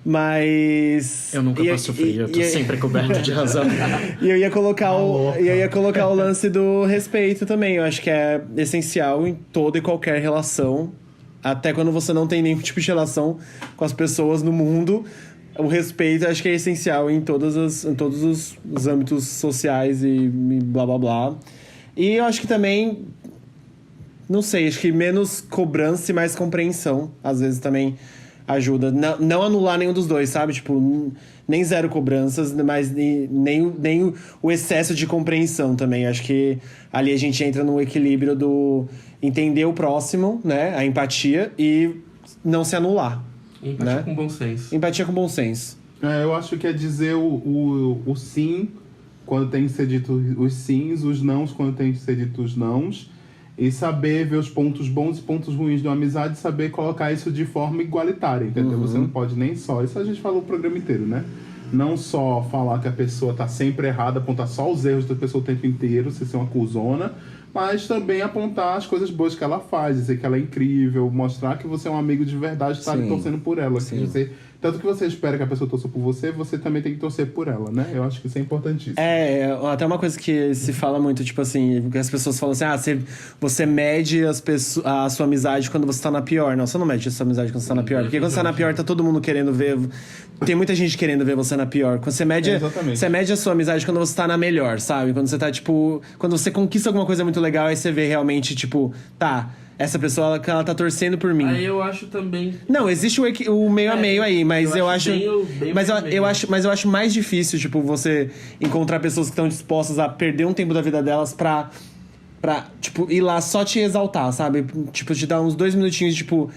mas... Eu nunca posso sofrer, eu tô sempre coberto de razão. E eu ia colocar o lance do respeito também. Eu acho que é essencial em toda e qualquer relação, até quando você não tem nenhum tipo de relação com as pessoas no mundo. O respeito, acho que é essencial em todos os âmbitos sociais e blá blá blá. E eu acho que também, não sei, acho que menos cobrança e mais compreensão, às vezes também ajuda. Não anular nenhum dos dois, sabe? Tipo, nem zero cobranças, mas nem o excesso de compreensão também. Acho que ali a gente entra no equilíbrio do entender o próximo, né? A empatia e não se anular. Empatia, né? com bom senso. Empatia com bom senso. Eu acho que é dizer o sim quando tem que ser dito os sims, os nãos quando tem que ser dito os nãos, e saber ver os pontos bons e pontos ruins de uma amizade, e saber colocar isso de forma igualitária, entendeu? Você não pode nem só... Isso a gente falou o programa inteiro, né? Não só falar que a pessoa tá sempre errada, apontar só os erros da pessoa o tempo inteiro, ser uma cuzona, mas também apontar as coisas boas que ela faz, dizer que ela é incrível, mostrar que você é um amigo de verdade, tá ali torcendo por ela, que você Tanto que você espera que a pessoa torça por você, você também tem que torcer por ela, né? Eu acho que isso é importantíssimo. Até uma coisa que se fala muito, tipo assim, que as pessoas falam assim, você mede a sua amizade quando você tá na pior. Não, você não mede a sua amizade quando você tá na pior. Porque quando você tá na pior, tá todo mundo querendo ver. Tem muita gente querendo ver você na pior. Quando você mede, você mede a sua amizade quando você tá na melhor, sabe? Quando você tá, tipo. Quando você conquista alguma coisa muito legal, aí você vê realmente, tipo, tá. Essa pessoa, ela tá torcendo por mim. Aí eu acho também... Não, existe o meio a meio aí, mas eu acho... Mas eu acho mais difícil, tipo, você encontrar pessoas que estão dispostas a perder um tempo da vida delas pra tipo, ir lá só te exaltar, sabe? Tipo, te dar uns 2 minutinhos, tipo...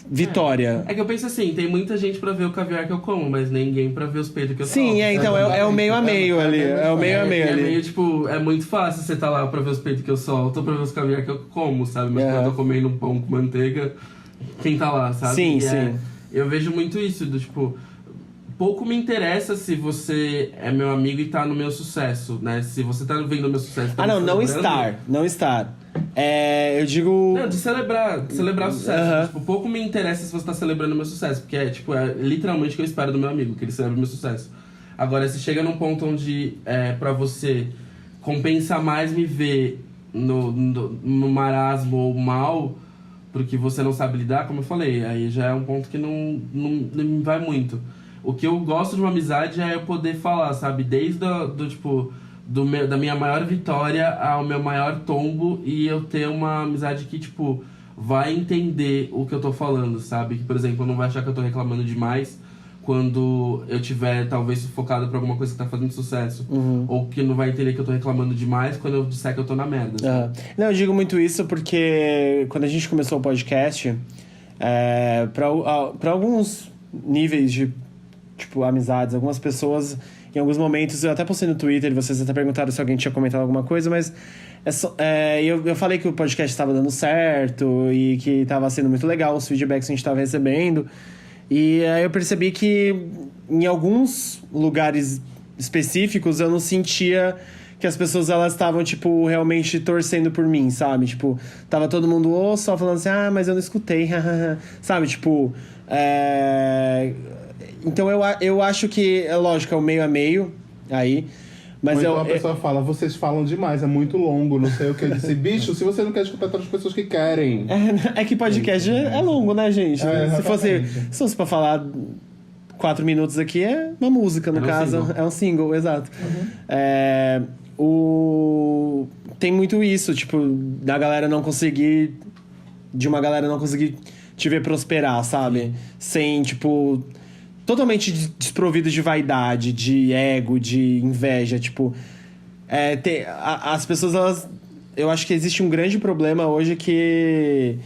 Vitória. É que eu penso assim, tem muita gente pra ver o caviar que eu como, mas ninguém pra ver os peitos que eu Sim, como. Então é o meio a meio ali. É o meio a meio ali. É meio, tipo, é muito fácil você tá lá pra ver os peitos que eu solto ou pra ver os caviar que eu como, sabe? Mas quando eu tô comendo um pão com manteiga, quem tá lá, sabe? Sim. Eu vejo muito isso, do tipo... Pouco me interessa se você é meu amigo e tá no meu sucesso, né? Se você tá vendo o meu sucesso... Tá não estar. Eu digo... Não, de celebrar o sucesso. Tipo, pouco me interessa se você tá celebrando o meu sucesso, porque é literalmente o que eu espero do meu amigo, que ele celebre o meu sucesso. Agora, se chega num ponto onde pra você compensa mais me ver no marasmo ou mal, porque você não sabe lidar, como eu falei, aí já é um ponto que não me vai muito. O que eu gosto de uma amizade é eu poder falar, sabe? Desde da minha maior vitória ao meu maior tombo, e eu ter uma amizade que, tipo, vai entender o que eu tô falando, sabe? Que, por exemplo, não vai achar que eu tô reclamando demais quando eu tiver, talvez, sufocado por alguma coisa que tá fazendo sucesso. Ou que não vai entender que eu tô reclamando demais quando eu disser que eu tô na merda. Não, eu digo muito isso porque quando a gente começou o podcast, pra alguns níveis de, tipo, amizades, algumas pessoas... Em alguns momentos, eu até postei no Twitter e vocês até perguntaram se alguém tinha comentado alguma coisa, mas eu falei que o podcast estava dando certo e que estava sendo muito legal os feedbacks que a gente estava recebendo. E aí eu percebi que em alguns lugares específicos eu não sentia que as pessoas elas estavam, tipo, realmente torcendo por mim, sabe? Tipo, tava todo mundo só falando assim, mas eu não escutei, sabe? Tipo, Então eu acho que, é lógico, é o meio a meio aí. Mas então a pessoa fala, vocês falam demais, é muito longo, não sei o que. Eu disse, bicho, se você não quer escutar todas as pessoas que querem. É que podcast é longo, né, gente? Se fosse pra falar 4 minutos aqui, é uma música, no caso. É um single, exato. Tem muito isso, tipo, da galera não conseguir... De uma galera não conseguir te ver prosperar, sabe? Sem, tipo... Totalmente desprovido de vaidade, de ego, de inveja, tipo... as pessoas, elas... Eu acho que existe um grande problema hoje que...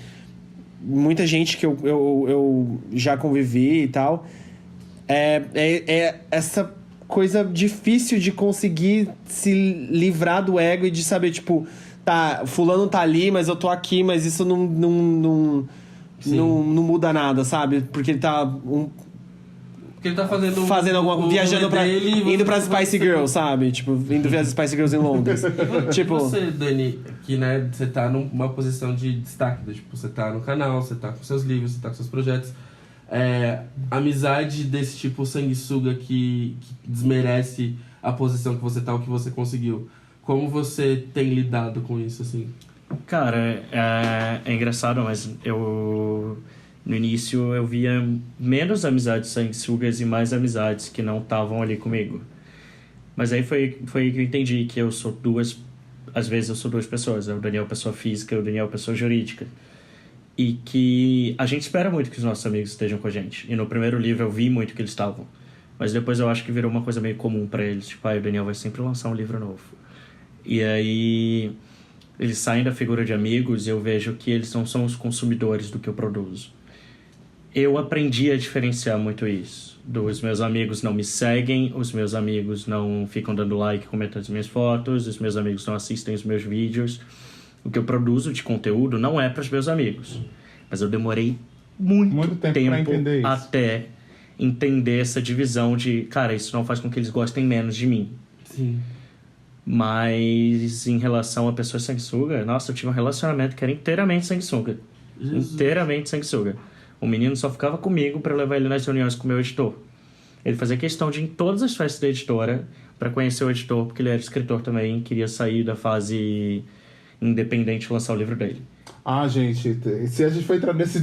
Muita gente que eu já convivi e tal... essa coisa difícil de conseguir se livrar do ego e de saber, tipo... Tá, fulano tá ali, mas eu tô aqui, mas isso não muda nada, sabe? Porque ele tá... Porque ele tá fazendo alguma... Viajando indo pra Spice Girls, sabe? Tipo, indo ver as Spice Girls em Londres. Tipo... E você, Dani, que, né, você tá numa posição de destaque. Tipo, você tá no canal, você tá com seus livros, você tá com seus projetos. Amizade desse tipo sanguessuga que desmerece a posição que você tá, o que você conseguiu. Como você tem lidado com isso, assim? Cara, é engraçado, mas no início eu via menos amizades sanguessugas e mais amizades que não estavam ali comigo. Mas aí foi que eu entendi que eu sou às vezes eu sou duas pessoas. O Daniel é pessoa física, o Daniel é pessoa jurídica. E que a gente espera muito que os nossos amigos estejam com a gente. E no primeiro livro eu vi muito que eles estavam. Mas depois eu acho que virou uma coisa meio comum pra eles. Tipo, o Daniel vai sempre lançar um livro novo. E aí eles saem da figura de amigos e eu vejo que eles não são os consumidores do que eu produzo. Eu aprendi a diferenciar muito isso. Os meus amigos não me seguem, os meus amigos não ficam dando like, comentando as minhas fotos, os meus amigos não assistem os meus vídeos. O que eu produzo de conteúdo não é para os meus amigos. Mas eu demorei muito tempo até entender essa divisão de... Cara, isso não faz com que eles gostem menos de mim. Sim. Mas em relação a pessoas sanguessuga, nossa, eu tive um relacionamento que era inteiramente sanguessuga. Inteiramente sanguessuga. O menino só ficava comigo para levar ele nas reuniões com o meu editor. Ele fazia questão de ir em todas as festas da editora para conhecer o editor, porque ele era escritor também, queria sair da fase independente e lançar o livro dele. Ah, gente, se a gente for entrar nesse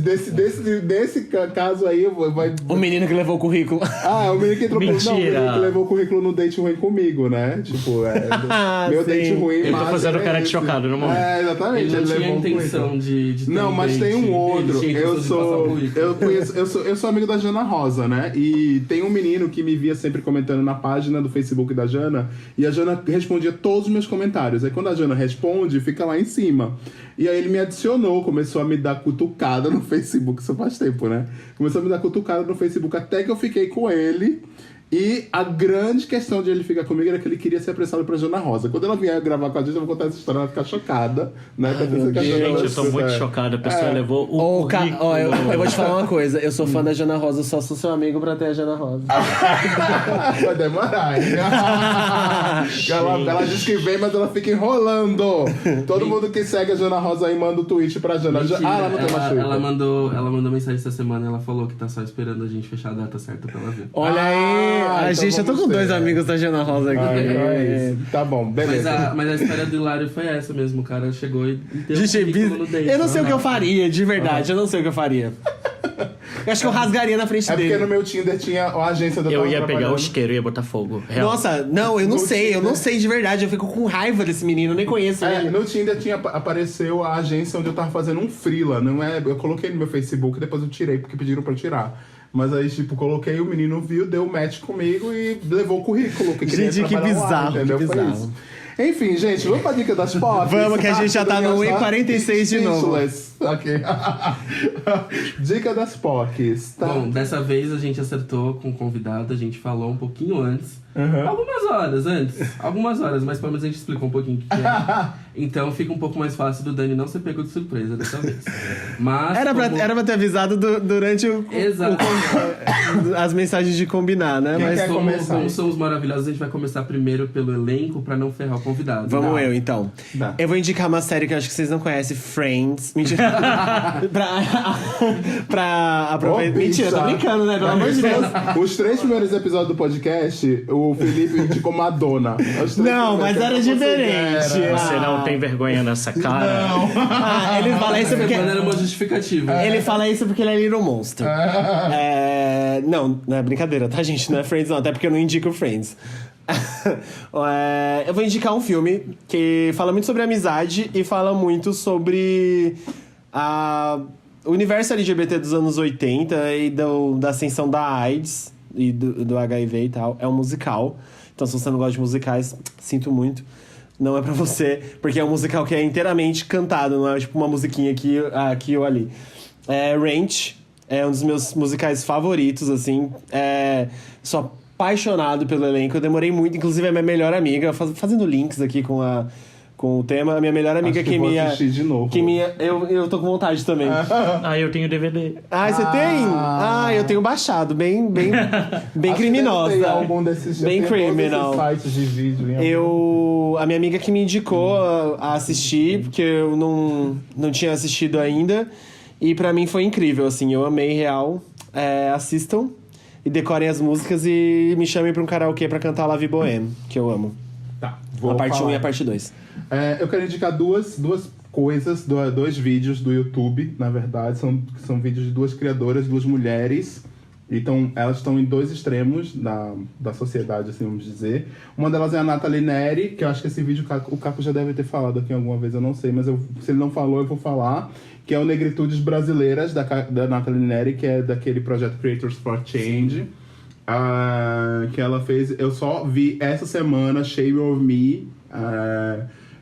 caso aí, vai... O menino que levou o currículo. Ah, o menino que entrou Mentira. Não, o menino que levou o currículo no date ruim comigo, né? Tipo, meu Sim. date ruim... Eu tô massa fazendo é cara de esse. chocado no momento. É, exatamente. Ele não tinha levou um intenção currículo. de ter Não, mas date. tem um outro. Ele tinha intenção de passar o currículo. Eu sou amigo da Jana Rosa, né? E tem um menino que me via sempre comentando na página do Facebook da Jana, e a Jana respondia todos os meus comentários. Aí quando a Jana responde, fica lá em cima. E aí ele me adicionou, começou a me dar cutucada no Facebook, isso faz tempo, né? Começou a me dar cutucada no Facebook até que eu fiquei com ele. E a grande questão de ele ficar comigo era que ele queria ser apressado pra Jana Rosa. Quando ela vier gravar com a gente, eu vou contar essa história, ela vai ficar chocada, né? Gente, eu tô muito chocado. A pessoa levou o currículo. Eu vou te falar uma coisa. Eu sou fã da Jana Rosa, eu só sou seu amigo pra ter a Jana Rosa. Vai demorar, hein? ela diz que vem, mas ela fica enrolando. Todo mundo que segue a Jana Rosa aí manda o tweet pra Jana. Mentira, Ela não tem mais Twitter. ela mandou mensagem essa semana e ela falou que tá só esperando a gente fechar a data certa pra ela ver. Olha aí. então Gente, eu tô com vamos dois ter. amigos da Jana Rosa aqui. Então é isso. Tá bom, beleza. Mas a história do Hilário foi essa mesmo. O cara chegou e deu Gente, um currículo no date. eu não sei o que eu faria, de verdade. Eu não sei o que eu faria. Eu acho que eu rasgaria na frente É porque no dele. meu Tinder tinha a agência do Eu ia pegar o isqueiro e ia botar fogo. Real. Nossa, não, eu não No sei. Eu Tinder. não sei de verdade. Eu fico com raiva desse menino. Eu nem conheço ele. No Tinder apareceu a agência onde eu tava fazendo um freela, não é? Eu coloquei no meu Facebook, depois eu tirei, porque pediram pra eu tirar. Mas aí, tipo, coloquei, o menino viu, deu match comigo e levou o currículo. Que queria Gente, que trabalhar lá, bizarro, entendeu? que Foi bizarro. isso. Enfim, gente, vamos pra dica das pop? Vamos, que a gente já tá no 1:46 de novo. Ok. Dica das POCs, tá? Bom, dessa vez a gente acertou com o convidado, a gente falou um pouquinho antes. Uhum. Algumas horas, mas pelo menos a gente explicou um pouquinho o que é. Então fica um pouco mais fácil do Dani não ser pego de surpresa dessa vez. Mas Era pra ter avisado durante Exato. as mensagens de combinar, né? Quem Mas quer começar? Como somos maravilhosos, a gente vai começar primeiro pelo elenco pra não ferrar o convidado. vamos Dá. eu, então. Dá. Eu vou indicar uma série que eu acho que vocês não conhecem, Friends. Mentira. pra aproveitar. Ô, Mentira, tô bicha. brincando, né? Pelo amor de Deus. Os 3 primeiros episódios do podcast, o Felipe indicou Madonna. Os 3 Não, mas primeiros, era que você diferente. era. Você não tem vergonha nessa cara? Ele fala isso porque. Semana era uma justificativa. Ele fala isso porque ele é Little Monster. Não é brincadeira, tá, gente? Não é Friends, não. Até porque eu não indico Friends. Eu vou indicar um filme que fala muito sobre amizade e fala muito sobre o universo LGBT dos anos 80 e da ascensão da AIDS e do HIV e tal. É um musical. Então, se você não gosta de musicais, sinto muito. Não é pra você, porque é um musical que é inteiramente cantado, não é tipo uma musiquinha aqui ou ali. Ranch é um dos meus musicais favoritos, assim. Sou apaixonado pelo elenco. Eu demorei muito, inclusive a minha melhor amiga, fazendo links aqui com o tema, a minha melhor amiga Acho que vou assistir de novo. eu tô com vontade também. Eu tenho DVD. Você tem? Eu tenho baixado, bem criminosa. Tem algum desses Bem criminal. sites de vídeo. A minha amiga que me indicou a assistir, porque eu não tinha assistido ainda. E pra mim foi incrível, assim, eu amei real. Assistam e decorem as músicas e me chamem pra um karaokê pra cantar La Vie Bohème, que eu amo. Tá, A parte 1 e a parte 2. Eu quero indicar duas coisas, dois vídeos do YouTube, na verdade. São vídeos de duas criadoras, duas mulheres. Então, elas estão em dois extremos da sociedade, assim, vamos dizer. Uma delas é a Nathalie Neri, que eu acho que esse vídeo o Caco já deve ter falado aqui alguma vez, eu não sei, mas se ele não falou, eu vou falar. Que é o Negritudes Brasileiras, da Nathalie Neri, que é daquele projeto Creators for Change. Que ela fez... Eu só vi essa semana, Shame of Me,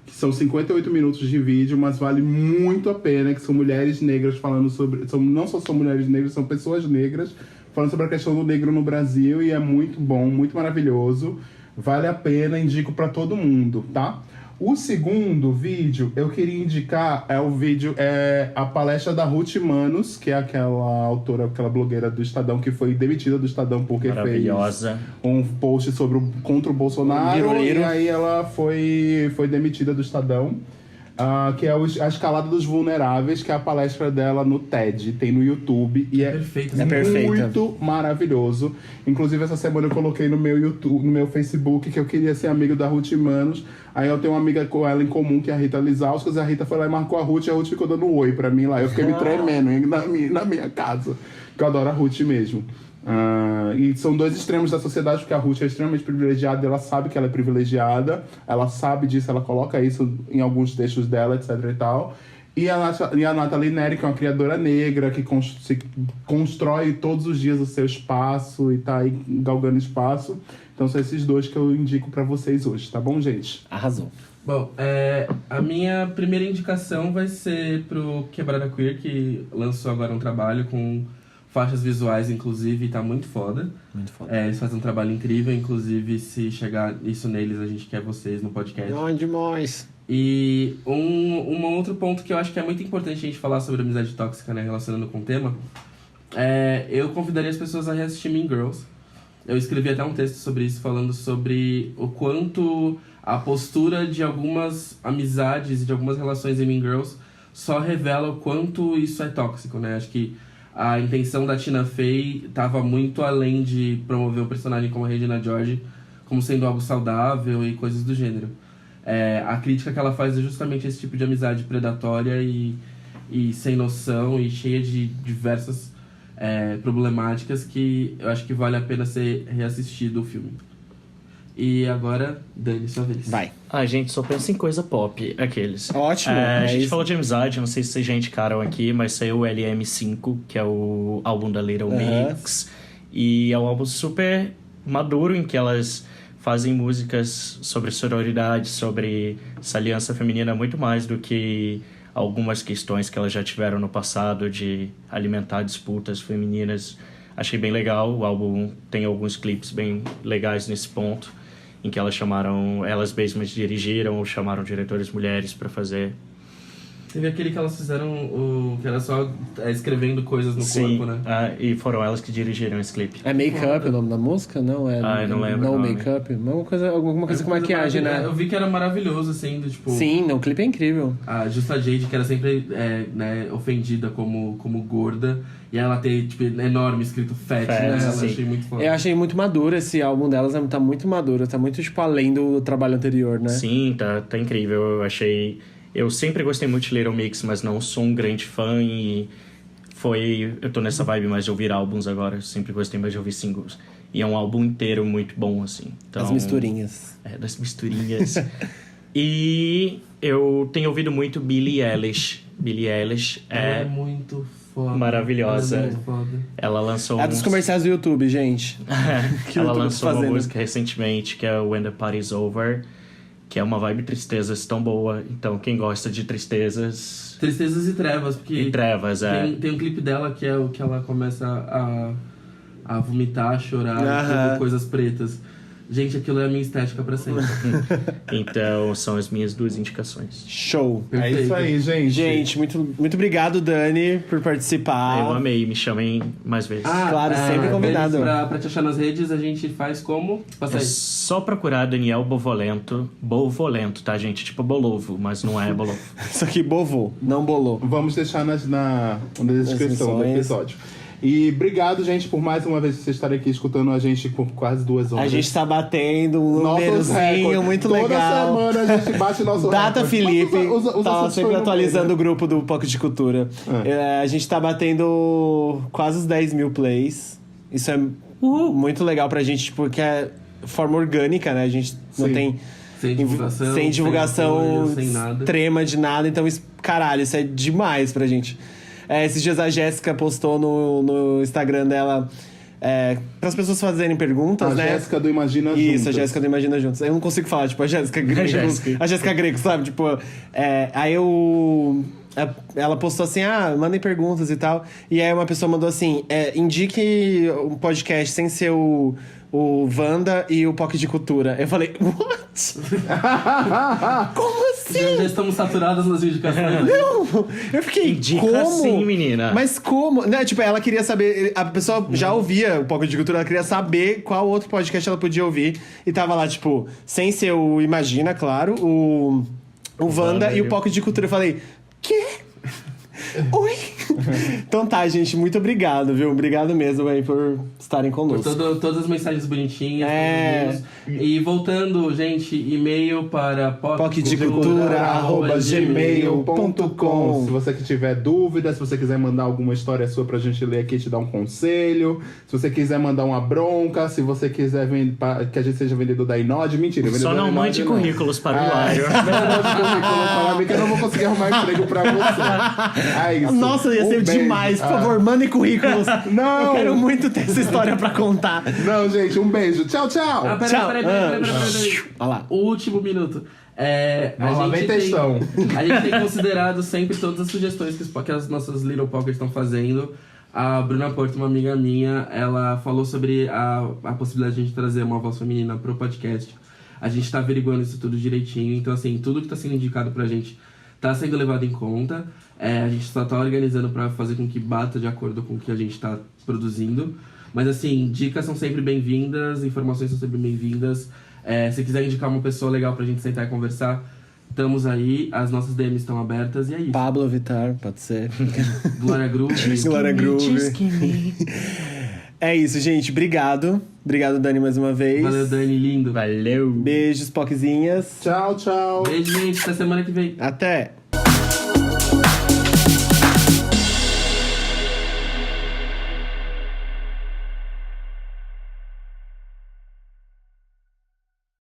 que são 58 minutos de vídeo, mas vale muito a pena, que são mulheres negras falando sobre... Não só são mulheres negras, são pessoas negras falando sobre a questão do negro no Brasil, e é muito bom, muito maravilhoso. Vale a pena, indico pra todo mundo, tá? O segundo vídeo, eu queria indicar, a palestra da Ruth Manos, que é aquela autora, aquela blogueira do Estadão, que foi demitida do Estadão porque fez um post contra o Bolsonaro, e aí ela foi demitida do Estadão. que é a Escalada dos Vulneráveis, que é a palestra dela no TED, tem no YouTube. E é Perfeito. É perfeita. muito maravilhoso. Inclusive, essa semana eu coloquei no meu YouTube, no meu Facebook, que eu queria ser amigo da Ruth Manos. Aí eu tenho uma amiga com ela em comum, que é a Rita Lizauskas. A Rita foi lá e marcou a Ruth, e a Ruth ficou dando oi pra mim lá. Eu fiquei me tremendo na minha casa. Que eu adoro a Ruth mesmo. E são dois extremos da sociedade, porque a Ruth é extremamente privilegiada, ela sabe que ela é privilegiada, ela sabe disso, ela coloca isso em alguns textos dela, etc e tal. E a Nathalie Neri, que é uma criadora negra, que constrói todos os dias o seu espaço e tá aí galgando espaço. Então são esses dois que eu indico pra vocês hoje, tá bom, gente? Arrasou. Bom, a minha primeira indicação vai ser pro Quebrada Queer, que lançou agora um trabalho com faixas visuais, inclusive, e tá muito foda. Muito foda. Eles fazem um trabalho incrível, inclusive, se chegar isso neles, a gente quer vocês no podcast. Ai, demais. E um outro ponto que eu acho que é muito importante a gente falar sobre amizade tóxica, né, relacionando com o tema, eu convidaria as pessoas a reassistir Mean Girls. Eu escrevi até um texto sobre isso, falando sobre o quanto a postura de algumas amizades e de algumas relações em Mean Girls só revela o quanto isso é tóxico, né? Acho que a intenção da Tina Fey estava muito além de promover o personagem como a Regina George como sendo algo saudável e coisas do gênero. A crítica que ela faz é justamente esse tipo de amizade predatória e sem noção e cheia de diversas problemáticas que eu acho que vale a pena ser reassistido o filme. E agora, Dani, sua vez. Vai. A gente só pensa em coisa pop, aqueles. Ótimo. A é gente isso. falou de amizade, não sei se vocês já indicaram aqui, mas saiu o LM5, que é o álbum da Little Mix. E é um álbum super maduro, em que elas fazem músicas sobre sororidade, sobre essa aliança feminina, muito mais do que algumas questões que elas já tiveram no passado de alimentar disputas femininas. Achei bem legal, o álbum tem alguns clipes bem legais nesse ponto, em que elas mesmas dirigiram ou chamaram diretores mulheres para fazer. Teve aquele que elas fizeram, que era só escrevendo coisas no corpo, né? E foram elas que dirigiram esse clipe. É Make Up o nome da música? Não, eu não lembro No o nome. Make Up. Alguma coisa com maquiagem, né? Eu vi que era maravilhoso, assim, do tipo... Sim, o clipe é incrível. A Justa Jade, que era sempre ofendida como gorda, e ela tem, tipo, enorme escrito fat, né? Ela sim. achei muito foda. Eu achei muito maduro esse álbum delas, tá muito maduro, tá muito, tipo, além do trabalho anterior, né? Sim, tá incrível. Eu sempre gostei muito de Little Mix, mas não sou um grande fã e eu tô nessa vibe mais de ouvir álbuns agora. Eu sempre gostei mais de ouvir singles. E é um álbum inteiro muito bom, assim. Então, As misturinhas. Das misturinhas. E eu tenho ouvido muito Billie Eilish. Billie Eilish Ela é muito foda. maravilhosa. Ela é muito foda. Ela lançou É dos comerciais do YouTube, gente. Que ela eu tô lançou uma fazendo. música recentemente, que é When the Party's Over, que é uma vibe tristezas tão boa. Então, quem gosta de tristezas... Tristezas e Trevas, porque... E trevas, Tem um clipe dela que é o que ela começa a vomitar, a chorar, Aham. tipo, coisas pretas. Gente, aquilo é a minha estética pra sempre. Então, são as minhas duas indicações. Show. É isso aí, gente. Gente, muito, muito obrigado, Dani, por participar. Eu amei, me chamem mais vezes. Claro, sempre convidado. Pra te achar nas redes, a gente faz como? Passa É aí. só procurar Daniel Bovolento. Bovolento, tá, gente? Tipo Bolovo, mas não é Bolovo. Isso aqui bovou, não bolou. Vamos deixar na descrição do menções. episódio. E obrigado, gente, por mais uma vez vocês estarem aqui escutando a gente por quase 2 horas. A gente tá batendo um Nossos númerozinho recordes. muito Toda legal. semana a gente bate nosso Data recorde. Felipe, Mas os tá assuntos sempre foram atualizando bem, o grupo do Pocket de Cultura. A gente tá batendo quase os 10 mil plays. Isso é muito legal pra gente, porque é forma orgânica, né? A gente não Sim. tem... Sem divulgação, apoio, sem nada. extrema de nada. Então, caralho, isso é demais pra gente. Esses dias a Jéssica postou no Instagram dela para as pessoas fazerem perguntas, A né? Jéssica do Imagina Juntas. Isso, a Jéssica do Imagina Juntos. Eu não consigo falar, tipo, a Jéssica Greco. Jéssica. A Jéssica Greco, sabe? Tipo, ela postou assim, mandem perguntas e tal. E aí uma pessoa mandou assim, indique um podcast sem ser o Wanda e o Pocket de Cultura. Eu falei, what? Como assim? Já estamos saturadas nas indicações. Não! Eu fiquei, Indica como? sim, menina. Mas como? Né, tipo, ela queria saber... A pessoa já ouvia o Pocket de Cultura, ela queria saber qual outro podcast ela podia ouvir. E tava lá, tipo, sem ser o Imagina, claro, o O Wanda e o Pocket de Cultura. Eu falei, quê? Oi? Então tá, gente, muito obrigado, viu? Obrigado mesmo aí por estarem conosco. Por todas as mensagens bonitinhas. É. E voltando, gente, e-mail para pocketdecultura@gmail.com. Se você que tiver dúvidas, se você quiser mandar alguma história sua pra gente ler aqui e te dar um conselho, se você quiser mandar uma bronca, se você quiser que a gente seja vendedor da Inod, mentira. Só não mande currículos para o Hilário. Não mande currículos para mim que eu não vou conseguir arrumar emprego pra você. É isso. Nossa, ia ser beijo. demais. Por favor, mandem currículos. Não. Eu quero muito ter essa história pra contar. Não, gente, um beijo. Tchau, tchau. Tchau. Peraí. Olha lá. O último minuto. Ó, vem textão. A gente tem considerado sempre todas as sugestões que as nossas Little Pockets estão fazendo. A Bruna Porto, uma amiga minha, ela falou sobre a possibilidade de a gente trazer uma voz feminina pro podcast. A gente tá averiguando isso tudo direitinho. Então, assim, tudo que tá sendo indicado pra gente tá sendo levado em conta. A gente só tá organizando pra fazer com que bata de acordo com o que a gente tá produzindo. Mas, assim, dicas são sempre bem-vindas, informações são sempre bem-vindas. Se quiser indicar uma pessoa legal pra gente sentar e conversar, estamos aí. As nossas DMs estão abertas e é isso. Pablo Vittar, pode ser. Glória Groove. Glória Groove. É isso, gente. Obrigado. Obrigado, Dani, mais uma vez. Valeu, Dani, lindo. Valeu. Beijos, Pockzinhas. Tchau, tchau. Beijo, gente. Até semana que vem. Até.